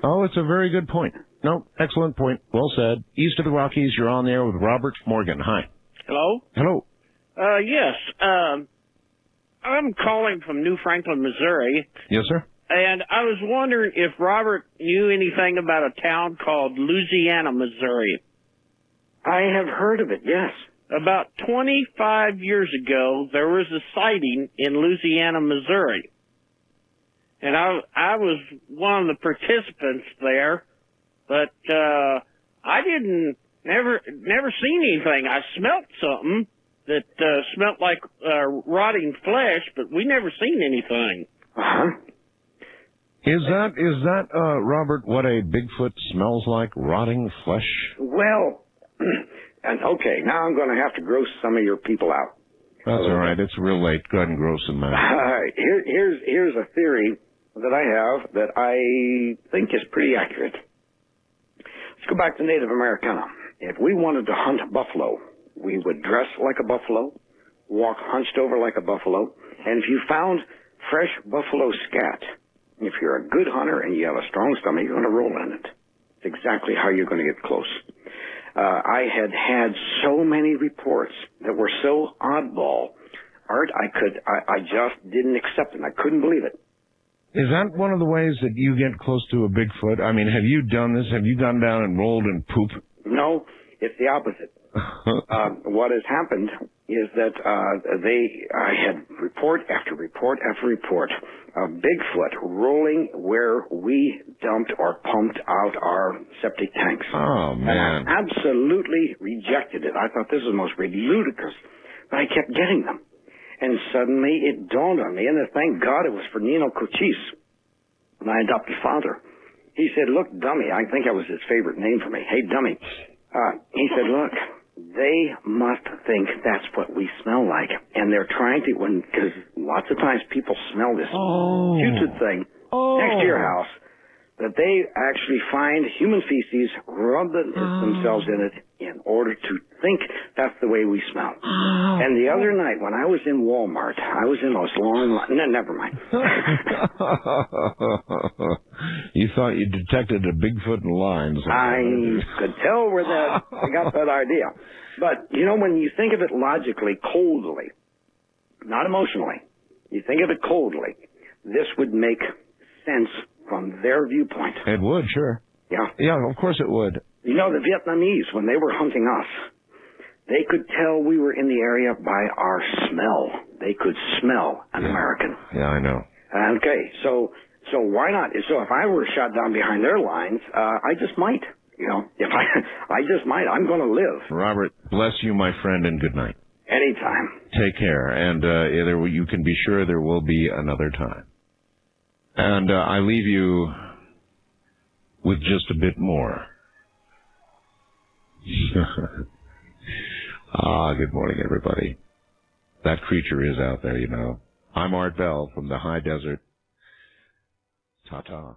Oh, it's a very good point. No, excellent point. Well said. East of the Rockies, you're on there with Robert Morgan. Hi. Hello? Hello. Yes. I'm calling from New Franklin, Missouri. Yes, sir? And I was wondering if Robert knew anything about a town called Louisiana, Missouri. I have heard of it, yes. About 25 years ago, there was a sighting in Louisiana, Missouri. And I was one of the participants there, but I never seen anything. I smelt something that smelt like rotting flesh, but we never seen anything. Uh-huh. Is that Robert, what a Bigfoot smells like? Rotting flesh? Well, and okay, now I'm going to have to gross some of your people out. That's all right. It's real late. Go ahead and gross them out. All right. Here's a theory that I have that I think is pretty accurate. Let's go back to Native Americana. If we wanted to hunt buffalo, we would dress like a buffalo, walk hunched over like a buffalo, and if you found fresh buffalo scat, if you're a good hunter and you have a strong stomach, you're going to roll in it. It's exactly how you're going to get close. I had so many reports that were so oddball, Art, I just didn't accept it. I couldn't believe it. Is that one of the ways that you get close to a Bigfoot? I mean, have you done this? Have you gone down and rolled in poop? No, it's the opposite. What has happened is that I had report after report after report of Bigfoot rolling where we dumped or pumped out our septic tanks. Oh, man. And I absolutely rejected it. I thought this was the most ludicrous, but I kept getting them. And suddenly it dawned on me, and thank God it was for Nino Cochise, my adopted father. He said, look, dummy, I think that was his favorite name for me. Hey, dummy. He said, look, they must think that's what we smell like. And they're trying to, because lots of times people smell this putrid thing next to your house, that they actually find human feces, rub themselves in it in order to think that's the way we smell. And the other night when I was in Walmart, I was in those long lines. No, never mind. You thought you detected a Bigfoot in lines. I could tell where I got that idea. But, you know, when you think of it logically, coldly, not emotionally, you think of it coldly, this would make sense from their viewpoint. It would, sure. Yeah. Yeah, of course it would. You know, the Vietnamese, when they were hunting us, they could tell we were in the area by our smell. They could smell an American. Yeah, I know. Okay, so why not? So if I were shot down behind their lines, I just might. You know, if I just might. I'm going to live. Robert, bless you, my friend, and good night. Anytime. Take care, and you can be sure there will be another time. And I leave you with just a bit more. Good morning, everybody. That creature is out there, you know. I'm Art Bell from the high desert. Ta-ta.